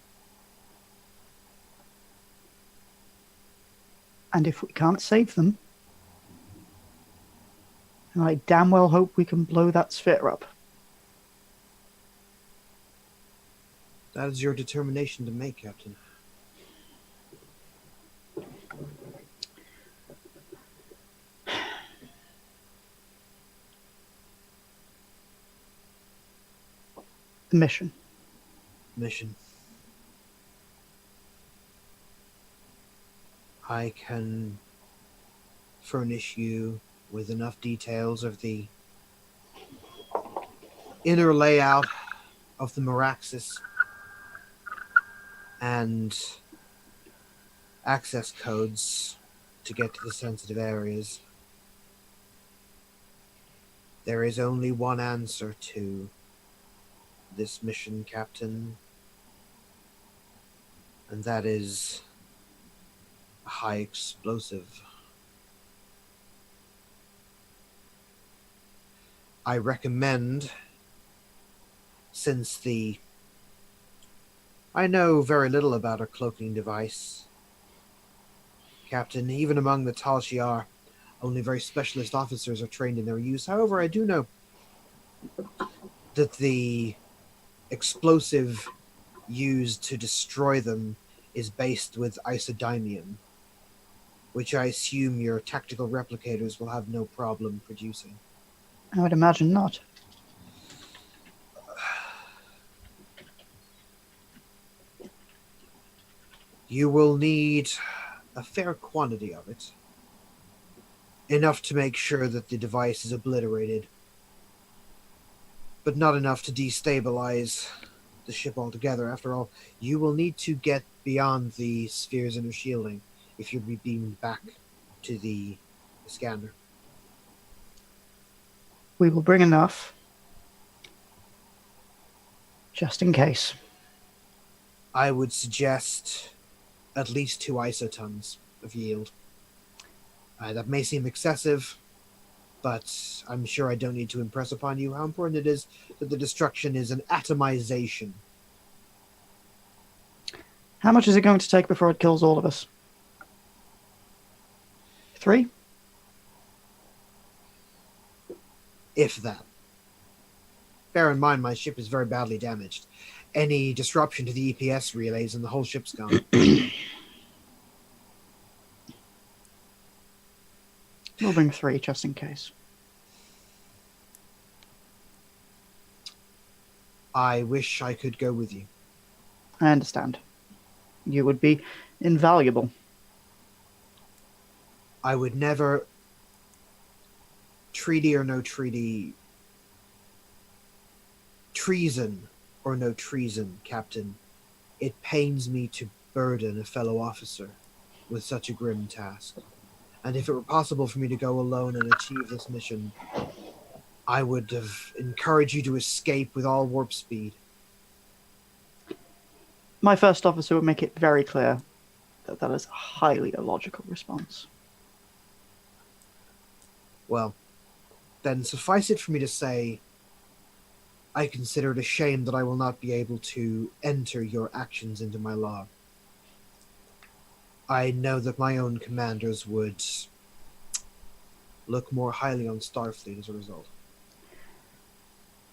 And if we can't save them, then I damn well hope we can blow that sphere up. That is your determination to make, Captain. The mission. Mission. I can furnish you with enough details of the inner layout of the Meraxis and access codes to get to the sensitive areas. There is only one answer to this mission, Captain, and that is a high explosive. I recommend, since I know very little about a cloaking device, Captain, even among the Tal Shiar, only very specialist officers are trained in their use. However, I do know that the explosive used to destroy them is based with isodymium, which I assume your tactical replicators will have no problem producing. I would imagine not. You will need a fair quantity of it. Enough to make sure that the device is obliterated, but not enough to destabilize the ship altogether. After all, you will need to get beyond the sphere's inner shielding if you'll be beamed back to the Iskandar. We will bring enough, just in case. I would suggest at least 2 isotons of yield. That may seem excessive, but I'm sure I don't need to impress upon you how important it is that the destruction is an atomization. How much is it going to take before it kills all of us? 3? If that. Bear in mind, my ship is very badly damaged. Any disruption to the EPS relays and the whole ship's gone. We'll bring 3 just in case. I wish I could go with you. I understand. You would be invaluable. I would never, treaty or no treaty, treason or no treason, Captain, it pains me to burden a fellow officer with such a grim task. And if it were possible for me to go alone and achieve this mission, I would have encouraged you to escape with all warp speed. My first officer would make it very clear that that is a highly illogical response. Well, then suffice it for me to say, I consider it a shame that I will not be able to enter your actions into my log. I know that my own commanders would look more highly on Starfleet as a result.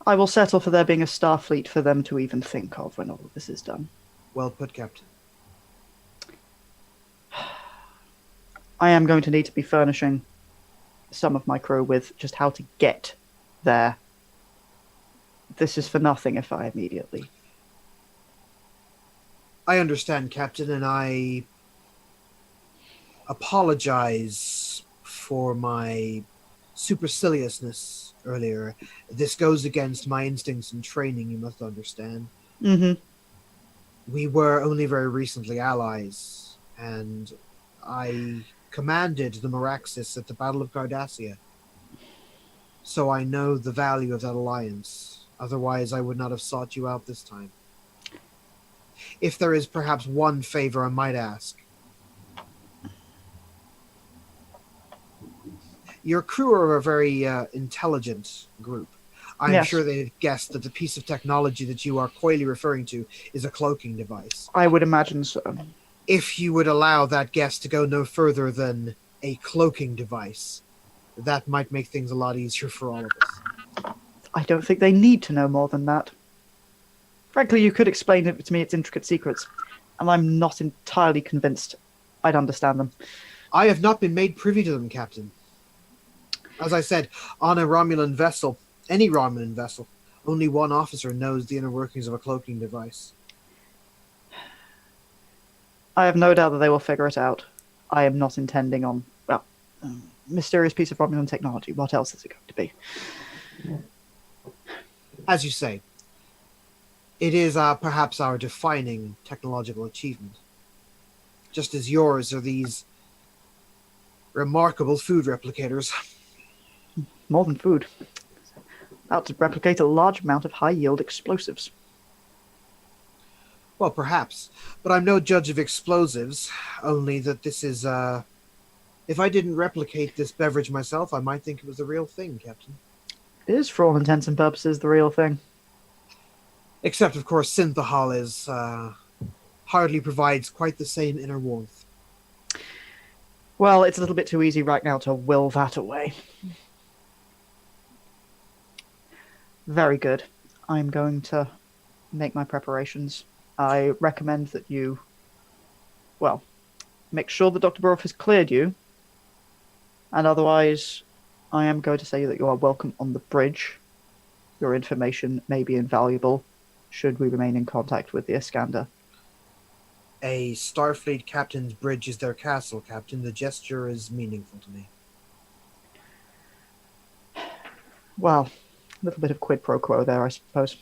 I will settle for there being a Starfleet for them to even think of when all of this is done. Well put, Captain. I am going to need to be furnishing some of my crew with just how to get there. This is for nothing if I immediately. I understand, Captain, and I apologize for my superciliousness earlier. This goes against my instincts and training, you must understand. Mm-hmm. We were only very recently allies, and I commanded the Meraxis at the Battle of Cardassia. So I know the value of that alliance. Otherwise, I would not have sought you out this time. If there is perhaps one favor I might ask, Your crew are a very intelligent group. I'm Yes. sure they've guessed that the piece of technology that you are coyly referring to is a cloaking device. I would imagine so. If you would allow that guess to go no further than a cloaking device, that might make things a lot easier for all of us. I don't think they need to know more than that. Frankly, you could explain it to me its intricate secrets, and I'm not entirely convinced I'd understand them. I have not been made privy to them, Captain. As I said, on a Romulan vessel, any Romulan vessel, only one officer knows the inner workings of a cloaking device. I have no doubt that they will figure it out. I am not intending on, well, mysterious piece of Romulan technology. What else is it going to be? As you say, it is perhaps our defining technological achievement. Just as yours are these remarkable food replicators. More than food. About to replicate a large amount of high-yield explosives. Well, perhaps. But I'm no judge of explosives, only that this is, if I didn't replicate this beverage myself, I might think it was the real thing, Captain. It is, for all intents and purposes, the real thing. Except, of course, synthahol is, hardly provides quite the same inner warmth. Well, it's a little bit too easy right now to will that away. Very good. I'm going to make my preparations. I recommend that you, well, make sure that Dr. Boroff has cleared you, and otherwise I am going to say that you are welcome on the bridge. Your information may be invaluable should we remain in contact with the Iskandar. A Starfleet captain's bridge is their castle, Captain. The gesture is meaningful to me. Well, a little bit of quid pro quo there, I suppose.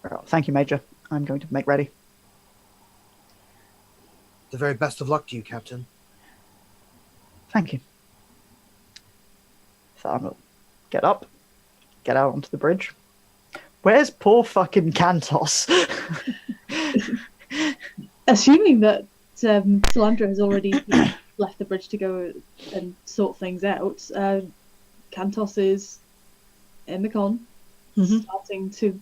Well, thank you, Major. I'm going to make ready. The very best of luck to you, Captain. Thank you. So I will get up, get out onto the bridge. Where's poor fucking Kantos? Assuming that Salandra has already left the bridge to go and sort things out, Kantos is in the con, starting to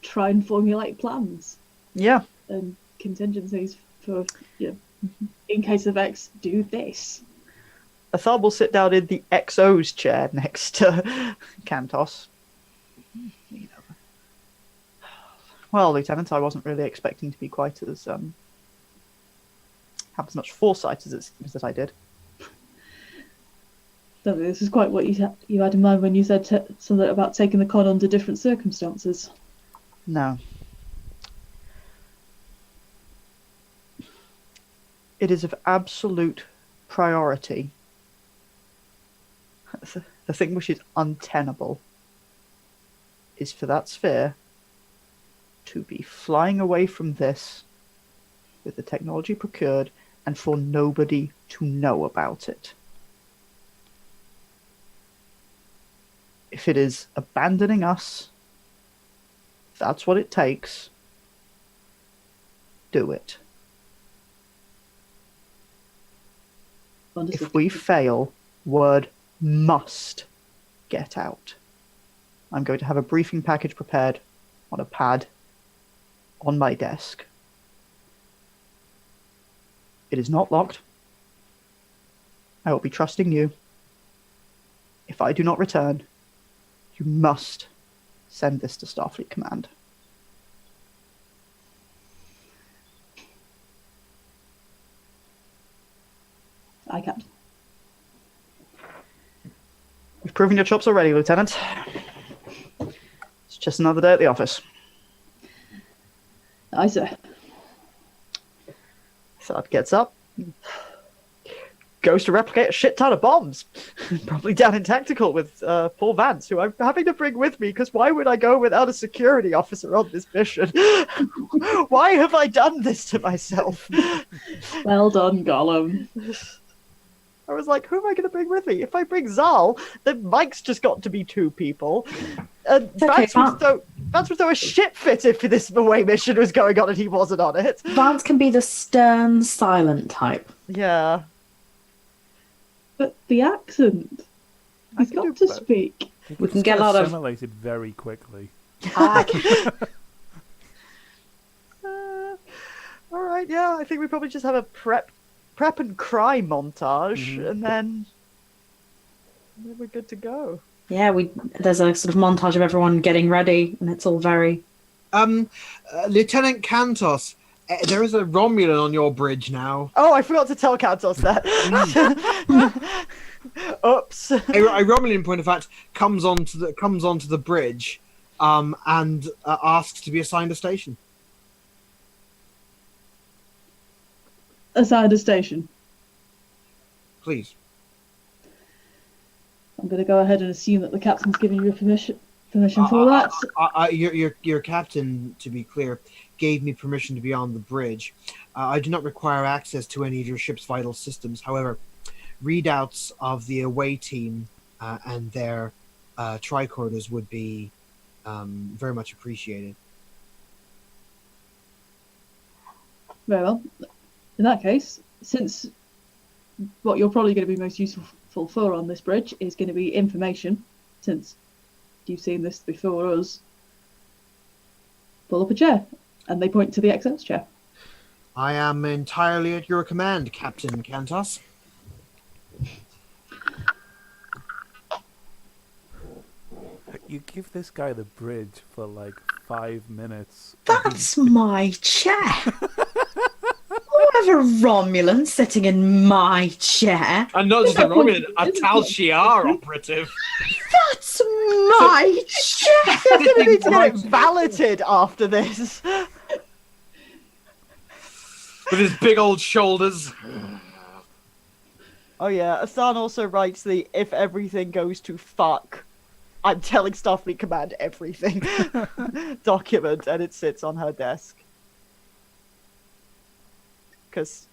try and formulate plans Yeah. and contingencies for, in case of X, do this. Athar will sit down in the XO's chair next to Kantos. Well, Lieutenant, I wasn't really expecting to be quite as have as much foresight as it seems that I did. Don't think this is quite what you had in mind when you said something about taking the con under different circumstances. No. It is of absolute priority. The thing which is untenable is for that sphere to be flying away from this with the technology procured and for nobody to know about it. If it is abandoning us, if that's what it takes, do it. Understood. If we fail, word must get out. I'm going to have a briefing package prepared on a pad on my desk. It is not locked. I will be trusting you. If I do not return, you must send this to Starfleet Command. I can't. You've proven your chops already, Lieutenant. It's just another day at the office. Aye, sir. Thad gets up, goes to replicate a shit ton of bombs. Probably down in tactical with Paul Vance, who I'm having to bring with me, because why would I go without a security officer on this mission? Why have I done this to myself? Well done, Gollum. I was like, who am I going to bring with me? If I bring Zal, then Mike's just got to be two people. And okay, Vance would throw a shit fit if this away mission was going on and he wasn't on it. Vance can be the stern, silent type. Yeah. But the accent. I He's can do got to both. speak. It We gets can get a lot of- assimilated very quickly. Ah, All right, yeah, I think we probably just have a prep and cry montage, Mhm. and then we're good to go. yeah, there's a sort of montage of everyone getting ready, and it's all very. Lieutenant Kantos, there is a Romulan on your bridge now. Oh, I forgot to tell Kantos that. Oops. A Romulan, in point of fact, comes onto the bridge, and asks to be assigned a station. Aside a station. Please. I'm going to go ahead and assume that the captain's giving you permission for that. Your captain, to be clear, gave me permission to be on the bridge. I do not require access to any of your ship's vital systems. However, readouts of the away team and their tricorders would be very much appreciated. Very well. In that case, since what you're probably going to be most useful for on this bridge is going to be information, since you've seen this before us, pull up a chair. And they point to the XL's chair. I am entirely at your command, Captain Kantos. You give this guy the bridge for like 5 minutes. That's my chair. I have a Romulan sitting in my chair. And not just a Isn't that Romulan, a point- Tal Shiar operative. That's my chair. We're going to need to get it valeted after this. With his big old shoulders. Oh yeah, Asan also writes the "if everything goes to fuck, I'm telling Starfleet Command everything" document, and it sits on her desk. Because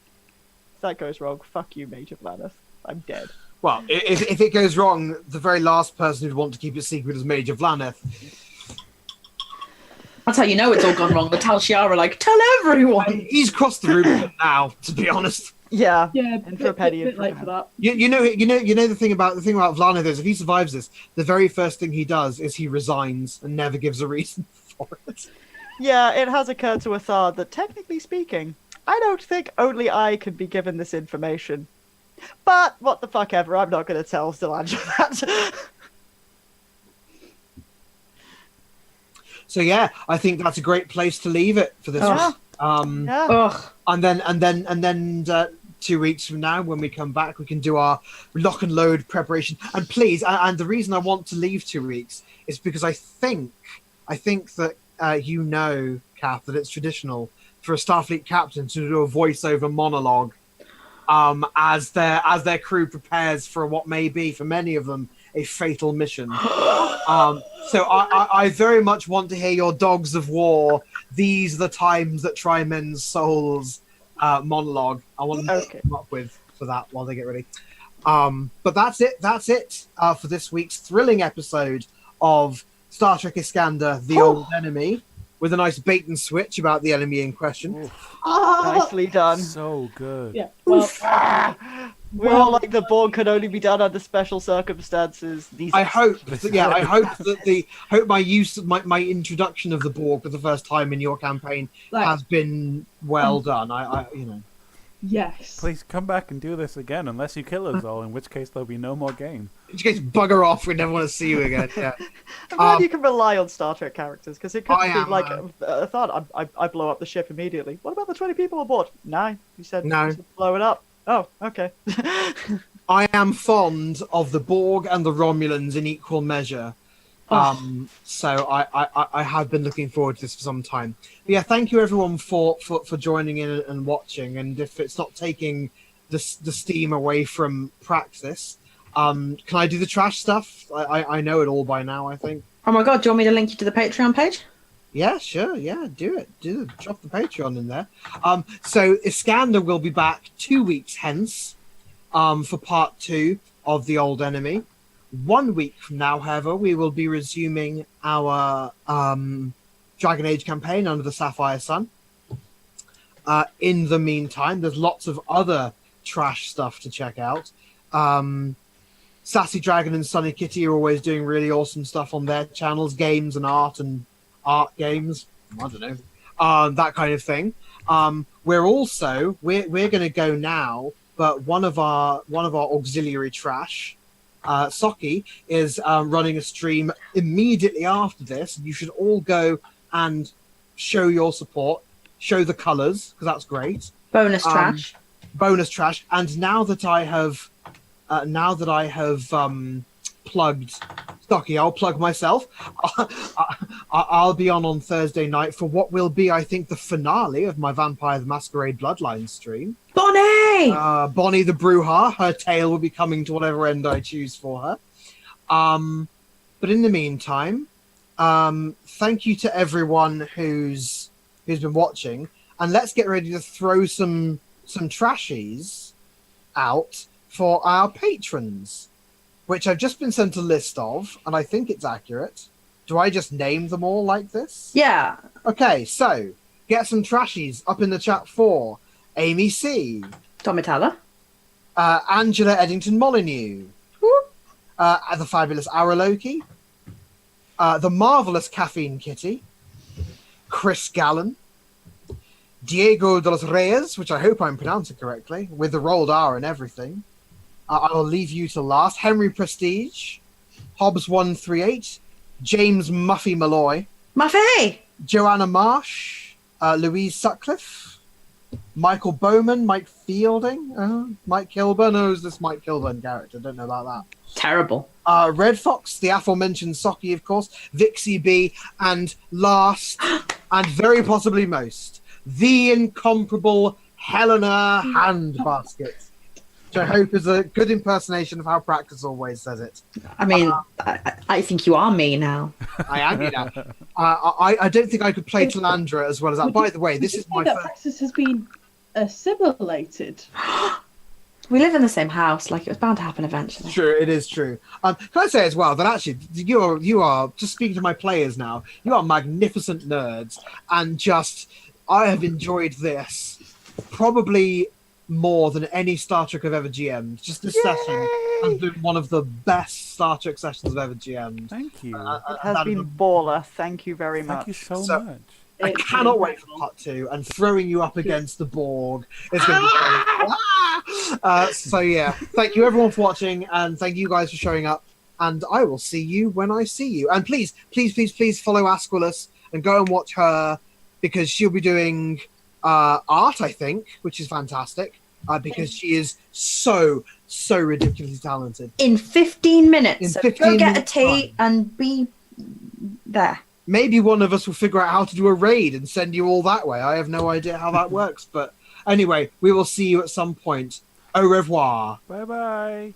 if that goes wrong, fuck you, Major Planeth. I'm dead. Well, if it goes wrong, the very last person who'd want to keep it secret is Major Vlaneth. That's how you know it's all gone wrong. The Tal Shiar are like, tell everyone. He's crossed the Rubicon now, to be honest. Yeah. Yeah, And for a penny, bit and for late a for that. You know the thing about Vlaneth is if he survives this, the very first thing he does is he resigns and never gives a reason for it. Yeah, it has occurred to Athar that, technically speaking, I don't think only I can be given this information. But, what the fuck ever, I'm not going to tell Delange that. So yeah, I think that's a great place to leave it for this Oh. one. Yeah. Ugh. And then 2 weeks from now, when we come back, we can do our lock and load preparation. And please, and the reason I want to leave 2 weeks is because I think that you know, Kath, that it's traditional for a Starfleet captain to do a voiceover monologue as their crew prepares for what may be, for many of them, a fatal mission. So I very much want to hear your Dogs of War. These are the times that try men's souls monologue. I want them to come up with for that while they get ready. But that's it for this week's thrilling episode of Star Trek Iskandar, The Old Enemy, with a nice bait and switch about the enemy in question. Oof, Nicely done. so good. Yeah. Well, We all like the Borg could only be done under special circumstances. I hope that my use of my introduction of the Borg for the first time in your campaign like, has been well done. I you know. yes. Please come back and do this again, unless you kill us all, in which case there'll be no more game. In which case, bugger off. We never want to see you again. Yeah. I'm glad you can rely on Star Trek characters, because it could I be am, like a thought. I blow up the ship immediately. What about the 20 people aboard? No, you said No. blow it up. Oh, okay. I am fond of the Borg and the Romulans in equal measure. So I have been looking forward to this for some time. But yeah, thank you everyone for joining in and watching. And if it's not taking the steam away from Praxis, can I do the trash stuff? I know it all by now, I think. Oh my god, do you want me to link you to the Patreon page? Yeah, sure. Yeah, do it. Drop the Patreon in there. So Iskandar will be back 2 weeks hence for part 2 of The Old Enemy. 1 week from now, however, we will be resuming our Dragon Age campaign under the Sapphire Sun. In the meantime, there's lots of other trash stuff to check out. Sassy Dragon and Sunny Kitty are always doing really awesome stuff on their channels, games and art games. I don't know, that kind of thing. We're going to go now, but one of our auxiliary trash, Socky, is running a stream immediately after this. You should all go and show your support, show the colours, because that's great. Bonus trash. Bonus trash. And now that I have plugged Stocky, I'll plug myself. I'll be on Thursday night for what will be, I think, the finale of my Vampire the Masquerade Bloodline stream. Bonnie! Bonnie the Bruja, her tale will be coming to whatever end I choose for her. But in the meantime, thank you to everyone who's been watching, and let's get ready to throw some trashies out for our patrons, which I've just been sent a list of, and I think it's accurate. Do I just name them all like this? Yeah. Okay, so get some trashies up in the chat for Amy C, Domitella. Angela Eddington Molyneux, the fabulous Araloki, the marvelous Caffeine Kitty, Chris Gallen, Diego de los Reyes, which I hope I'm pronouncing correctly, with the rolled R and everything. I will leave you to last. Henry Prestige, Hobbs138, James Muffy Malloy, Muffy! Joanna Marsh, Louise Sutcliffe, Michael Bowman, Mike Fielding, Mike Kilburn. Oh, is this Mike Kilburn character? Don't know about that. Terrible. Red Fox, the aforementioned Socky, of course, Vixie B, and last, and very possibly most, the incomparable Helena Handbasket, which I hope is a good impersonation of how Practice always says it. I mean, I think you are me now. I am you now. I don't think I could play Talandra as well as that. By the way, this is my first... Praxis has been assimilated. We live in the same house, like it was bound to happen eventually. True, it is true. Can I say as well that actually you are just speaking to my players now. You are magnificent nerds, and just I have enjoyed this probably more than any Star Trek I've ever GM'd. Just this session has been one of the best Star Trek sessions I've ever GM'd. Thank you. It has been baller. Thank you very much. Thank you so much. I cannot wait for part 2 and throwing you up against the Borg. It's going to be fun. So yeah, thank you everyone for watching, and thank you guys for showing up. And I will see you when I see you. And please, please, please, please follow Asquilus and go and watch her, because she'll be doing art, I think, which is fantastic. Because she is so ridiculously talented. In 15 minutes. In So 15 go get a minutes tea and be there. Maybe one of us will figure out how to do a raid and send you all that way. I have no idea how that works. But anyway, we will see you at some point. Au revoir. Bye-bye.